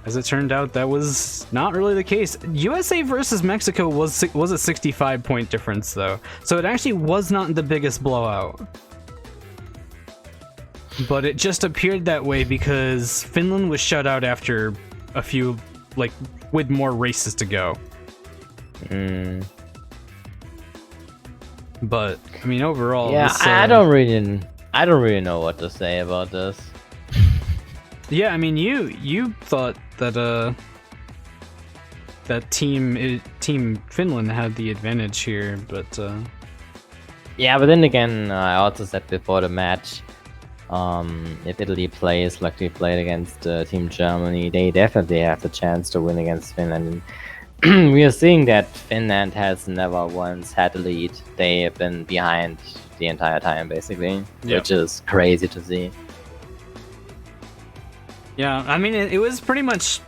as it turned out, that was not really the case. USA versus Mexico was a 65-point difference, though, so it actually was not the biggest blowout. But it just appeared that way because Finland was shut out after a few, like, with more races to go. But I mean, overall, yeah, this, I don't really know what to say about this. Yeah, I mean, you thought that that Team Finland had the advantage here, but yeah, but then again, I also said before the match, if Italy plays like they played against Team Germany, they definitely have the chance to win against Finland. We are seeing that Finland has never once had a lead. They have been behind the entire time, basically, which is crazy to see. Yeah, I mean, it was pretty much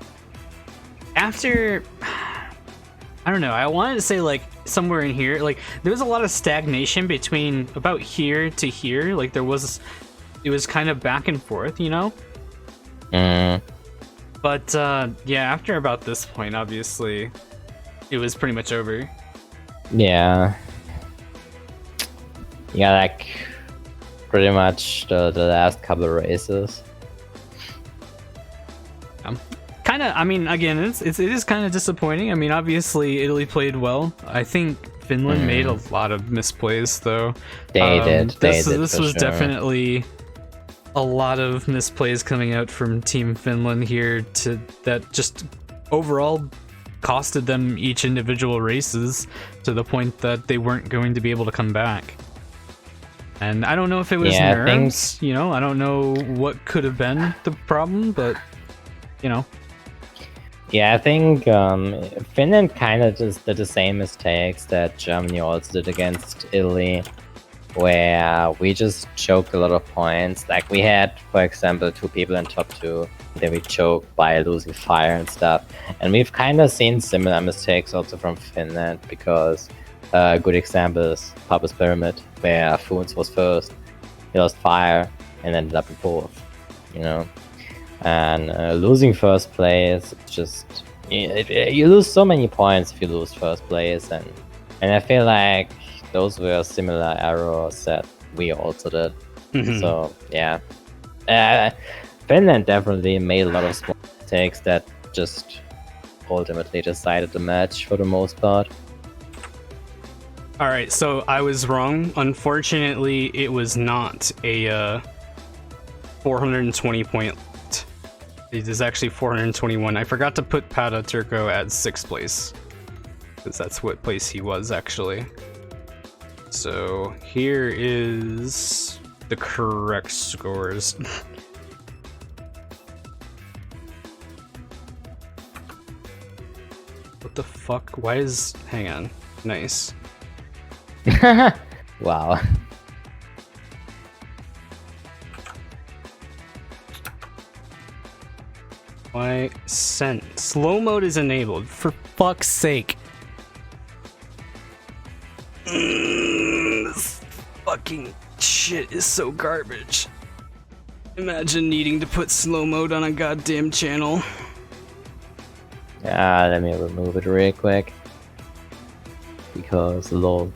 after, I don't know, I wanted to say like somewhere in here, like there was a lot of stagnation between about here to here, like it was kind of back and forth, you know? But yeah, after about this point, obviously, it was pretty much over. Yeah. Yeah, like pretty much the last couple of races. Kind of, I mean, again, it is kind of disappointing. I mean, obviously, Italy played well. I think Finland made a lot of misplays, though. They did. This for was sure. definitely a lot of misplays coming out from Team Finland here that just overall costed them each individual races to the point that they weren't going to be able to come back. And I don't know if it was nerves, you know, I don't know what could have been the problem, but, you know. Yeah, I think Finland kind of just did the same mistakes that Germany also did against Italy, where we just choked a lot of points. Like we had, for example, 2 people in top 2, then we choked by losing fire and stuff. And we've kind of seen similar mistakes also from Finland, because a good example is Papa's Pyramid, where Foons was first, he lost fire, and ended up in 4th, you know. And losing first place, just you lose so many points if you lose first place, and I feel like those were similar errors that we also did. So yeah, Finland definitely made a lot of small mistakes that just ultimately decided the match for the most part. All right, so I was wrong. Unfortunately, it was not a 420 point. It is actually 421. I forgot to put Pata Turco at 6th place, because that's what place he was actually. So here is the correct scores. What the fuck? Why is... Hang on. Nice. Wow. Why sent? Slow mode is enabled. For fuck's sake. This fucking shit is so garbage. Imagine needing to put slow mode on a goddamn channel. Let me remove it real quick. Because lol.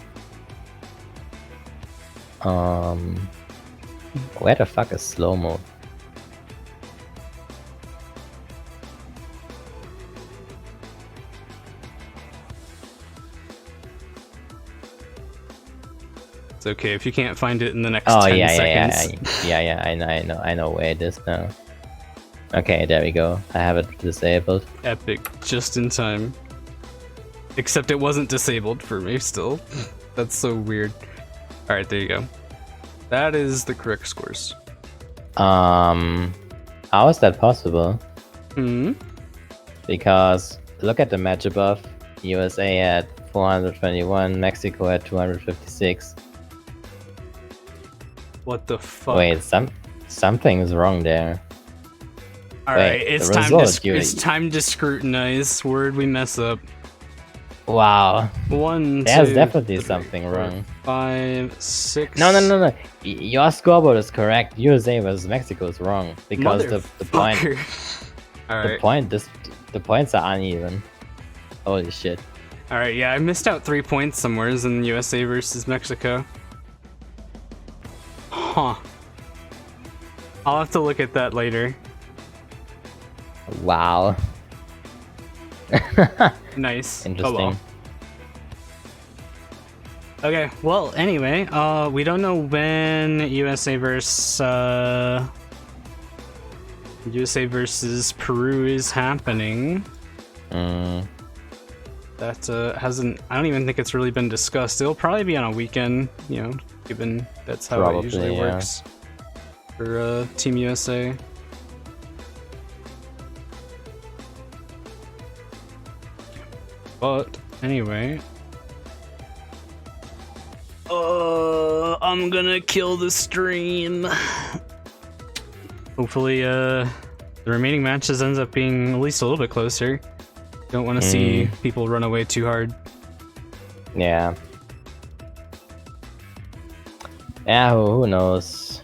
Where the fuck is slow mode? It's okay if you can't find it in the next 10 seconds. Yeah, I know where it is now. Okay, there we go. I have it disabled. Epic, just in time. Except it wasn't disabled for me still. That's so weird. Alright, there you go. That is the correct scores. How is that possible? Because look at the match above. USA at 421, Mexico at 256. What the fuck? Wait, something is wrong there. Alright, it's time to scrutinize. Where'd we mess up? Wow. There's definitely 3, something 4, wrong. 5, 6. No. Your scoreboard is correct. USA versus Mexico is wrong because the point. Alright. The points are uneven. Holy shit. Alright, yeah, I missed out 3 points somewheres in USA versus Mexico. Huh. I'll have to look at that later. Wow. Nice. Interesting. Oh, well. Okay, well, anyway, we don't know when USA versus Peru is happening. That hasn't... I don't even think it's really been discussed. It'll probably be on a weekend, you know, given that's how it usually works for Team USA. But anyway, I'm gonna kill the stream. Hopefully, the remaining matches ends up being at least a little bit closer. Don't want to see people run away too hard. Yeah. Yeah, who knows?